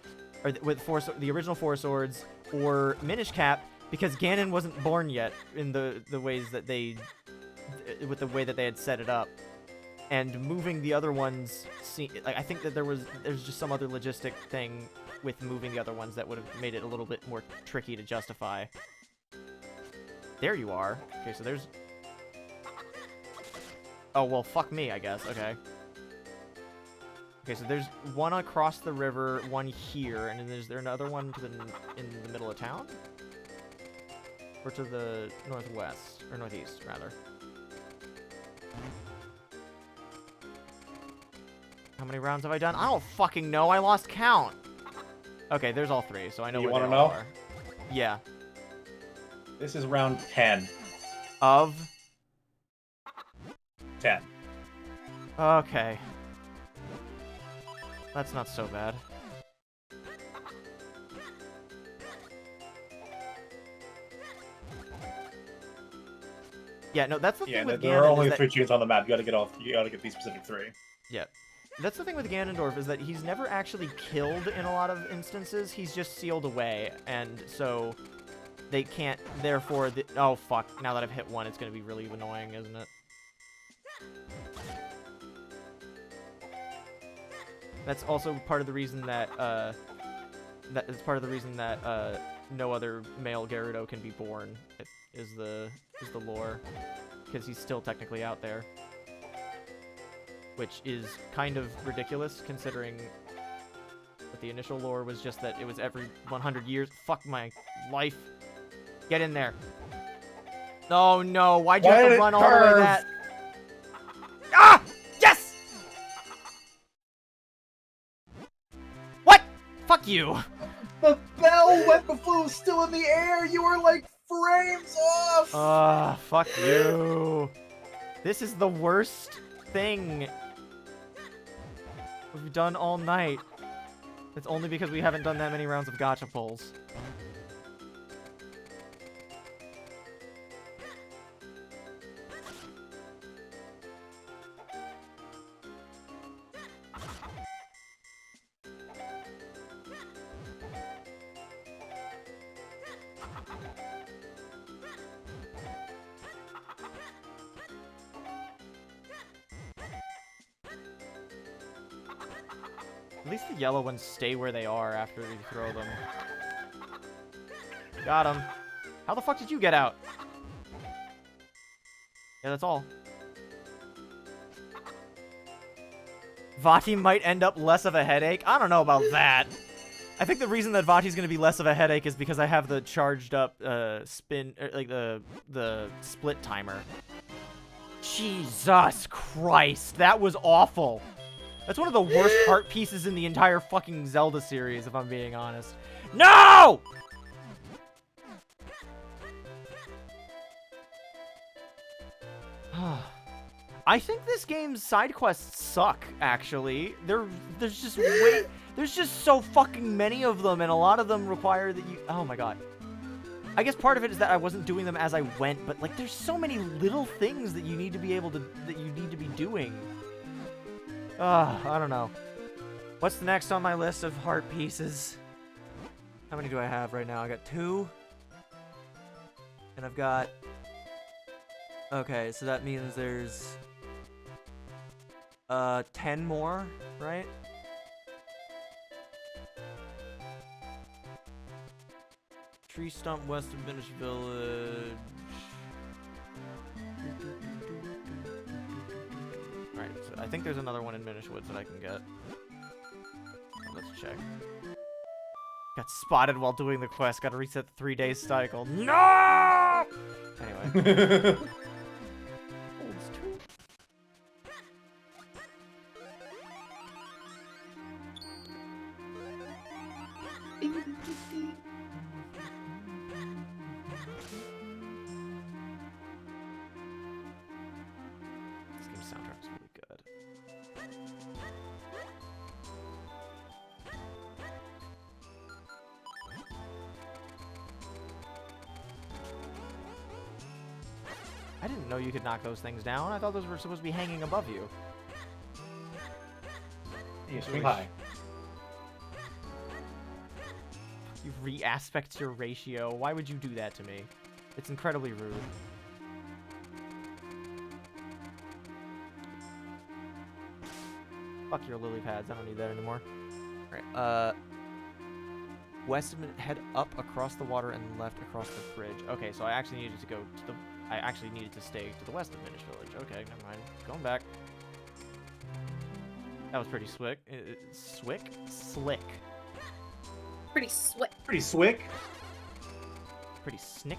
or with the original Four Swords or Minish Cap, because Ganon wasn't born yet in the ways that they, with the way that they had set it up. And moving the other ones, like, I think that there's just some other logistic thing with moving the other ones that would have made it a little bit more tricky to justify. There you are. Okay, so there's... Oh, well, fuck me, I guess. Okay. Okay, so there's one across the river, one here, and then is there another one in the middle of town? Or to the northwest, or northeast, rather. How many rounds have I done? I don't fucking know. I lost count. Okay, there's all 3, so I know where they all are. Yeah. This is round 10. Of? 10. Okay. That's not so bad. Yeah, no, that's the thing with Ganon. There are only is 3 chickens on the map. You gotta get these specific 3. Yeah. That's the thing with Ganondorf, is that he's never actually killed in a lot of instances. He's just sealed away, and so they can't, therefore... oh, fuck. Now that I've hit 1, it's going to be really annoying, isn't it? That's also part of the reason that, no other male Gerudo can be born, is the lore. Because he's still technically out there. Which is kind of ridiculous, considering that the initial lore was just that it was every 100 years. Fuck my life. Get in there. Oh no, why'd you have to run all the way that? Ah! Yes! What? Fuck you. The bell went before it was still in the air. You were like frames off. Fuck you. This is the worst thing we've done all night. It's only because we haven't done that many rounds of gacha pulls. At least the yellow ones stay where they are after you throw them. Got him. How the fuck did you get out? Yeah, that's all. Vati might end up less of a headache. I don't know about that. I think the reason that Vati's going to be less of a headache is because I have the charged up spin, like the split timer. Jesus Christ, that was awful. That's one of the worst art pieces in the entire fucking Zelda series, if I'm being honest. No! I think this game's side quests suck, actually. There's just so fucking many of them, and a lot of them require that you... Oh my god. I guess part of it is that I wasn't doing them as I went, but, like, there's so many little things that you need to be able to... that you need to be doing. I don't know. What's the next on my list of heart pieces? How many do I have right now? I got 2. And I've got... Okay, so that means there's... 10 more, right? Tree stump west of Minish Village. Alright, so I think there's another one in Minish Woods that I can get. Let's check. Got spotted while doing the quest. Gotta reset the 3-day cycle. No! Anyway. This game's soundtrack's really good. I didn't know you could knock those things down. I thought those were supposed to be hanging above you. You swing high. You re-aspect your ratio. Why would you do that to me? It's incredibly rude. Fuck your lily pads. I don't need that anymore. Alright, west of head up across the water and left across the bridge. Okay, so I actually needed to go to the... I actually needed to stay to the west of Minish Village. Okay, never mind. Going back. That was pretty slick. Slick? Pretty sweat. Pretty swick. Pretty snick.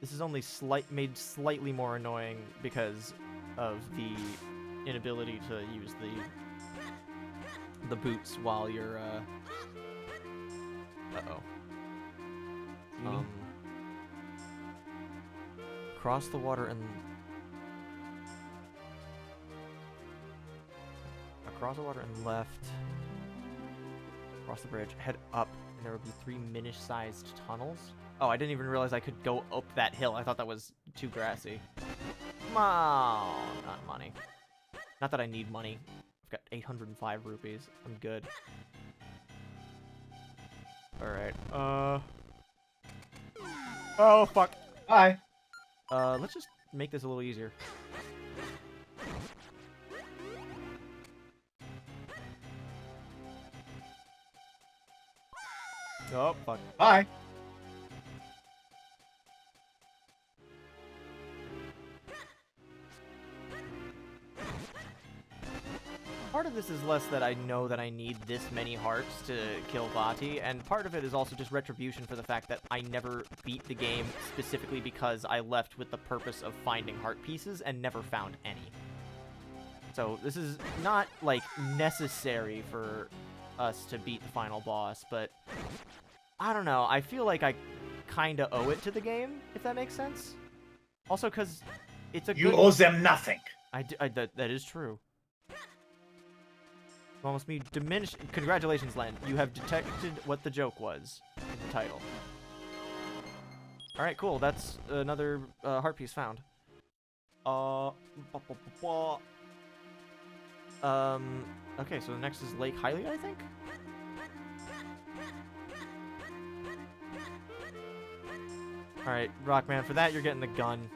This is only made slightly more annoying because of the inability to use the boots while you're cross the water and left, cross the bridge, head up, and there will be 3 Minish-sized tunnels. Oh, I didn't even realize I could go up that hill. I thought that was too grassy. Come on, not money. Not that I need money. I've got 805 rupees. I'm good. Alright, oh, fuck. Hi. Let's just make this a little easier. Oh, fuck. Hi. Part of this is less that I know that I need this many hearts to kill Vati, and part of it is also just retribution for the fact that I never beat the game specifically because I left with the purpose of finding heart pieces and never found any. So this is not, like, necessary for us to beat the final boss, but I don't know. I feel like I kinda owe it to the game, if that makes sense. Also, because it's a You owe them nothing. that is true. Almost me diminished. Congratulations, Len. You have detected what the joke was in the title. Alright, cool. That's another heart piece found. Okay, so the next is Lake Hylia, I think? Alright, Rockman, for that you're getting the gun.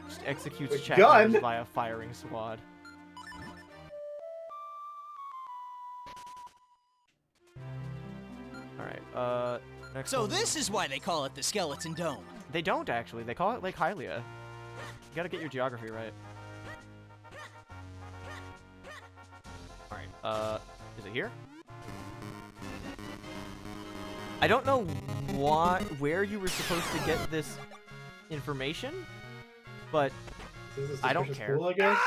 Just executes The chapters gun? via firing squad. Alright, next So one. this is why they call it the Skeleton Dome. They don't, actually. They call it Lake Hylia. You gotta get your geography right. Alright, is it here? I don't know where you were supposed to get this information, but This is I don't suspicious care. Pool, I guess.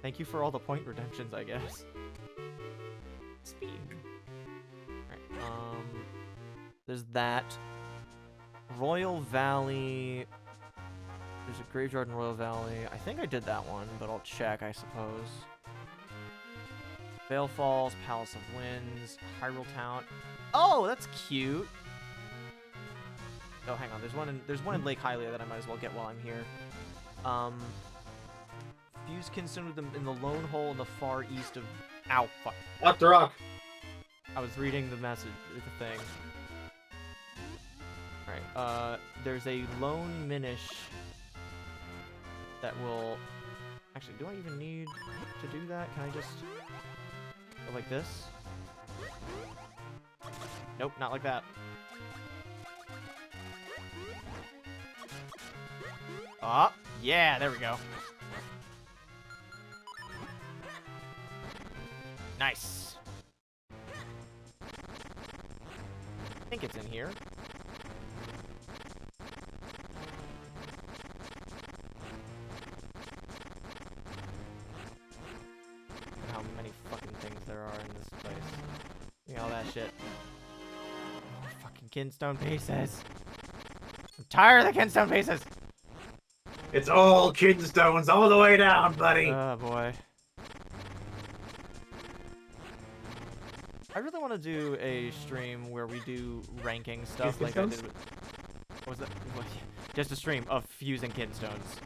thank you for all the point redemptions, I guess. Speed. Alright, there's that. Royal Valley. There's a graveyard in Royal Valley. I think I did that one, but I'll check, I suppose. Vale Falls, Palace of Winds, Hyrule Town. Oh, that's cute. Oh, hang on. There's one in Lake Hylia that I might as well get while I'm here. Fuse Kinstone with them in the lone hole in the far east of. Ow, fuck. Rock the rock. I was reading the message, the thing. Alright, there's a lone Minish that will... Actually, do I even need to do that? Can I just go like this? Nope, not like that. Ah, yeah, there we go. Nice. I think it's in here. Look how many fucking things there are in this place. Look at all that shit. More fucking kinstone pieces. I'm tired of the kinstone pieces. It's all kinstones all the way down, buddy. Oh boy. I really want to do a stream where we do ranking stuff like I did with... What was that? What? Just a stream of fusing kinstones.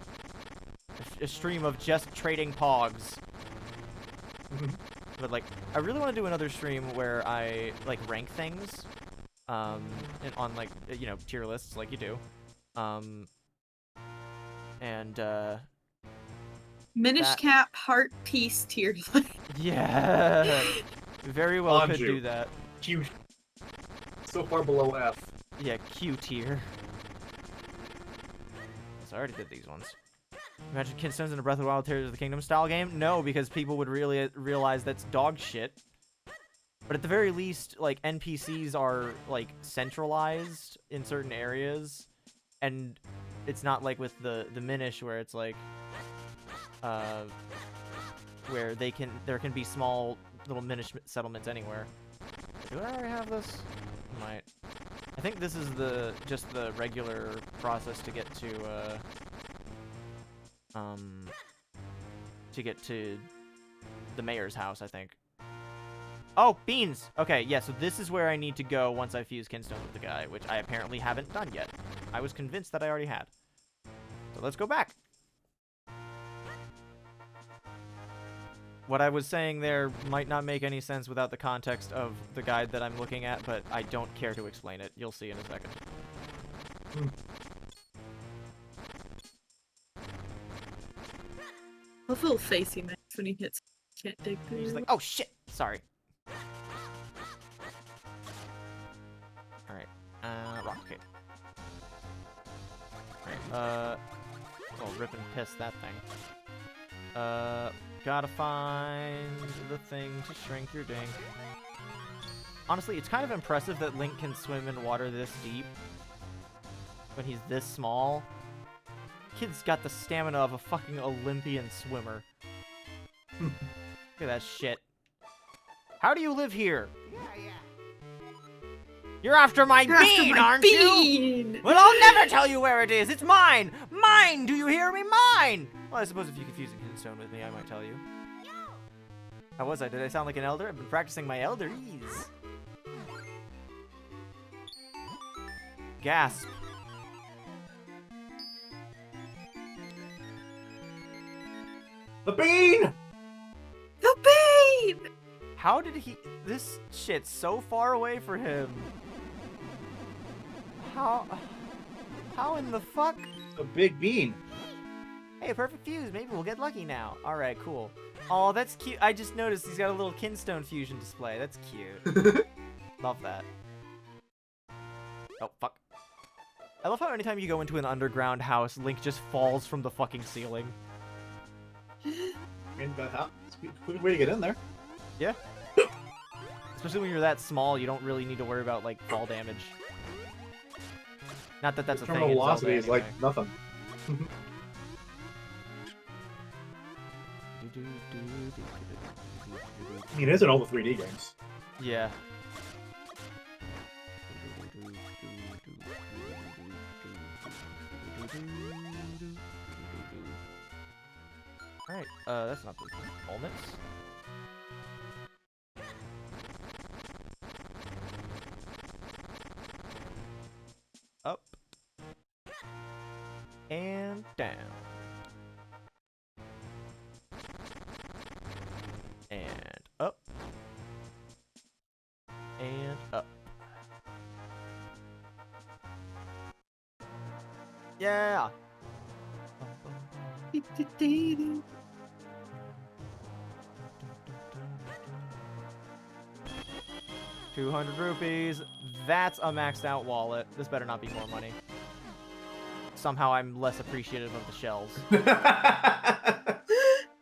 A stream of just trading pogs. But like, I really want to do another stream where I like rank things, on like, you know, tier lists like you do, and Minish that- Cap Heart Peace tier. yeah, very well could Anju. do that. Q. So far below F. Yeah, Q tier. So I already did these ones. Imagine Kinstones in a Breath of the Wild Tears of the Kingdom style game? No, because people would really realize that's dog shit. But at the very least, like, NPCs are, like, centralized in certain areas. And it's not like with the Minish where it's like, where there can be small little Minish settlements anywhere. Do I already have this? I might. I think this is just the regular process to get to the mayor's house, I think. Oh, beans! Okay, yeah, so this is where I need to go once I fuse Kinstone with the guy, which I apparently haven't done yet. I was convinced that I already had. So let's go back. What I was saying there might not make any sense without the context of the guide that I'm looking at, but I don't care to explain it. You'll see in a second. What little face he makes when he hits can't dig through. He's like, oh shit! Sorry. Alright. Rock cape. Alright, oh, rip and piss that thing. Gotta find the thing to shrink your dink. Honestly, it's kind of impressive that Link can swim in water this deep when he's this small. Kid's got the stamina of a fucking Olympian swimmer. Look at that shit. How do you live here? You're after my You're after bean, my aren't bean! you? Well, I'll never tell you where it is. It's mine! Mine! Do you hear me? Mine! Well, I suppose if you confuse a Kinstone with me, I might tell you. How was I? Did I sound like an elder? I've been practicing my elderese. Gasp. The bean! The bean! How did he... This shit's so far away for him. How in the fuck? A big bean. Hey, a perfect fuse. Maybe we'll get lucky now. Alright, cool. Oh, that's cute. I just noticed he's got a little Kinstone fusion display. That's cute. Love that. Oh, fuck. I love how anytime you go into an underground house, Link just falls from the fucking ceiling. I mean, but how? It's a quick way to get in there. Yeah. Especially when you're that small, you don't really need to worry about like fall damage. Not that that's a thing Terminal in velocity Zelda is like anyway. nothing. I mean, it is in all the 3D games. Yeah. Alright, that's not the moments. Up. And down. And up. And up. Yeah! 200 rupees. That's a maxed out wallet. This better not be more money. Somehow I'm less appreciative of the shells.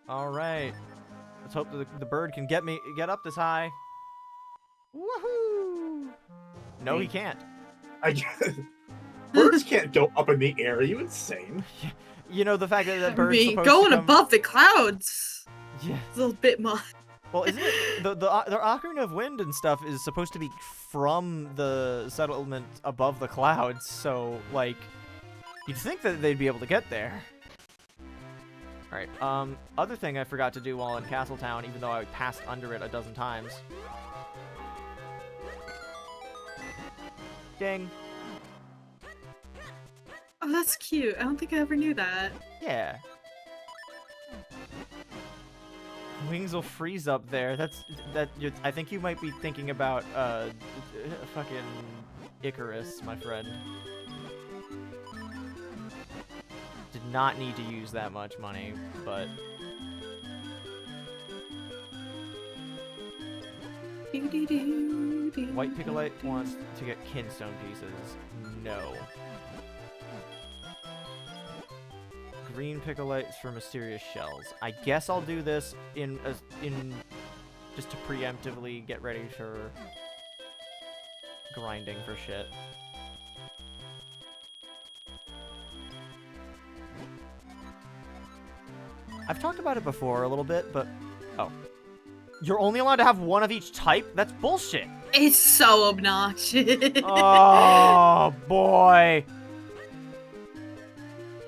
Alright. Let's hope the bird can get up this high. Woohoo! No, he can't. Birds can't go up in the air. Are you insane? You know, the fact that that I bird's mean, supposed going to come... above the clouds. Yeah. It's a little bit much. Well, isn't it the Ocarina of Wind and stuff is supposed to be from the settlement above the clouds, so like you'd think that they'd be able to get there. All right. Other thing I forgot to do while in Castletown, even though I passed under it a dozen times. Ding. Oh, that's cute. I don't think I ever knew that. Yeah. Wings will freeze up there. I think you might be thinking about fucking Icarus, my friend. Did not need to use that much money, but White Piccolite wants to get kinstone pieces. No. Green Pickolites for mysterious shells. I guess I'll do this in just to preemptively get ready for grinding for shit. I've talked about it before a little bit, but oh. You're only allowed to have one of each type? That's bullshit. It's so obnoxious. Oh boy.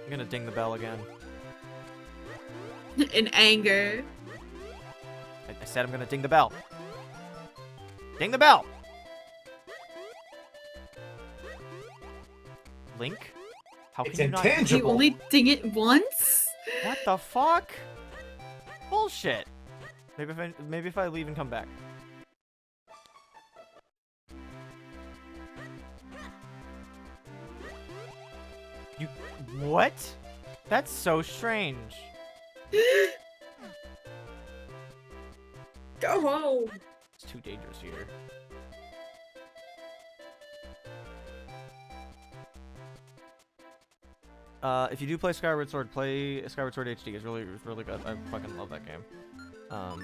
I'm gonna ding the bell again. In anger. I said I'm gonna ding the bell. Ding the bell! Link? How It's can you not- You intangible. only ding it once? What the fuck? Bullshit. Maybe if I leave and come back. You what? That's so strange. Go home. It's too dangerous here. If you do play Skyward Sword, play Skyward Sword HD. It's really good. I fucking love that game. Love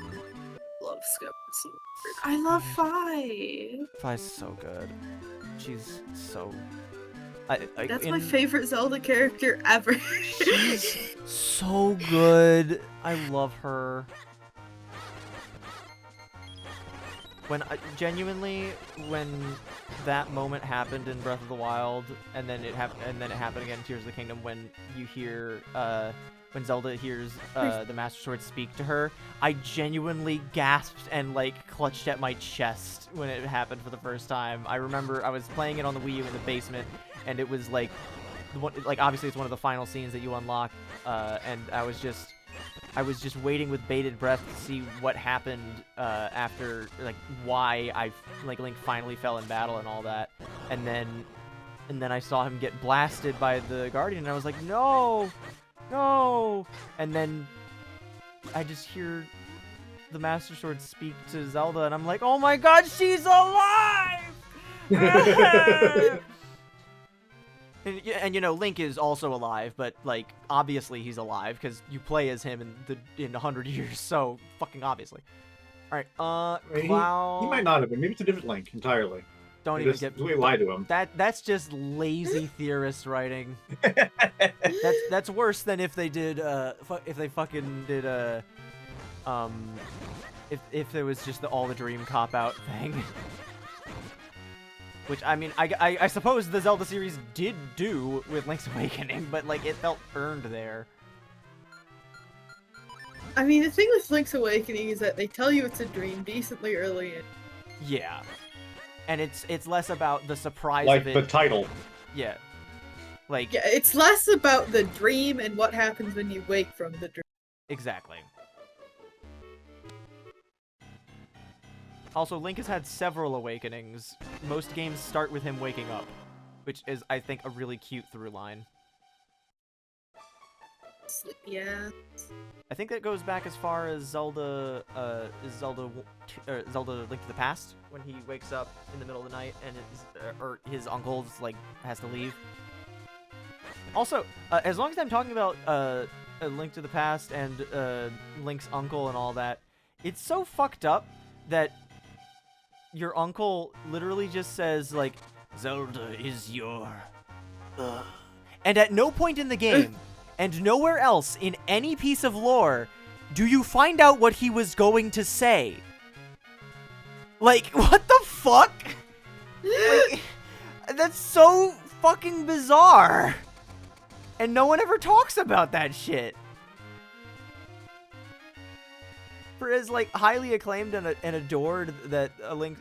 Skyward Sword. I love Fi. Fi's so good. She's so. That's my favorite Zelda character ever. She's so good. I love her. Genuinely, when that moment happened in Breath of the Wild, and then it happened again in Tears of the Kingdom, when you hear, when Zelda hears the Master Sword speak to her, I genuinely gasped and like clutched at my chest when it happened for the first time. I remember I was playing it on the Wii U in the basement, and it was like, obviously it's one of the final scenes that you unlock, and I was just waiting with bated breath to see what happened after, like, why Link finally fell in battle and all that, and then I saw him get blasted by the Guardian, and I was like, no, and then I just hear the Master Sword speak to Zelda, and I'm like, oh my God, she's alive! And you know, Link is also alive, but like obviously he's alive because you play as him in 100 years, so fucking obviously. All right. Wait, Cloud. he might not have been. Maybe it's a different Link entirely. Don't They even just get. we lie to him. That's just lazy theorist writing. That's worse than if they did if they fucking did if there was just all the dream cop out thing. Which I mean I suppose the Zelda series did do with Link's Awakening, but like it felt earned there. I mean, the thing with Link's Awakening is that they tell you it's a dream decently early in. Yeah. And it's less about the surprise Like of it. the title. Yeah. Like Yeah, it's less about the dream and what happens when you wake from the dream. exactly. Also, Link has had several awakenings. Most games start with him waking up, which is, I think, a really cute through line. Yeah. I think that goes back as far as Zelda Link to the Past, when he wakes up in the middle of the night and his uncle's like has to leave. Also, as long as I'm talking about A Link to the Past and Link's uncle and all that, it's so fucked up that your uncle literally just says like, "Zelda is your," and at no point in the game. And nowhere else in any piece of lore do you find out what he was going to say. Like, what the fuck? Like, that's so fucking bizarre. And no one ever talks about that shit. For as like highly acclaimed and adored that Link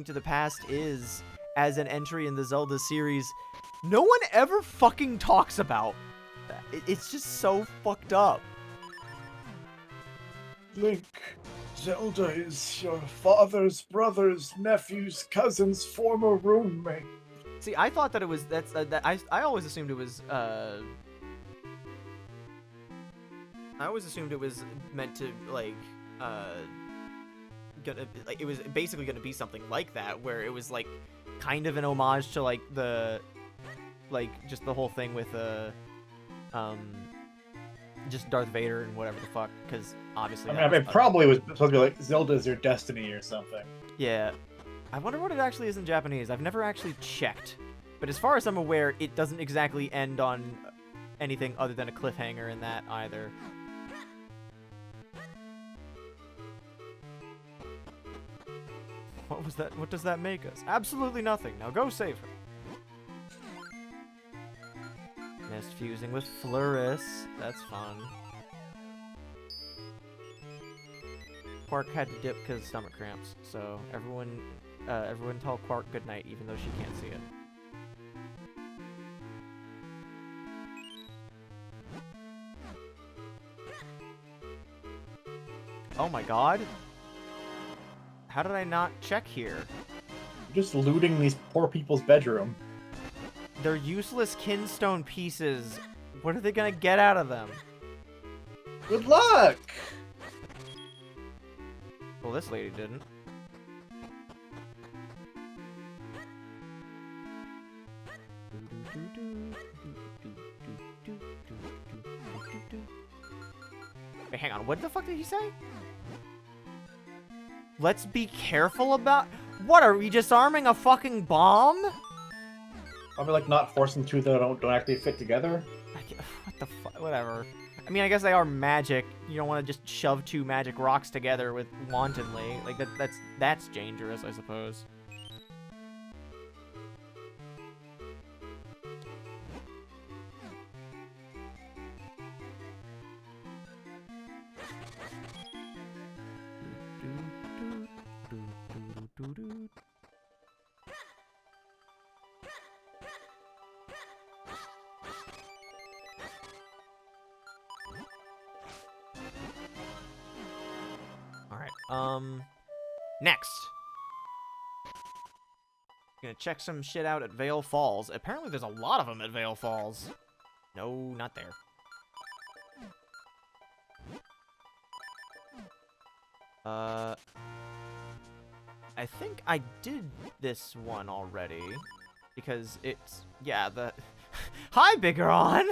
to the Past is as an entry in the Zelda series, no one ever fucking talks about. It's just so fucked up. Link, Zelda is your father's brother's nephew's cousin's former roommate. See, I thought that it was I always assumed it was I always assumed it was meant to like it was basically gonna be something like that, where it was like kind of an homage to like the just the whole thing with just Darth Vader and whatever the fuck, because obviously I mean, it probably was supposed to be like Zelda is your destiny or something. yeah. I wonder what it actually is in Japanese. I've never actually checked, but as far as I'm aware, it doesn't exactly end on anything other than a cliffhanger in that either. What was that? What does that make us? Absolutely nothing. Now go save her. Missed fusing with Floris. That's fun. Quark had to dip because of stomach cramps, so everyone tell Quark goodnight, even though she can't see it. Oh my god. How did I not check here? Just looting these poor people's bedroom. They're useless kinstone pieces. What are they gonna get out of them? Good luck! Well, this lady didn't. Wait, hang on. What the fuck did he say? Let's be careful about... What, are we disarming a fucking bomb? Probably like not forcing two that don't actually fit together. What the fuck? Whatever. I mean, I guess they are magic. You don't want to just shove two magic rocks together with wantonly. Like that's dangerous, I suppose. Next. Gonna check some shit out at Vale Falls. Apparently there's a lot of them at Vale Falls. No, not there. I think I did this one already. Because it's, yeah, the... Hi, Biggeron!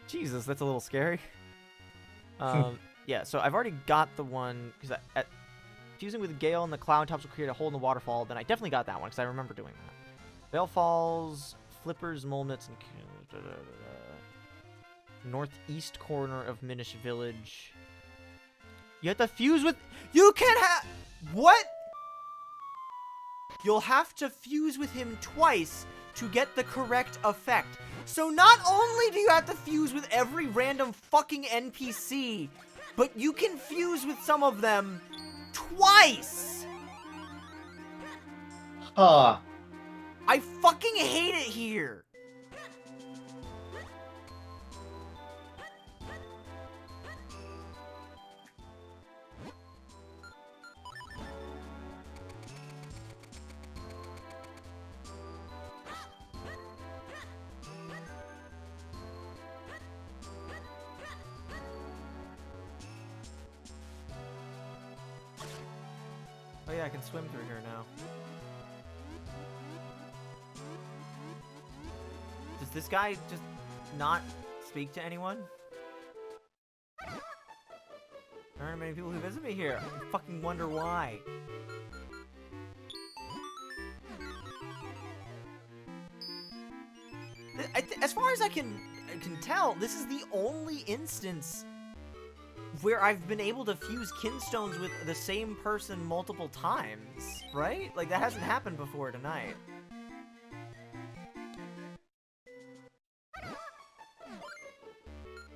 Jesus, that's a little scary. Yeah, so I've already got the one, because Fusing with Gale and the cloud tops will create a hole in the waterfall. Then I definitely got that one because I remember doing that. Vale Falls, Flippers, Molnits, and northeast corner of Minish Village. You have to fuse with. You can have. What? You'll have to fuse with him twice to get the correct effect. So not only do you have to fuse with every random fucking NPC, but you can fuse with some of them twice! Huh. I fucking hate it here! Oh yeah, I can swim through here now. Does this guy just not speak to anyone? There aren't many people who visit me here. I fucking wonder why. As far as I can tell, this is the only instance where I've been able to fuse kinstones with the same person multiple times, right? Like, that hasn't happened before tonight.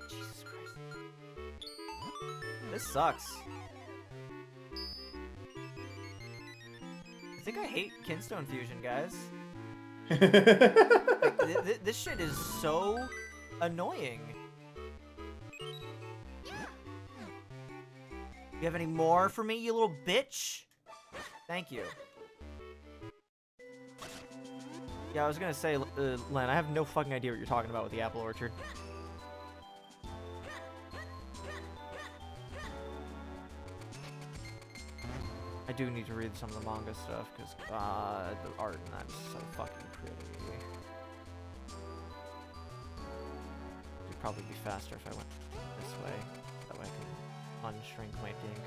Jesus Christ. This sucks. I think I hate kinstone fusion, guys. Like, this shit is so annoying. You have any more for me, you little bitch? Thank you. Yeah, I was gonna say, Len, I have no fucking idea what you're talking about with the apple orchard. I do need to read some of the manga stuff, because, the art in that is so fucking pretty. It'd probably be faster if I went this way. That way I can unshrink my dink.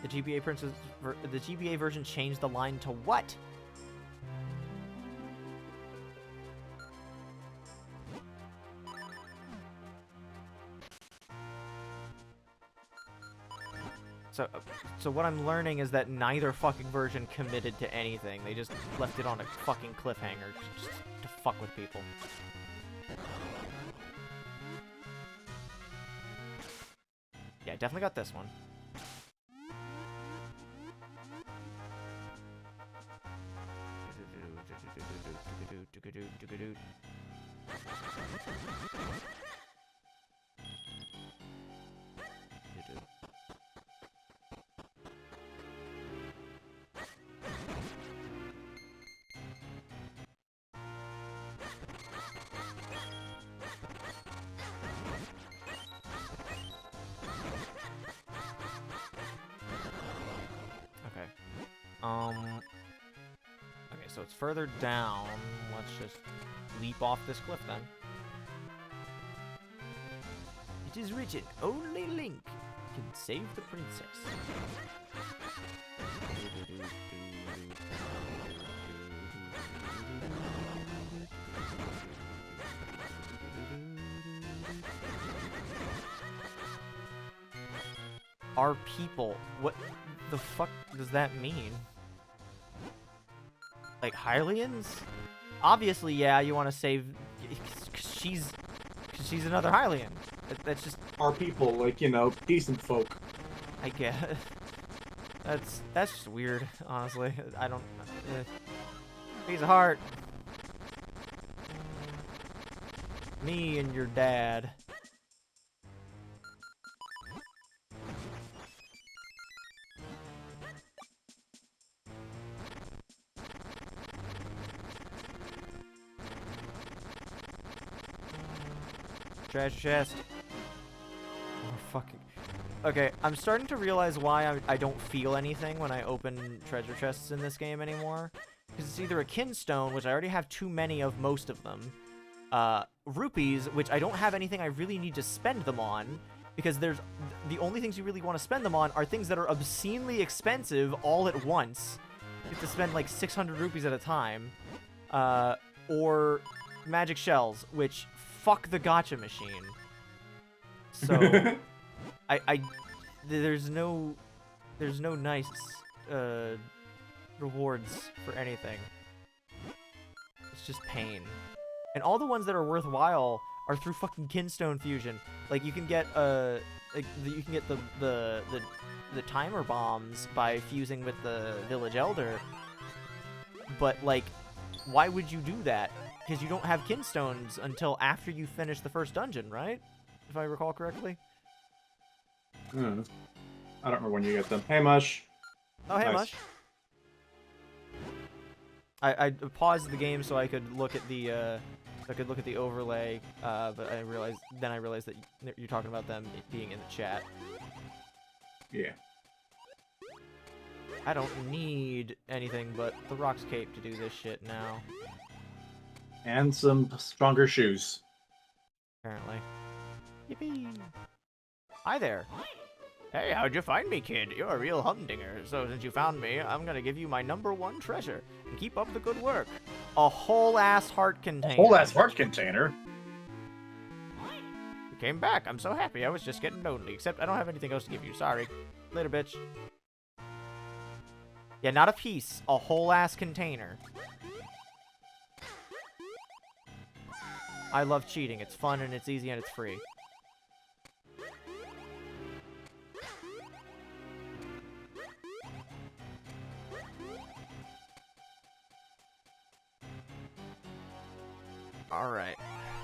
The GBA version changed the line to what? So what I'm learning is that neither fucking version committed to anything. They just left it on a fucking cliffhanger just to fuck with people. Yeah, I definitely got this one. Okay, so it's further down. Let's just leap off this cliff then. It is written, only Link can save the princess. Our people. What the fuck does that mean? Like Hylians? Obviously, yeah, you want to save... Cause she's another Hylian. That's just... Our people, like, you know, decent folk. I guess. That's just weird, honestly. I don't... Piece of heart. Me and your dad. Treasure chest. Oh, fucking... Okay, I'm starting to realize why I don't feel anything when I open treasure chests in this game anymore. Because it's either a kinstone, which I already have too many of most of them, rupees, which I don't have anything I really need to spend them on, because the only things you really want to spend them on are things that are obscenely expensive all at once. You have to spend like 600 rupees at a time. Or magic shells, which fuck the gacha machine. So... there's no nice rewards for anything. It's just pain. And all the ones that are worthwhile are through fucking kinstone fusion. Like you can get the timer bombs by fusing with the village elder. But like, why would you do that? Because you don't have kinstones until after you finish the first dungeon, right? If I recall correctly. I don't remember when you get them. Hey, Mush. Oh, hey, Nice. Mush. I paused the game so I could look at the overlay, but I realized that you're talking about them being in the chat. Yeah. I don't need anything but the Rock's Cape to do this shit now. And some stronger shoes. Apparently. Yippee! Hi there. Hey, how'd you find me, kid? You're a real humdinger. So since you found me, I'm gonna give you my #1 treasure. And keep up the good work. A whole ass heart container. Whole ass heart container. You came back. I'm so happy. I was just getting lonely. Except I don't have anything else to give you. Sorry. Later, bitch. Yeah, not a piece. A whole ass container. I love cheating. It's fun and it's easy and it's free. Alright.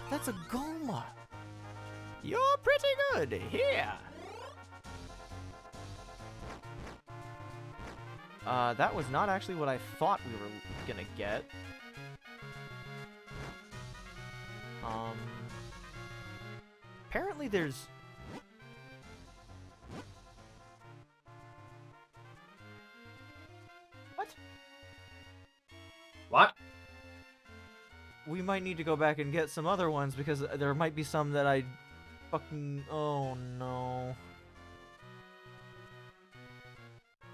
That's a Goma. You're pretty good. Here. That was not actually what I thought we were gonna get. Apparently there's... What? What? We might need to go back and get some other ones because there might be some that I fucking... Oh no.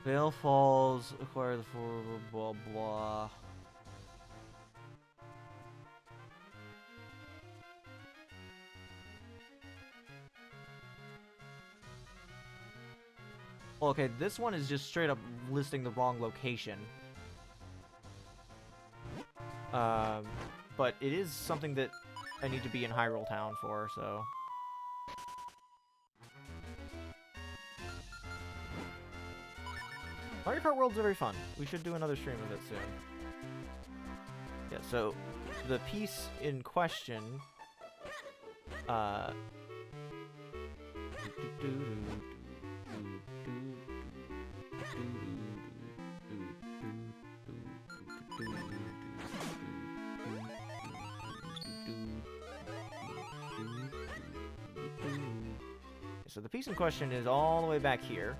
Veil Falls, acquire the four, blah blah. Well, okay, this one is just straight up listing the wrong location. But it is something that I need to be in Hyrule Town for, so... Mario Kart World's very fun. We should do another stream of it soon. Yeah, so the piece in question, so the piece in question is all the way back here.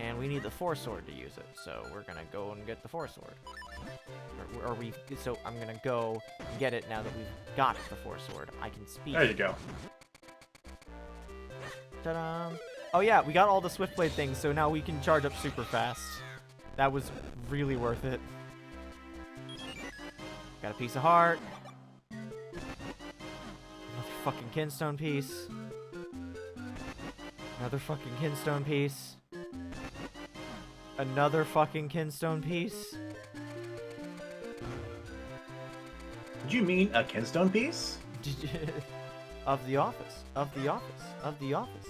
And we need the Force Sword to use it, so we're gonna go and get the Force Sword. So I'm gonna go get it now that we've got the Force Sword. I can speak. There you go. Ta-da! Oh yeah, we got all the Swiftblade things, so now we can charge up super fast. That was really worth it. Got a piece of heart. Another fucking kinstone piece. Another fucking kinstone piece. Another fucking kinstone piece. Did you mean a kinstone piece? Of the office. Of the office. Of the office.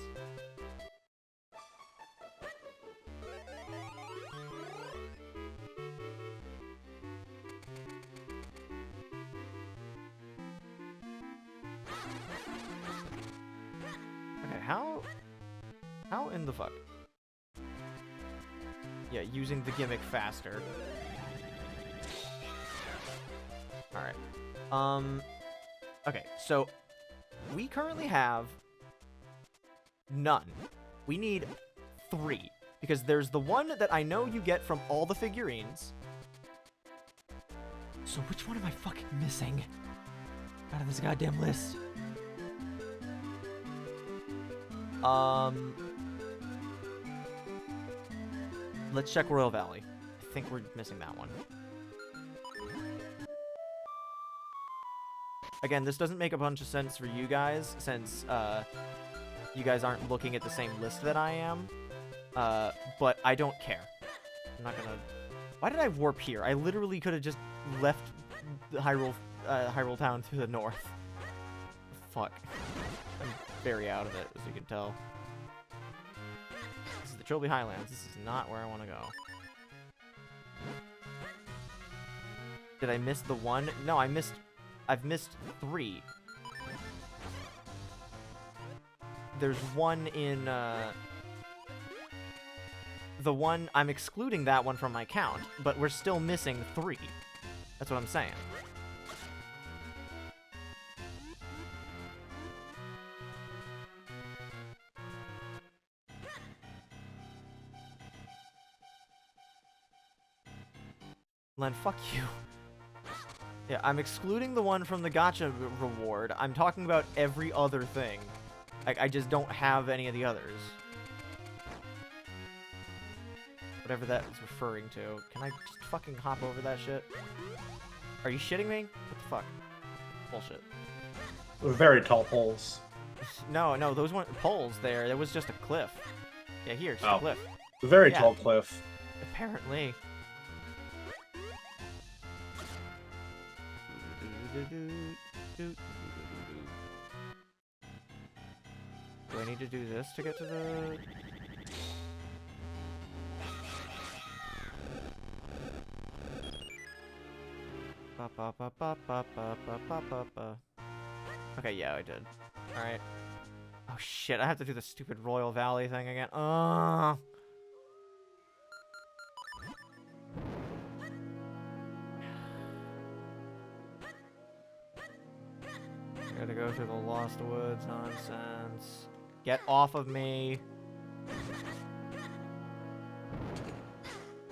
Okay, how in the fuck? Yeah, using the gimmick faster. Alright. Okay, so we currently have none. We need 3. Because there's the one that I know you get from all the figurines. So which one am I fucking missing out of this goddamn list? Let's check Royal Valley. I think we're missing that one. Again, this doesn't make a bunch of sense for you guys, since you guys aren't looking at the same list that I am. But I don't care. I'm not gonna... Why did I warp here? I literally could have just left the Hyrule Town to the north. Fuck. I'm very out of it, as you can tell. This is the Trilby Highlands. This is not where I want to go. Did I miss the one? No, I've missed 3. There's one in, the one, I'm excluding that one from my count, but we're still missing 3. That's what I'm saying. Len, fuck you. Yeah, I'm excluding the one from the gacha reward. I'm talking about every other thing. I just don't have any of the others. Whatever that is referring to. Can I just fucking hop over that shit? Are you shitting me? What the fuck? Bullshit. Very tall poles. No, those weren't poles there. There was just a cliff. Yeah, here, just a cliff. Very Yeah. tall cliff. Apparently. Do I need to do this to get to the... Okay, yeah, I did. Alright. Oh shit, I have to do the stupid Royal Valley thing again. Gotta go through the Lost Woods nonsense. Get off of me.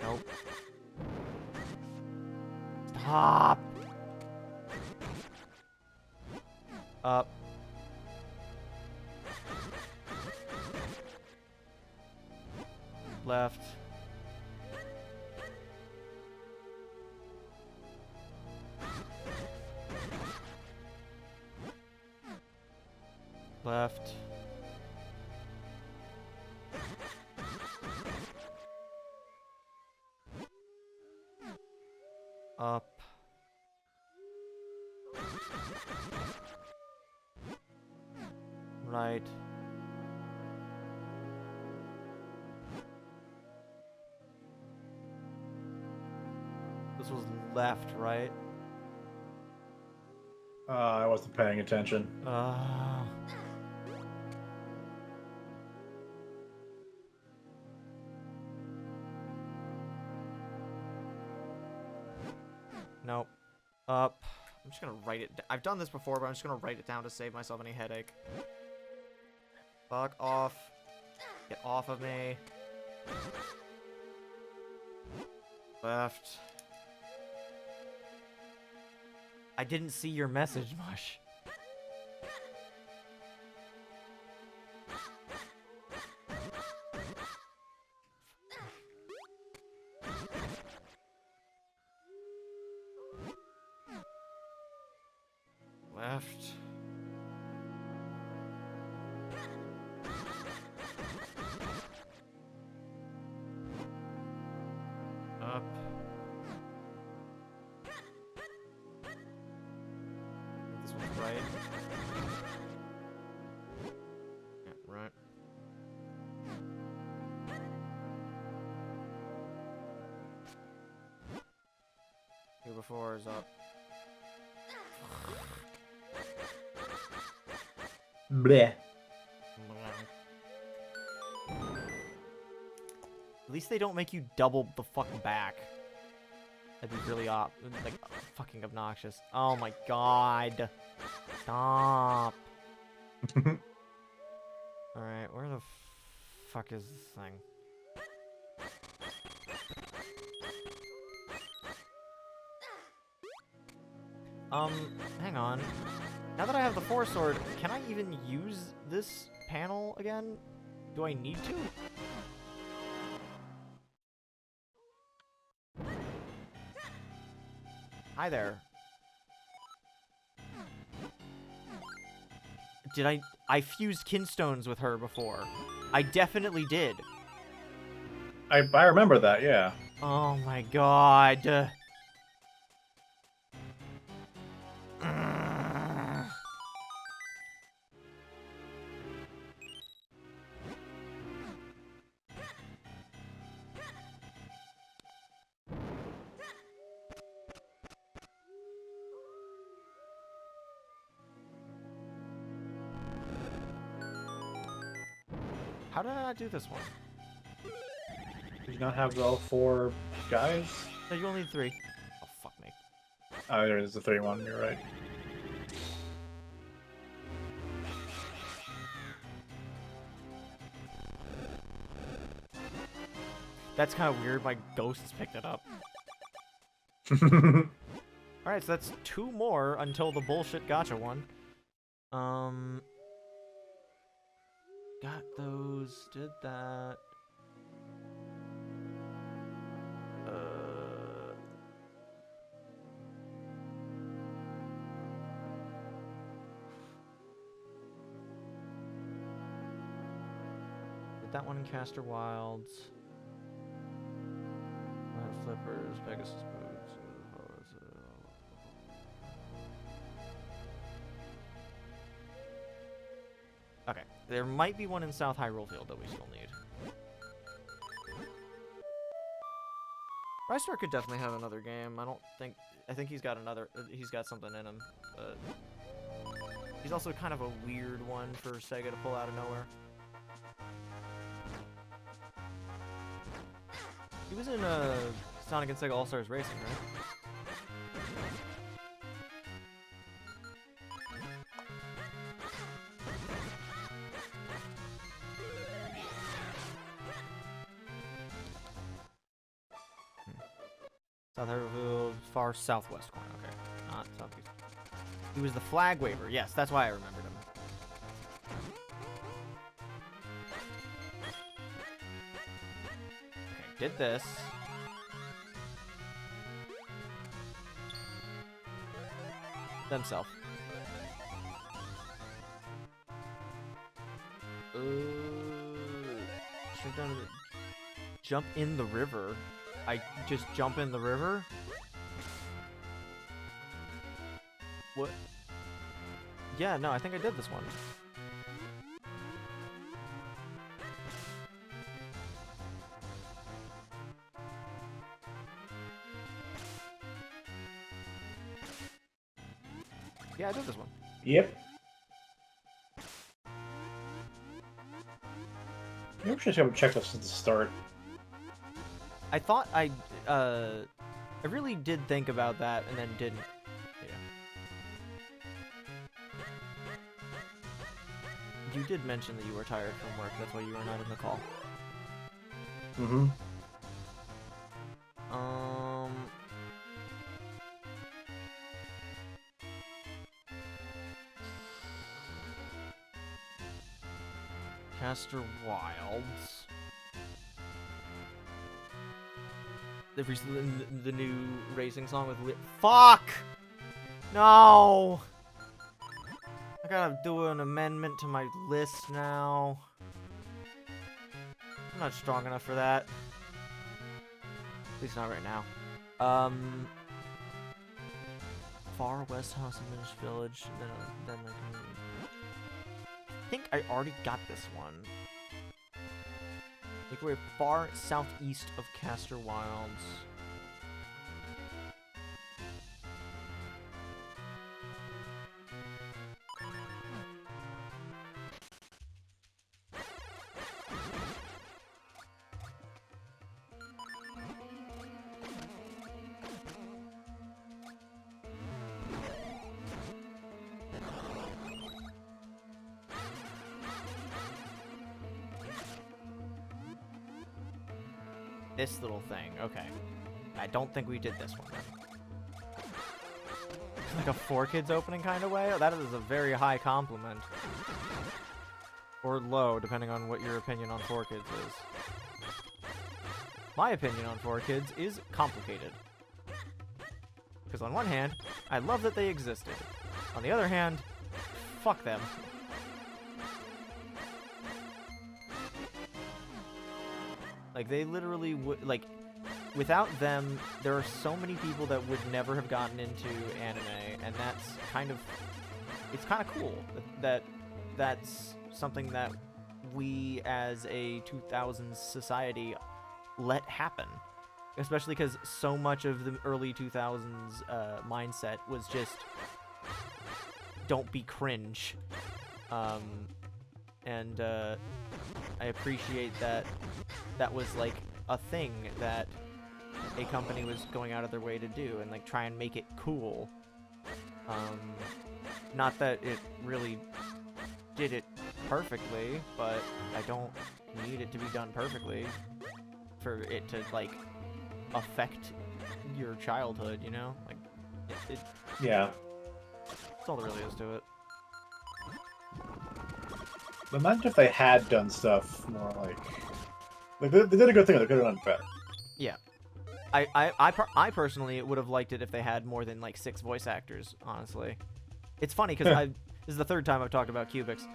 Nope. Stop. Up. Left. Left. Up. Right. This was left, right? I wasn't paying attention. Nope. Up. I'm just gonna write it. I've done this before, but I'm just gonna write it down to save myself any headache. Fuck off. Get off of me. Left. I didn't see your message, Mush. Left. Up. This one's right. Yeah, right. Two before is up. Bleh. At least they don't make you double the fuck back. That'd be really fucking obnoxious. Oh my god. Stop. Alright, where the fuck is this thing? Hang on. Now that I have the 4 sword, can I even use this panel again? Do I need to? Hi there. Did I fused kinstones with her before. I definitely did. I remember that, yeah. Oh my god. How did I not do this one? Did you not have all 4 guys? No, you only need 3. Oh, fuck me. Oh, there is the 3 one, you're right. That's kind of weird. My ghosts picked it up. Alright, so that's 2 more until the bullshit gacha one. Got those. Did that. Did that one in Caster Wilds. Flippers, Pegasus boots. Okay, there might be one in South Hyrule Field that we still need. Rystar could definitely have another game. I think he's got another. He's got something in him. But he's also kind of a weird one for Sega to pull out of nowhere. He was in Sonic and Sega All-Stars Racing, right? South Hyrule, far southwest corner. Okay, not southeast. He was the flag waver. Yes, that's why I remembered him. Okay, did this. Themself. Shrink down to the... Jump in the river. I just jump in the river? What? Yeah, no, I think I did this one. Yeah, I did this one. Yep. Maybe we should have a checklist since the start. I thought I really did think about that and then didn't. Yeah. You did mention that you were tired from work, that's why you were not in the call. Mm-hmm. Caster Wilds. The new racing song with Fuck! No! I gotta do an amendment to my list now. I'm not strong enough for that. At least not right now. Far West House of Minish Village. Then I can... I think I already got this one. I think we're far southeast of Caster Wilds. this little thing. Okay. I don't think we did this one. Like a 4Kids opening kind of way? Oh, that is a very high compliment. Or low, depending on what your opinion on 4Kids is. My opinion on 4Kids is complicated. Because on one hand, I love that they existed. On the other hand, fuck them. Like, they literally would, like, without them, there are so many people that would never have gotten into anime, and that's kind of, it's kind of cool that that's something that we as a 2000s society let happen. Especially because so much of the early 2000s mindset was just, don't be cringe. And I appreciate that that was like a thing that a company was going out of their way to do and like try and make it cool. Not that it really did it perfectly, but I don't need it to be done perfectly for it to like affect your childhood, you know? Like, Yeah. That's all there really is to it. But imagine if they had done stuff more like they did a good thing. They could have done better. Yeah. I personally would have liked it if they had more than like 6 voice actors. Honestly, it's funny because this is the 3rd time I've talked about Cubics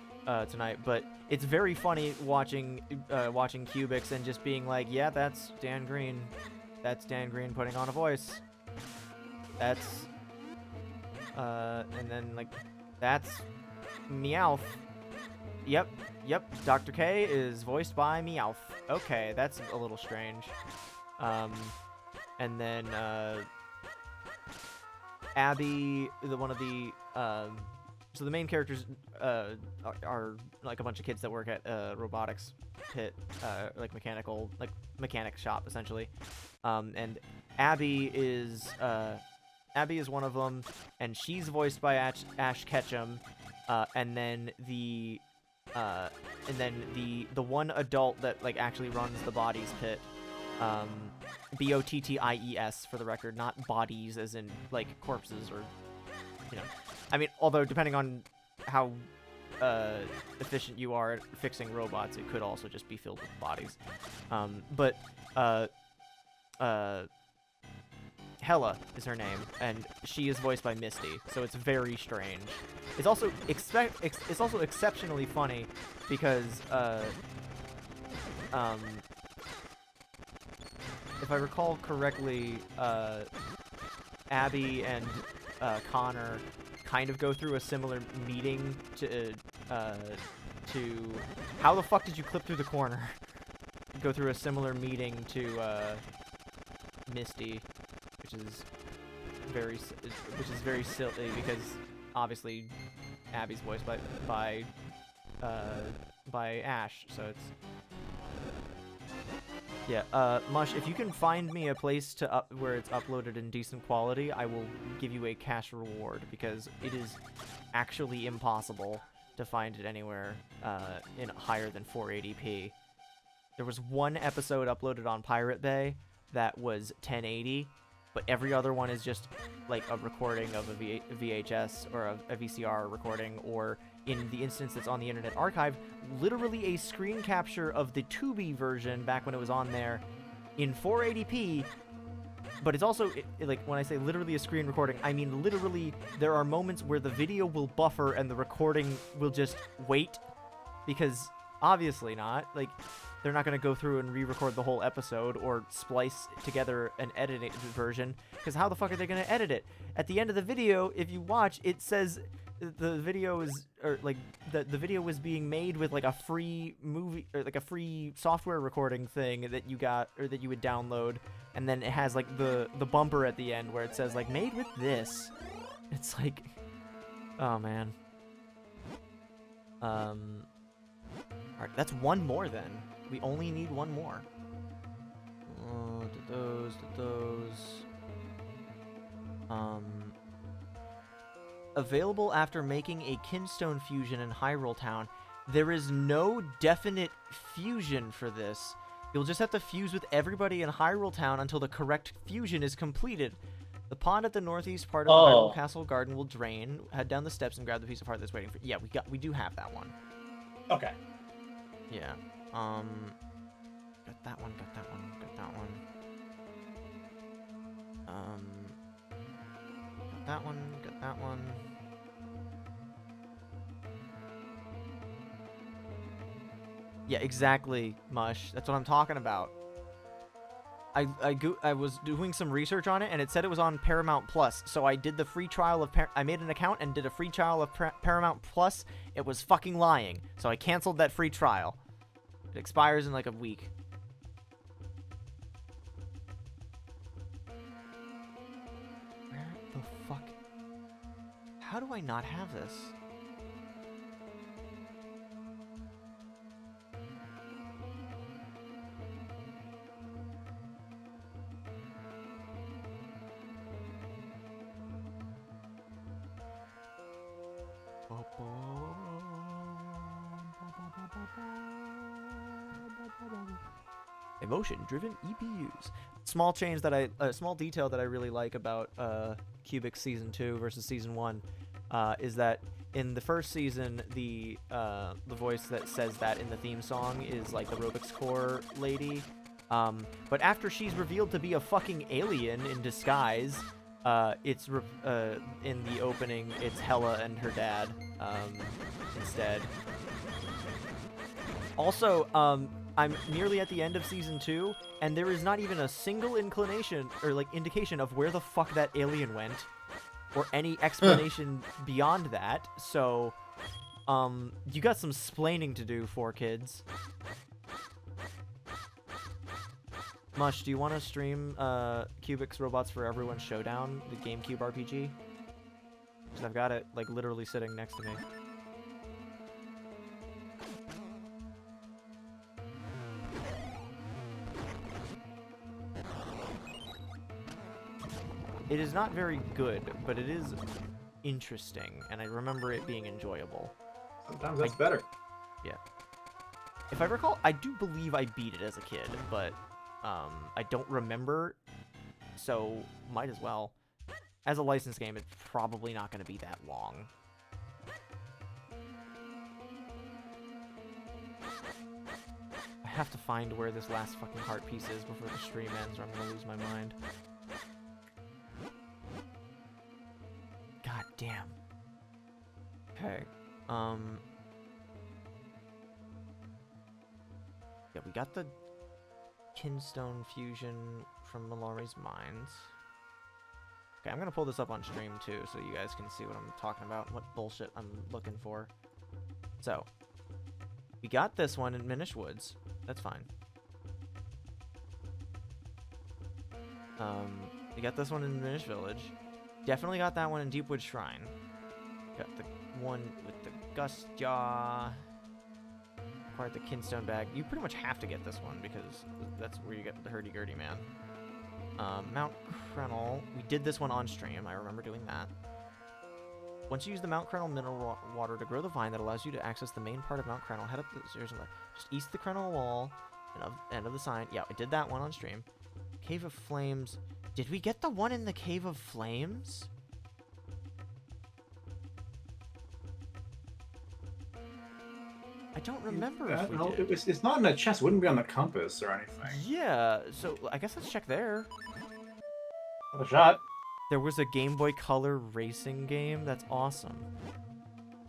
tonight, but it's very funny watching Cubics and just being like, yeah, that's Dan Green. That's Dan Green putting on a voice. That's and then like that's Meowth. Yep, Dr. K is voiced by Meowth. Okay, that's a little strange. And then Abby, so the main characters are like a bunch of kids that work at robotics pit, like mechanic shop essentially. And Abby is one of them, and she's voiced by Ash Ketchum. And then the one adult that like actually runs the bodies pit, Botties for the record, not bodies as in like corpses or, you know, I mean, although depending on how efficient you are at fixing robots, it could also just be filled with bodies. But Hella is her name, and she is voiced by Misty, so it's very strange. It's also exceptionally funny because if I recall correctly, Abby and Connor kind of go through a similar meeting to how the fuck did you clip through the corner? Go through a similar meeting to Misty, which is very silly because obviously Abby's voiced by Ash, so it's yeah. Mush, if you can find me a place to where it's uploaded in decent quality, I will give you a cash reward because it is actually impossible to find it anywhere in higher than 480p. There was one episode uploaded on Pirate Bay that was 1080, but every other one is just like a recording of a VHS or a VCR recording, or in the instance that's on the Internet Archive, literally a screen capture of the Tubi version back when it was on there in 480p. But it's also, like, when I say literally a screen recording, I mean literally there are moments where the video will buffer and the recording will just wait, because obviously not. Like, they're not going to go through and re-record the whole episode or splice together an edited version, because how the fuck are they going to edit it? At the end of the video, if you watch, it says the video is, or like the video was being made with like a free movie, or like a free software recording thing that you got, or that you would download, and then it has like the bumper at the end where it says like made with this. It's like, oh man. Alright, that's one more then. We only need one more. Oh, did those. Available after making a Kinstone fusion in Hyrule Town. There is no definite fusion for this. You'll just have to fuse with everybody in Hyrule Town until the correct fusion is completed. The pond at the northeast part of the Hyrule Castle Garden will drain. Head down the steps and grab the piece of heart that's waiting for. Yeah, we do have that one. Okay. Yeah. Got that one. Got that one. Got that one. Got that one. Got that one. Yeah, exactly, Mush. That's what I'm talking about. I was doing some research on it, and it said it was on Paramount Plus. So I did the free trial of I made an account and did a free trial of Paramount Plus. It was fucking lying. So I canceled that free trial. It expires in like a week. Where the fuck? How do I not have this? Emotion-driven EPUs. Small change that small detail that I really like about Cubic Season 2 versus Season 1 is that in the first season, the voice that says that in the theme song is like the Rubik's Core lady. But after she's revealed to be a fucking alien in disguise, it's in the opening, it's Hella and her dad instead. Also, I'm nearly at the end of Season 2, and there is not even a single inclination or like indication of where the fuck that alien went, or any explanation beyond that. So, you got some splaining to do, 4Kids. Mush, do you want to stream Cubix Robots for Everyone Showdown, the GameCube RPG? Because I've got it like literally sitting next to me. It is not very good, but it is interesting, and I remember it being enjoyable. Sometimes that's better. Yeah. If I recall, I do believe I beat it as a kid, but I don't remember, so might as well. As a licensed game, it's probably not going to be that long. I have to find where this last fucking heart piece is before the stream ends, or I'm going to lose my mind. God damn. Okay. Yeah, we got the Kinstone fusion from Mallory's Mines. Okay, I'm gonna pull this up on stream too, so you guys can see what I'm talking about, what bullshit I'm looking for. So, we got this one in Minish Woods. That's fine. We got this one in Minish Village. Definitely got that one in Deepwood Shrine. Got the one with the Gust Jaw. Acquired the Kinstone bag. You pretty much have to get this one because that's where you get the hurdy-gurdy, man. Mount Krenel. We did this one on stream. I remember doing that. Once you use the Mount Krenel mineral water to grow the vine that allows you to access the main part of Mount Krenel, head up the stairs and left. Just east the Krenel wall and end of the sign. Yeah, I did that one on stream. Cave of Flames. Did we get the one in the Cave of Flames? I don't remember if we did. It's not in a chest. It wouldn't be on the compass or anything. Yeah, so I guess let's check there. Not a shot. There was a Game Boy Color racing game. That's awesome.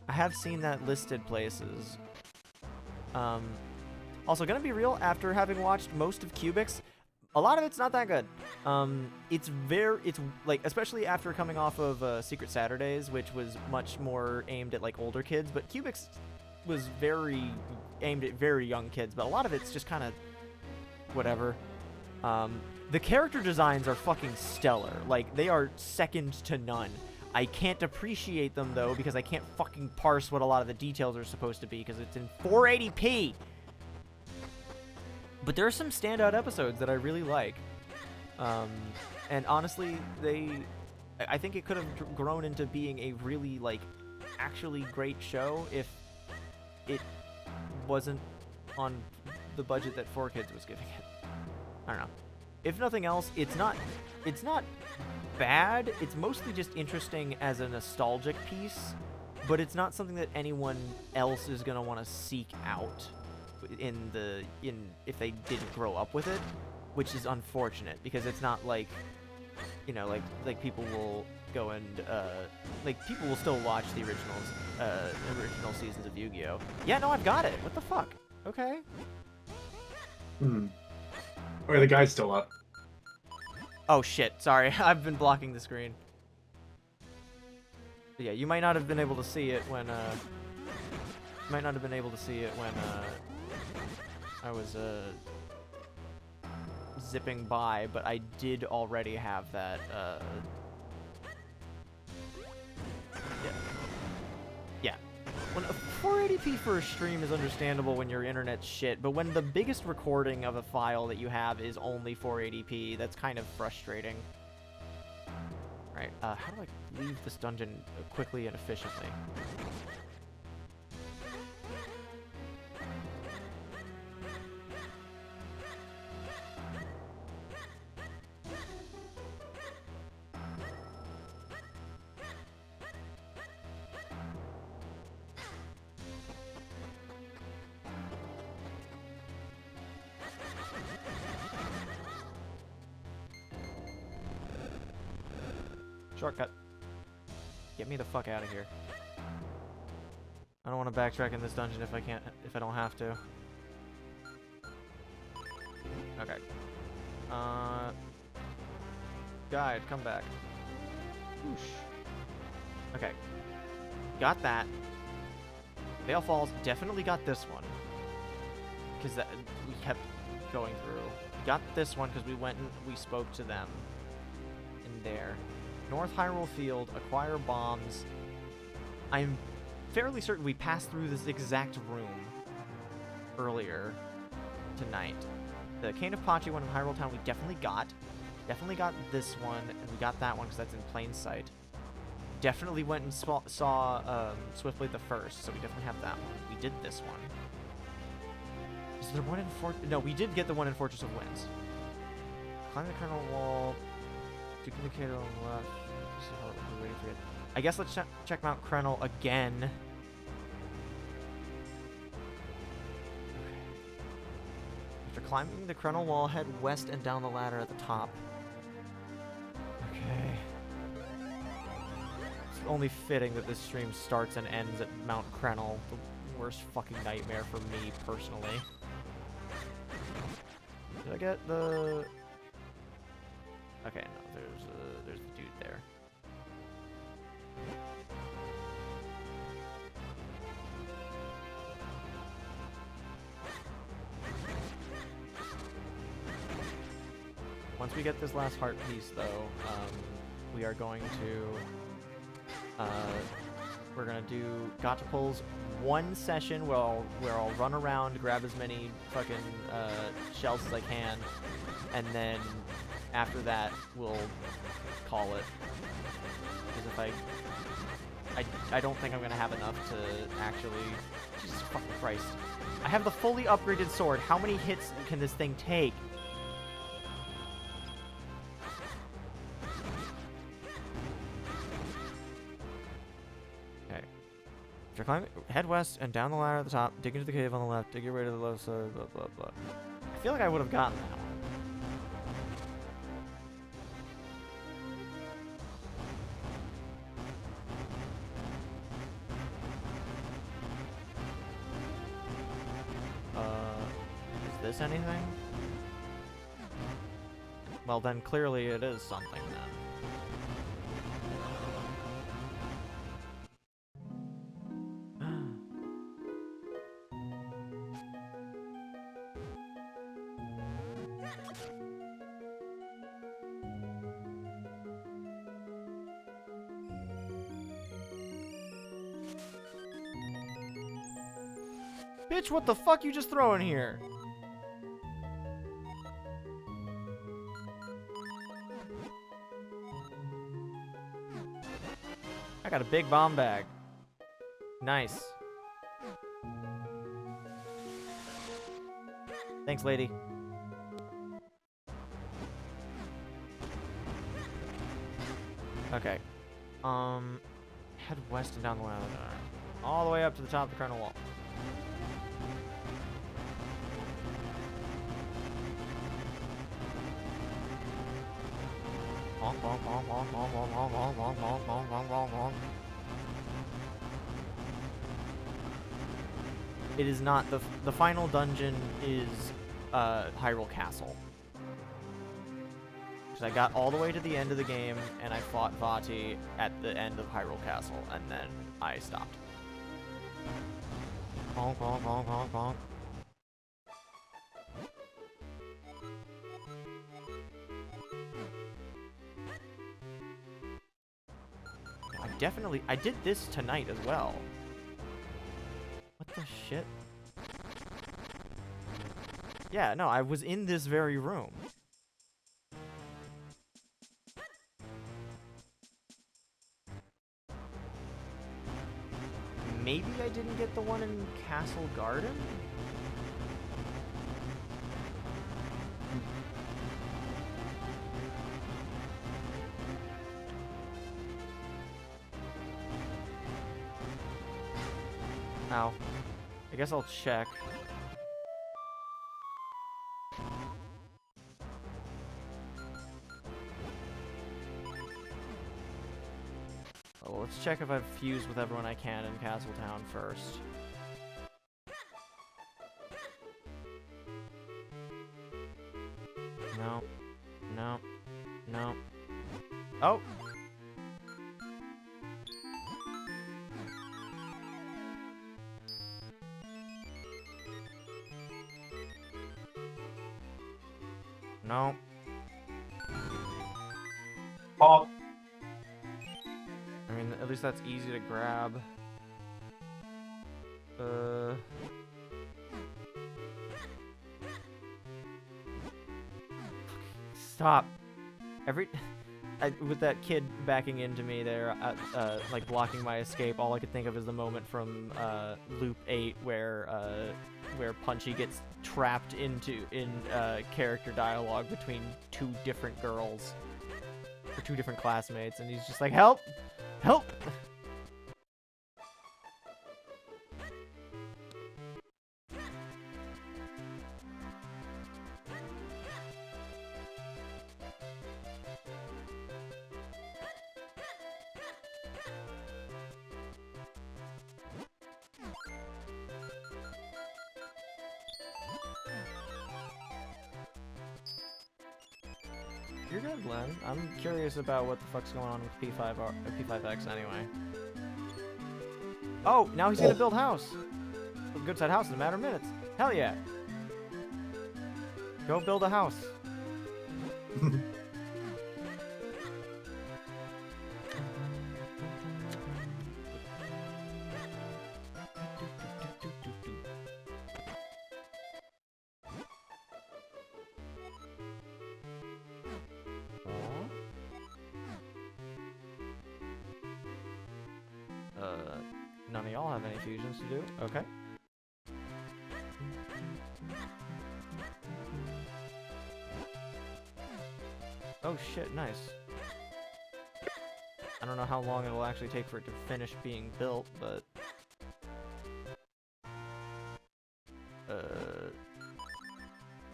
I have seen that listed places. Also, gonna be real, after having watched most of Cubix, a lot of it's not that good. It's like, especially after coming off of Secret Saturdays, which was much more aimed at like older kids, but Cubix was very aimed at very young kids, but a lot of it's just kind of whatever. The character designs are fucking stellar. Like, they are second to none. I can't appreciate them, though, because I can't fucking parse what a lot of the details are supposed to be, because it's in 480p! But there are some standout episodes that I really like. And honestly, I think it could have grown into being a really, like, actually great show if it wasn't on the budget that 4Kids was giving it. I don't know. If nothing else, it's not bad. It's mostly just interesting as a nostalgic piece, but it's not something that anyone else is gonna want to seek out if they didn't grow up with it, which is unfortunate because it's not like, you know, like people will go and like people will still watch the original seasons of Yu-Gi-Oh. Yeah, no, I've got it. What the fuck? Okay. Okay, the guy's still up. Oh shit, sorry. I've been blocking the screen. But yeah, you might not have been able to see it when I was zipping by, but I did already have that yeah. When a 480p for a stream is understandable when your internet's shit, but when the biggest recording of a file that you have is only 480p, that's kind of frustrating. Alright, how do I leave this dungeon quickly and efficiently? Shortcut. Get me the fuck out of here. I don't want to backtrack in this dungeon if I don't have to. Okay. Guide, come back. Whoosh. Okay. Got that. Vale Falls, definitely got this one. Because we kept going through. Got this one because we went and we spoke to them. In there. North Hyrule Field, acquire bombs. I'm fairly certain we passed through this exact room earlier tonight. The Cane of Pachi one in Hyrule Town we definitely got. Definitely got this one, and we got that one because that's in plain sight. Definitely went and saw Swiftblade the First, so we definitely have that one. We did this one. Is there one in No, we did get the one in Fortress of Winds. Climb the Colonel Wall. Duke Indicator on the left. We're waiting for it. I guess let's check Mount Krenel again. Okay. After climbing the Krenel wall, head west and down the ladder at the top. Okay. It's only fitting that this stream starts and ends at Mount Krenel, the worst fucking nightmare for me personally. Did I get the... Okay, no, there's the dude there. Once we get this last heart piece, though, we are going to we're gonna do gotcha pulls one session where I'll run around, grab as many fucking shells as I can, and then after that, we'll call it. Because if I don't think I'm gonna have enough to actually... Jesus fucking Christ. I have the fully upgraded sword. How many hits can this thing take? Okay. After climbing, head west and down the ladder at the top, dig into the cave on the left, dig your way to the left side, blah, blah, blah. I feel like I would have gotten that one. Is this anything? Well, then clearly it is something then. Bitch, what the fuck you just throwing here? I got a big bomb bag. Nice. Thanks, lady. Okay. Head west and down the ladder. All the way up to the top of the Colonel Wall. It is not the final dungeon is Hyrule Castle. Because I got all the way to the end of the game and I fought Vati at the end of Hyrule Castle and then I stopped. Bonk, bonk, bonk, bonk, bonk. I did this tonight as well. What the shit? Yeah, no, I was in this very room. Maybe I didn't get the one in Castle Garden? Ow. I guess I'll check. Oh, well, let's check if I've fused with everyone I can in Castletown first. No. No. No. Oh! No. Pop. I mean, at least that's easy to grab. Stop. With that kid backing into me there, like blocking my escape, all I could think of is the moment from Loop 8 where Punchy gets trapped in character dialogue between two different girls or two different classmates, and he's just like, "Help! Help!" You're good, Len. I'm curious about what the fuck's going on with P5X anyway. Oh, now he's gonna build house. A good side house in a matter of minutes. Hell yeah. Go build a house. None of y'all have any fusions to do? Okay. Oh shit, nice. I don't know how long it'll actually take for it to finish being built, but...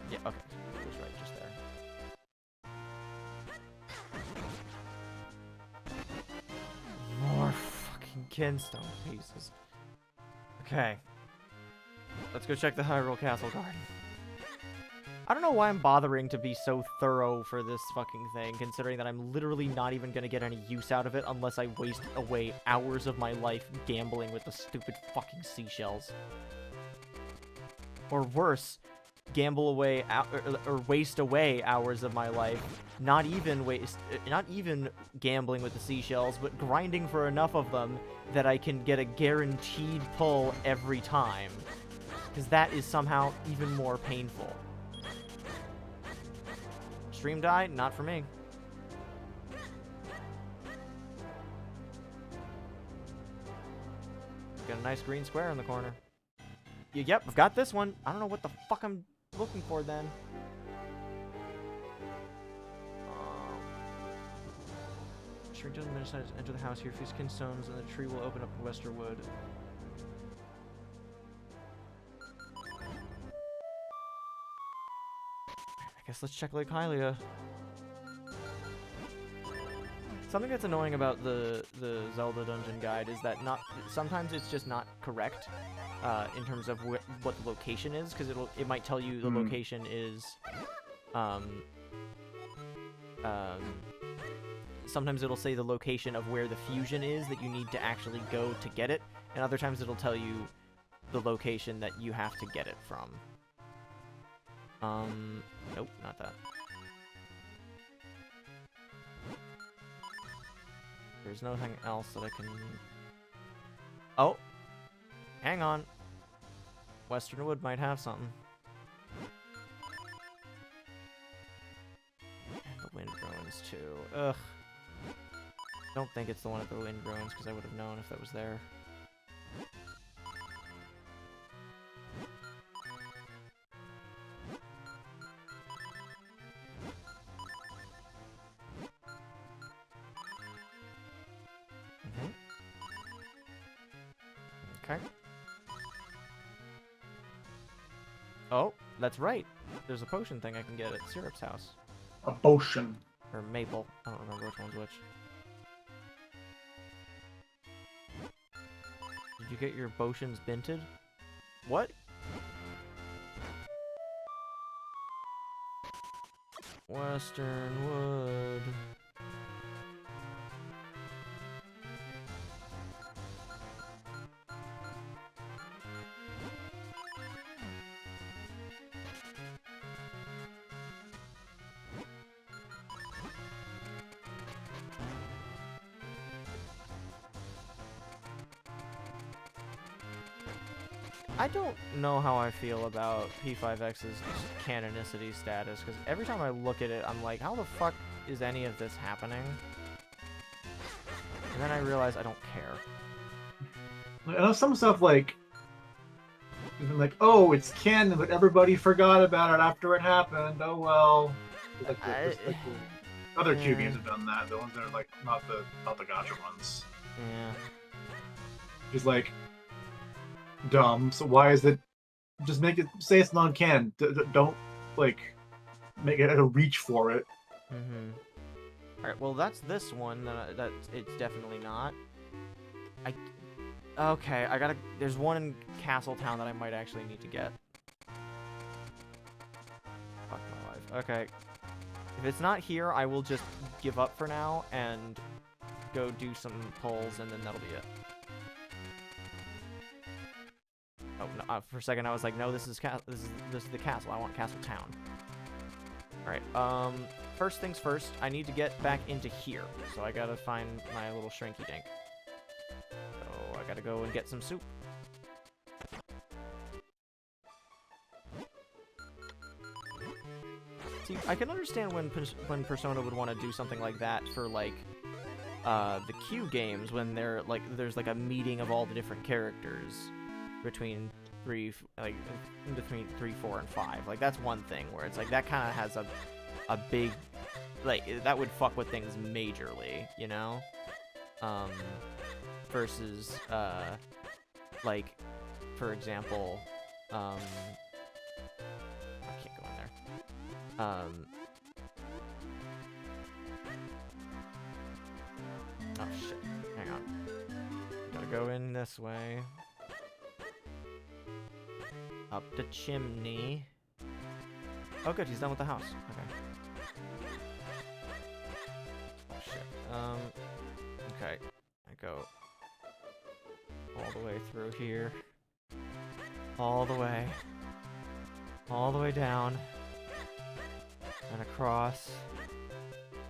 yeah, okay. It was right just there. More fucking kinstone pieces. Okay. Let's go check the Hyrule Castle Garden. I don't know why I'm bothering to be so thorough for this fucking thing, considering that I'm literally not even gonna get any use out of it unless I waste away hours of my life gambling with the stupid fucking seashells. Or worse, gamble away or waste away hours of my life, not even gambling with the seashells, but grinding for enough of them that I can get a guaranteed pull every time. Because that is somehow even more painful. Stream die? Not for me. Got a nice green square in the corner. Yep, I've got this one. I don't know what the fuck I'm looking for then. Shrink down the minute signs, enter the house here, few skin stones, and the tree will open up in Westerwood. I guess let's check Lake Hylia. Something that's annoying about the Zelda dungeon guide is that sometimes it's just not correct in terms of what the location is, because it might tell you the location is sometimes it'll say the location of where the fusion is that you need to actually go to get it, and other times it'll tell you the location that you have to get it from. Nope, not that. There's nothing else that I can... Oh! Hang on. Western Wood might have something. And the Wind Ruins, too. Ugh. Don't think it's the one at the Wind Ruins, because I would have known if that was there. Okay. Oh, that's right. There's a potion thing I can get at Syrup's house. A potion. Or Maple. I don't remember which one's which. Did you get your potions binted? What? Western Wood. I don't know how I feel about P5X's canonicity status, because every time I look at it, I'm like, how the fuck is any of this happening? And then I realize I don't care. I know some stuff like, oh, it's canon, but everybody forgot about it after it happened. Oh well. Other Q games have done that. The ones that are like not the gacha ones. Yeah. He's like, dumb. So why is it? Just make it say it's non-canon. Don't like make it a reach for it. Mm-hmm. All right. Well, that's this one. That it's definitely not. Okay. I gotta. There's one in Castletown that I might actually need to get. Fuck my life. Okay. If it's not here, I will just give up for now and go do some pulls, and then that'll be it. Oh, no, for a second I was like, no, this is the castle. I want Castletown. All right. First things first. I need to get back into here, so I gotta find my little shrinky dink. So I gotta go and get some soup. See, I can understand when Persona would want to do something like that for like the Q games, when there's like a meeting of all the different characters between between 3, 4, and 5. Like that's one thing where it's like that kind of has a big, like that would fuck with things majorly, you know. Versus like for example, I can't go in there. Oh shit, hang on. Gotta go in this way. Up the chimney. Oh good, he's done with the house. Okay. Oh shit. Okay. I go all the way through here. All the way. All the way down. And across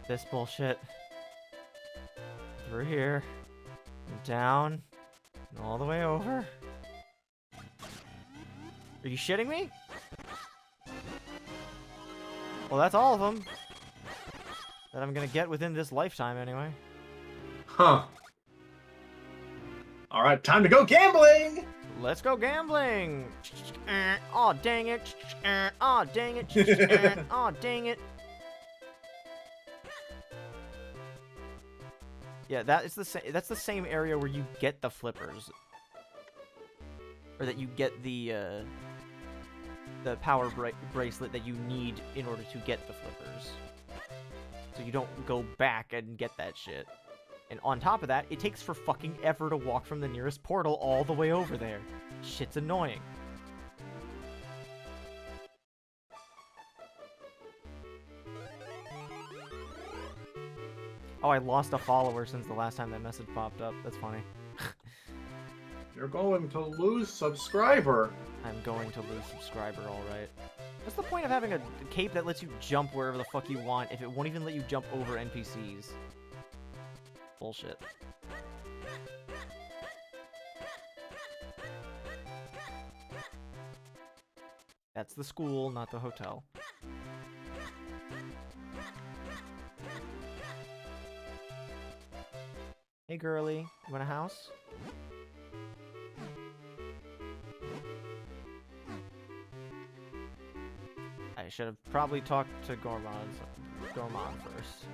this bullshit. Through here. And down. And all the way over. Are you shitting me? Well, that's all of them. That I'm gonna get within this lifetime, anyway. Huh. Alright, time to go gambling! let's go gambling. Oh dang it. Oh dang it. Oh dang it. Yeah, that's the same area where you get the flippers, or that you get the power bracelet that you need in order to get the flippers. So you don't go back and get that shit. And on top of that, it takes for fucking ever to walk from the nearest portal all the way over there. Shit's annoying. Oh, I lost a follower since the last time that message popped up. That's funny. You're going to lose subscriber. I'm going to lose subscriber, alright. What's the point of having a cape that lets you jump wherever the fuck you want if it won't even let you jump over NPCs? Bullshit. That's the school, not the hotel. Hey girly, you want a house? I should have probably talked to Gorman first.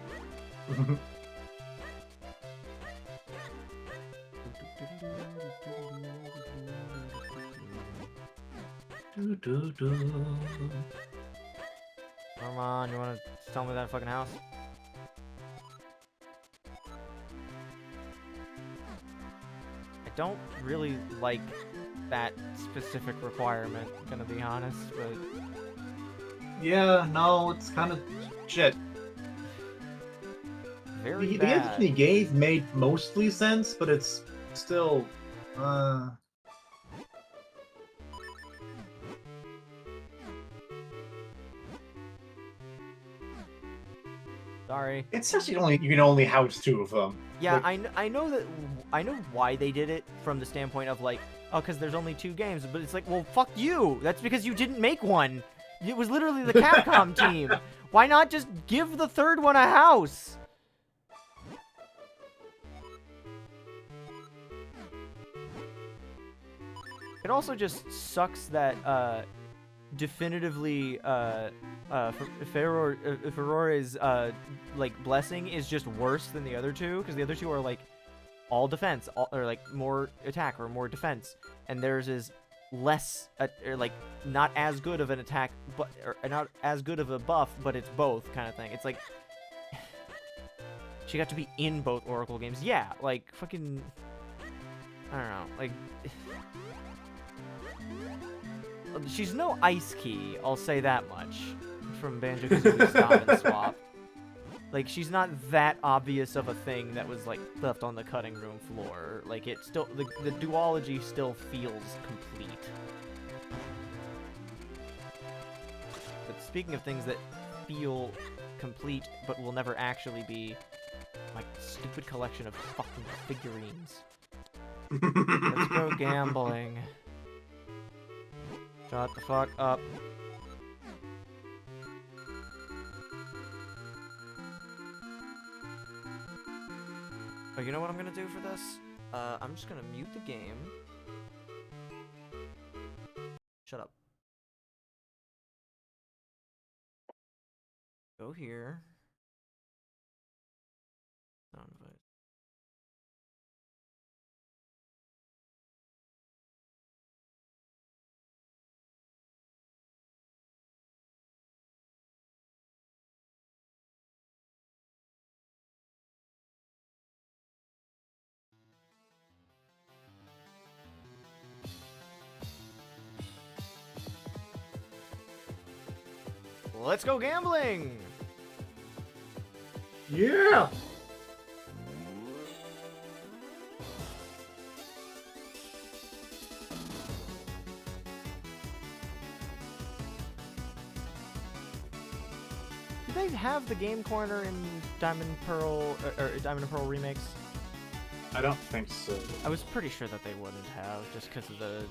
Gorman, you wanna tell me that fucking house? I don't really like that specific requirement, gonna be honest, but... Yeah, no, it's kind of shit. Very the bad. answer he gave made mostly sense, but it's still, Sorry. It says you can only house 2 of them. Yeah, Like, I know why they did it from the standpoint of like, oh, because there's only 2 games, but it's like, well, fuck you. That's because you didn't make one. It was literally the Capcom team. Why not just give the 3rd one a house? It also just sucks that definitively Ferore's like blessing is just worse than the other 2, because the other 2 are like all defense, or like more attack or more defense, and theirs is less or like not as good of an attack, but or not as good of a buff, but it's both kind of thing. It's like she got to be in both Oracle games. Yeah, like fucking I don't know, like she's no Ice Key, I'll say that much, from Banjo-Kazooie Stop and Swap. Like, she's not that obvious of a thing that was, like, left on the cutting room floor. Like, it still, the duology still feels complete. But speaking of things that feel complete, but will never actually be, my stupid collection of fucking figurines. Let's go gambling. Shut the fuck up. Oh, you know what I'm gonna do for this? I'm just gonna mute the game. Shut up. Go here. Sound device. Let's go gambling! yeah! Did they have the game corner in Diamond and Pearl, or Diamond and Pearl remakes? I don't think so. I was pretty sure that they wouldn't have, just because of the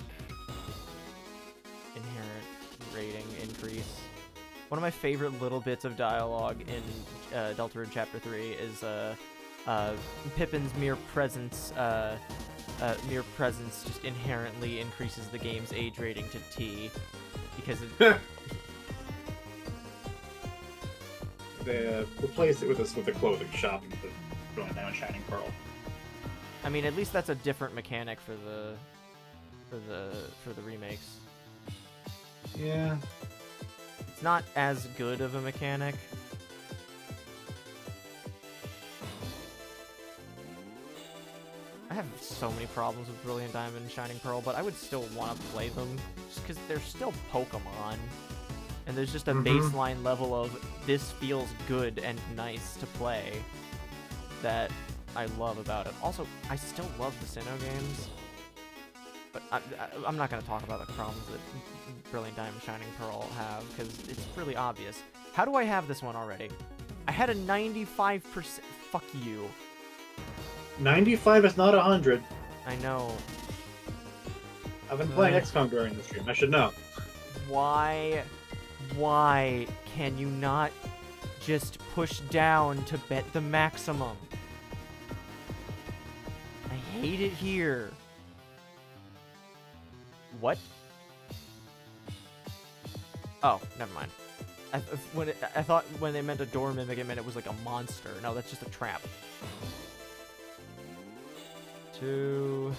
inherent rating increase. One of my favorite little bits of dialogue in Deltarune Chapter 3 is Pippin's mere presence mere presence just inherently increases the game's age rating to T, because it, They replaced it with a clothing shop instead of going down Shining Pearl. I mean, at least that's a different mechanic for the remakes. Yeah. It's not as good of a mechanic. I have so many problems with Brilliant Diamond and Shining Pearl, but I would still want to play them just because they're still Pokemon. And there's just a baseline level of this feels good and nice to play that I love about it. Also, I still love the Sinnoh games, but I'm not going to talk about the problems that Brilliant Diamond and Shining Pearl have because it's really obvious. How do I have this one already? I had a 95%. Fuck you. 95 is not 100. I know. I've been playing XCOM during the stream. I should know. Why can you not just push down to bet the maximum? I hate it here. What? Oh, never mind. I thought when they meant a door mimic, it meant it was like a monster. No, that's just a trap. 2,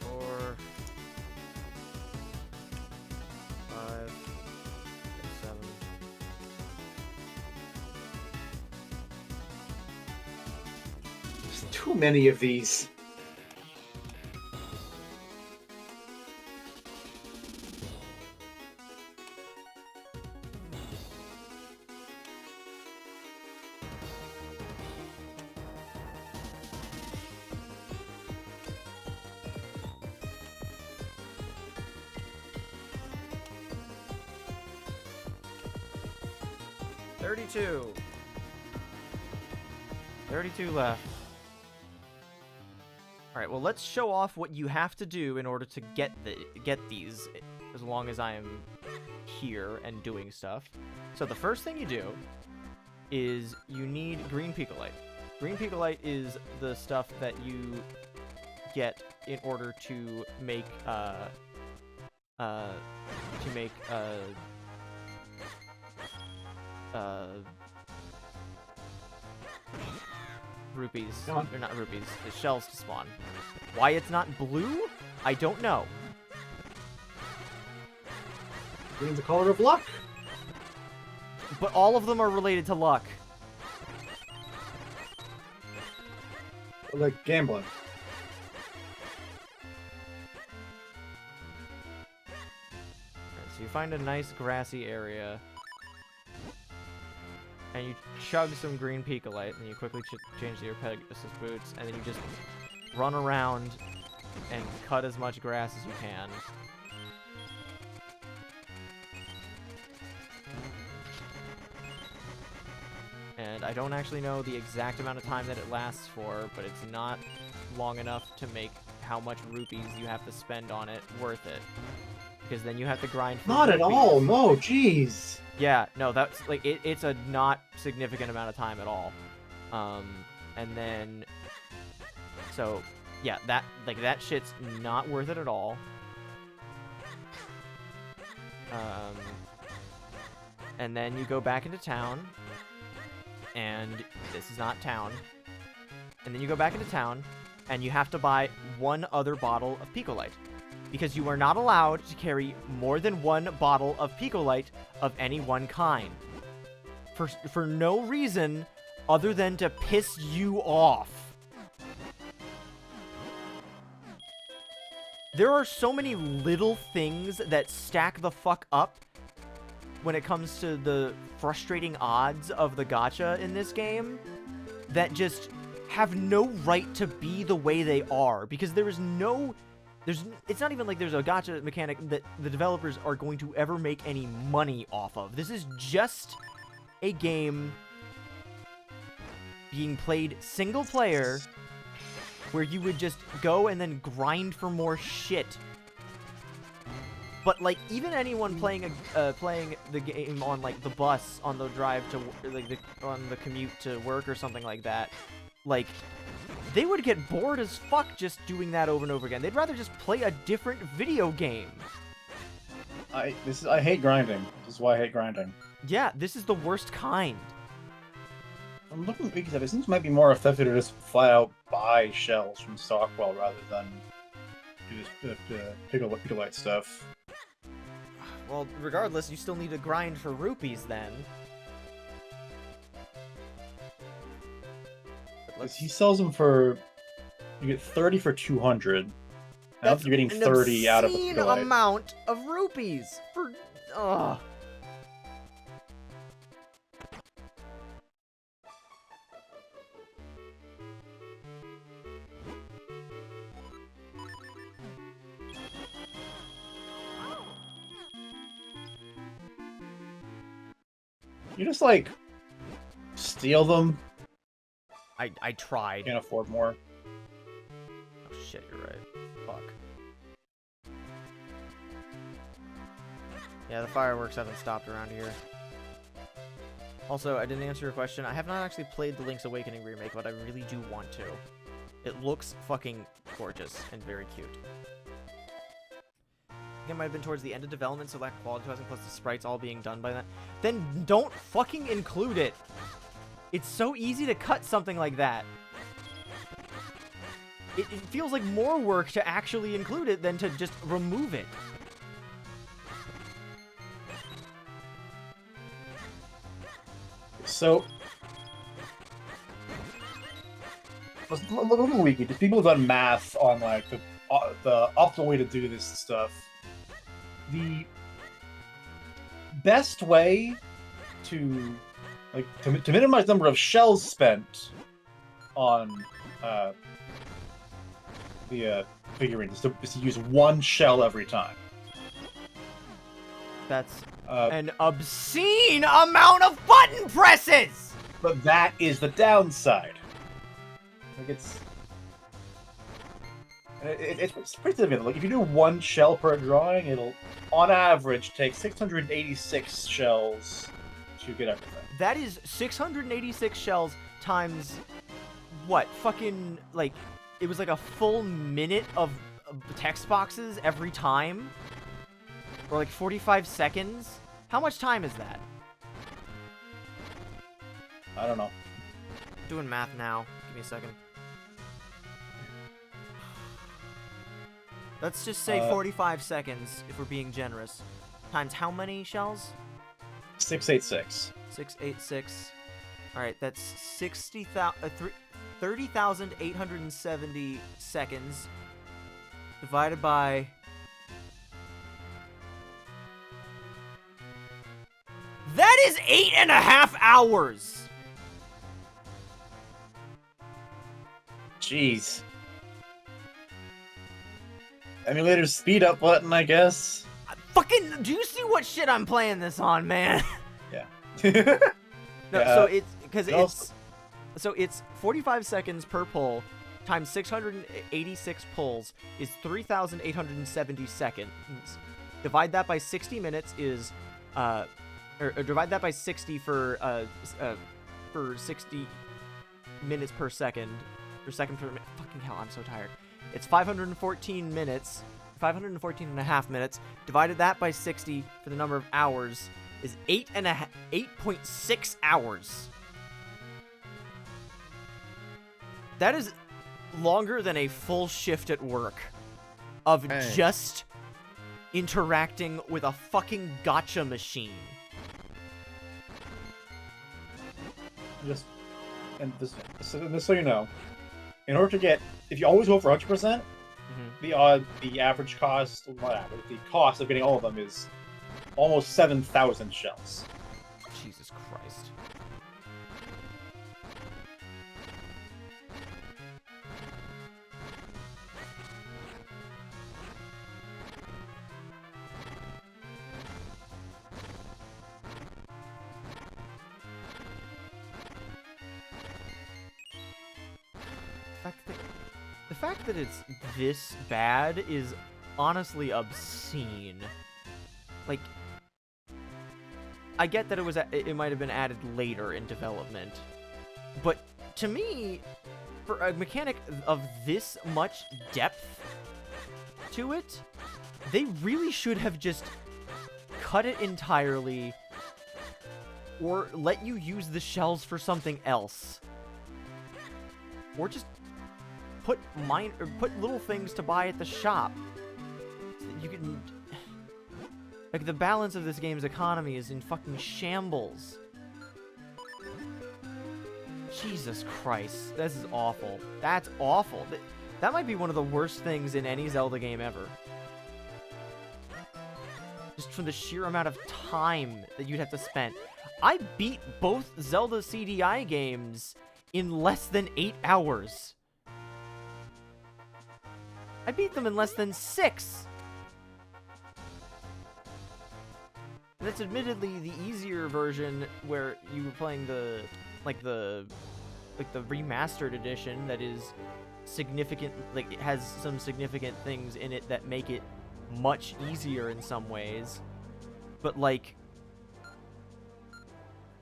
4, 5, 7. There's too many of these. Thirty-two. 32 left. Alright, well, let's show off what you have to do in order to get these, as long as I am here and doing stuff. So the first thing you do is you need green picolite. Green picolite is the stuff that you get in order to make rupees. They're not rupees. It's shells to spawn. Why it's not blue? I don't know. Green's the color of luck. But all of them are related to luck. Like gambling. Alright, so you find a nice grassy area. And you chug some green picolite, and you quickly change your Pegasus boots, and then you just run around and cut as much grass as you can. And I don't actually know the exact amount of time that it lasts for, but it's not long enough to make how much rupees you have to spend on it worth it. Because then you have to grind for Not rupees. at all, no, jeez. Yeah, no, that's like it's a not significant amount of time at all. And then so yeah, that shit's not worth it at all. And then you go back into town, and this is not town. And then you go back into town, and you have to buy one other bottle of picolite. Because you are not allowed to carry more than one bottle of picolite of any one kind. For no reason other than to piss you off. There are so many little things that stack the fuck up when it comes to the frustrating odds of the gacha in this game that just have no right to be the way they are. Because there is no... it's not even like there's a gacha mechanic that the developers are going to ever make any money off of. This is just a game being played single player where you would just go and then grind for more shit. But like even anyone playing the game on like the bus on the drive to like on the commute to work or something like that like, they would get bored as fuck just doing that over and over again. They'd rather just play a different video game. I hate grinding. This is why I hate grinding. Yeah, this is the worst kind. I'm looking at it. It seems might be more effective to just flat out buy shells from Stockwell rather than do this Picklelight stuff. Well, regardless, you still need to grind for rupees then. He sells them for... You get 30 for 200. I don't think you're getting 30 out of a obscene Picklelight. amount of rupees for... Ugh. You just, like, steal them. I tried. Can't afford more. Oh shit, you're right. Fuck. Yeah, the fireworks haven't stopped around here. Also, I didn't answer your question. I have not actually played the Link's Awakening remake, but I really do want to. It looks fucking gorgeous and very cute. I think it might have been towards the end of development, so lack of quality testing plus the sprites all being done by then. Then don't fucking include it! It's so easy to cut something like that. It feels like more work to actually include it than to just remove it. So... A little wiki. Just people have done math on, like, the optimal way to do this stuff. The best way to minimize the number of shells spent on the figurine is to use one shell every time. That's an obscene amount of button presses! But that is the downside. Like it's pretty significant. Like if you do one shell per drawing, it'll on average take 686 shells to get everything. That is 686 shells times what? Fucking like it was like a full minute of text boxes every time? Or like 45 seconds? How much time is that? I don't know. Doing math now. Give me a second. Let's just say 45 seconds, if we're being generous. Times how many shells? 686. 686. Alright, that's 30,870 seconds. Divided by... That is 8.5 hours! Jeez. Emulator's speed up button, I guess. Fucking, do you see what shit I'm playing this on, man? Yeah. No, Yeah, so it's, because also- it's 45 seconds per pull, times 686 pulls is 3,870 seconds. Divide that by 60 minutes is, or divide that by 60 for 60 minutes per second, or second per minute. Fucking hell, I'm so tired. It's 514 minutes, 514 and a half minutes. Divided that by 60 for the number of hours is 8.6 hours. That is longer than a full shift at work of just interacting with a fucking gacha machine. Just so you know, in order to get, if you always go for 100%, the average cost, not average, the cost of getting all of them is almost 7,000 shells. Jesus Christ. The fact that it's this bad is honestly obscene. Like, I get that it might have been added later in development, but to me, for a mechanic of this much depth to it, they really should have just cut it entirely or let you use the shells for something else. Or just put little things to buy at the shop. So that you can... Like, the balance of this game's economy is in fucking shambles. Jesus Christ. This is awful. That's awful. That might be one of the worst things in any Zelda game ever. Just from the sheer amount of time that you'd have to spend. I beat both Zelda CDI games in less than 8 hours. I beat them in less than 6. And that's admittedly the easier version where you were playing the remastered edition that is significant, like it has some significant things in it that make it much easier in some ways. But like,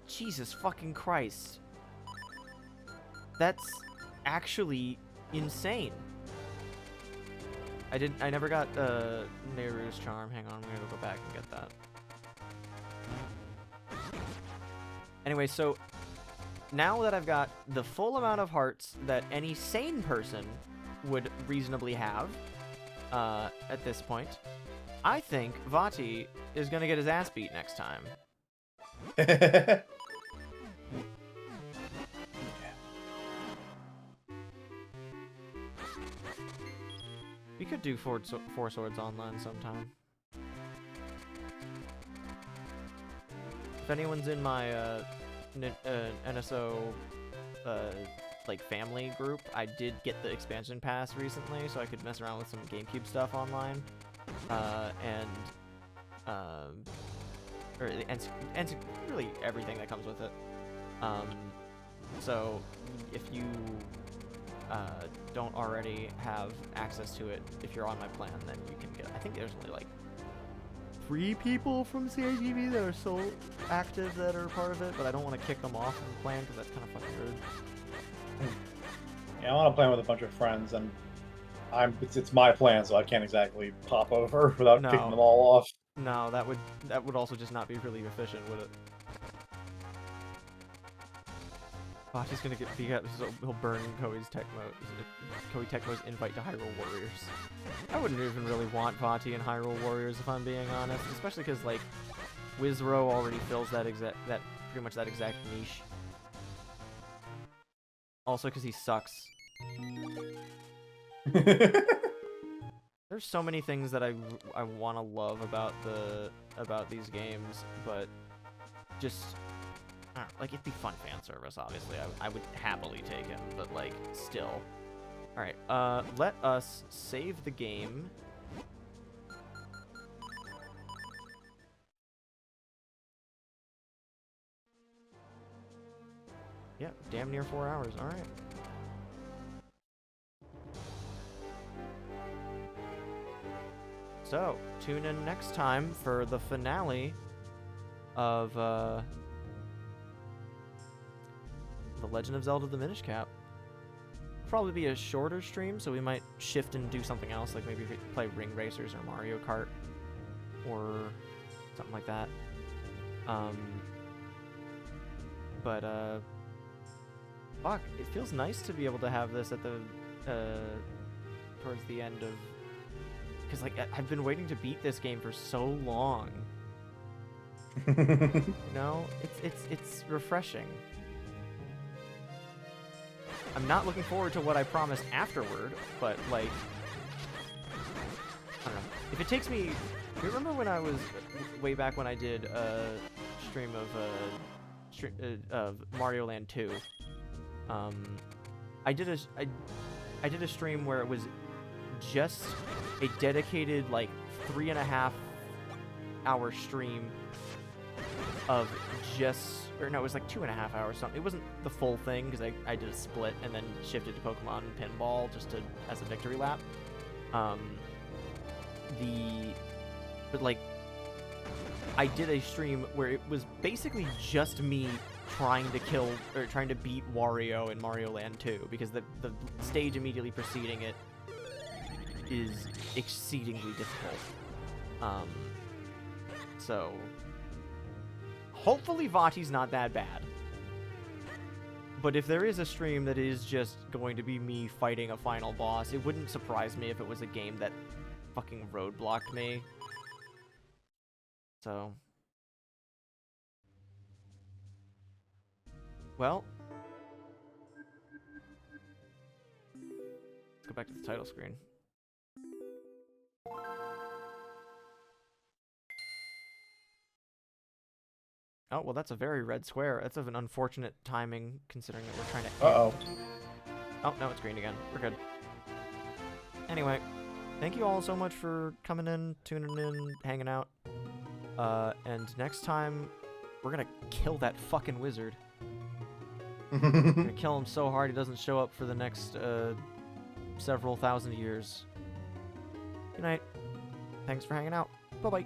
Jesus fucking Christ. That's actually insane. I never got Nehru's charm. Hang on, I'm gonna go back and get that. Anyway, so now that I've got the full amount of hearts that any sane person would reasonably have at this point, I think Vati is gonna get his ass beat next time. We could do Four Swords online sometime. If anyone's in my NSO like family group, I did get the expansion pass recently, so I could mess around with some GameCube stuff online, and really everything that comes with it. So if you don't already have access to it, if you're on my plan, then you can get. I think there's only like 3 people from CITV that are so active that are part of it, but I don't want to kick them off from the plan because that's kind of fucking rude. Yeah, I want to play with a bunch of friends, and it's my plan, so I can't exactly pop over without kicking them all off. No, that would also just not be really efficient, would it? He's gonna get beat up, so he'll burn Koei Tecmo's invite to Hyrule Warriors. I wouldn't even really want Vati in Hyrule Warriors if I'm being honest, especially because like Wizrow already fills pretty much that exact niche. Also because he sucks. There's so many things that I want to love about these games, but just. Like, it'd be fun fan service, obviously. I would happily take it, but, like, still. Alright, let us save the game. Yeah, damn near 4 hours, alright. So, tune in next time for the finale of, The Legend of Zelda: The Minish Cap. It'll probably be a shorter stream, so we might shift and do something else, like maybe play Ring Racers or Mario Kart, or something like that. Fuck, it feels nice to be able to have this at the, towards the end of, because like I've been waiting to beat this game for so long. You know, it's refreshing. I'm not looking forward to what I promised afterward, but, like, I don't know. If it takes me... You remember when I was... Way back when I did a stream of Mario Land 2. I did a stream where it was just a dedicated, like, 3.5 hour stream of just... Or no, it was like 2.5 hours something. It wasn't the full thing because I did a split and then shifted to Pokemon Pinball just as a victory lap. But like, I did a stream where it was basically just me trying to kill or trying to beat Wario in Mario Land 2, because the stage immediately preceding it is exceedingly difficult. So hopefully Vati's not that bad. But if there is a stream that is just going to be me fighting a final boss, it wouldn't surprise me if it was a game that fucking roadblocked me. So, well, let's go back to the title screen. Oh, well, that's a very red square. That's of an unfortunate timing, considering that we're trying to... Uh-oh. Oh, no, it's green again. We're good. Anyway, thank you all so much for coming in, tuning in, hanging out. And next time, we're gonna kill that fucking wizard. We're gonna kill him so hard he doesn't show up for the next, several thousand years. Good night. Thanks for hanging out. Bye-bye.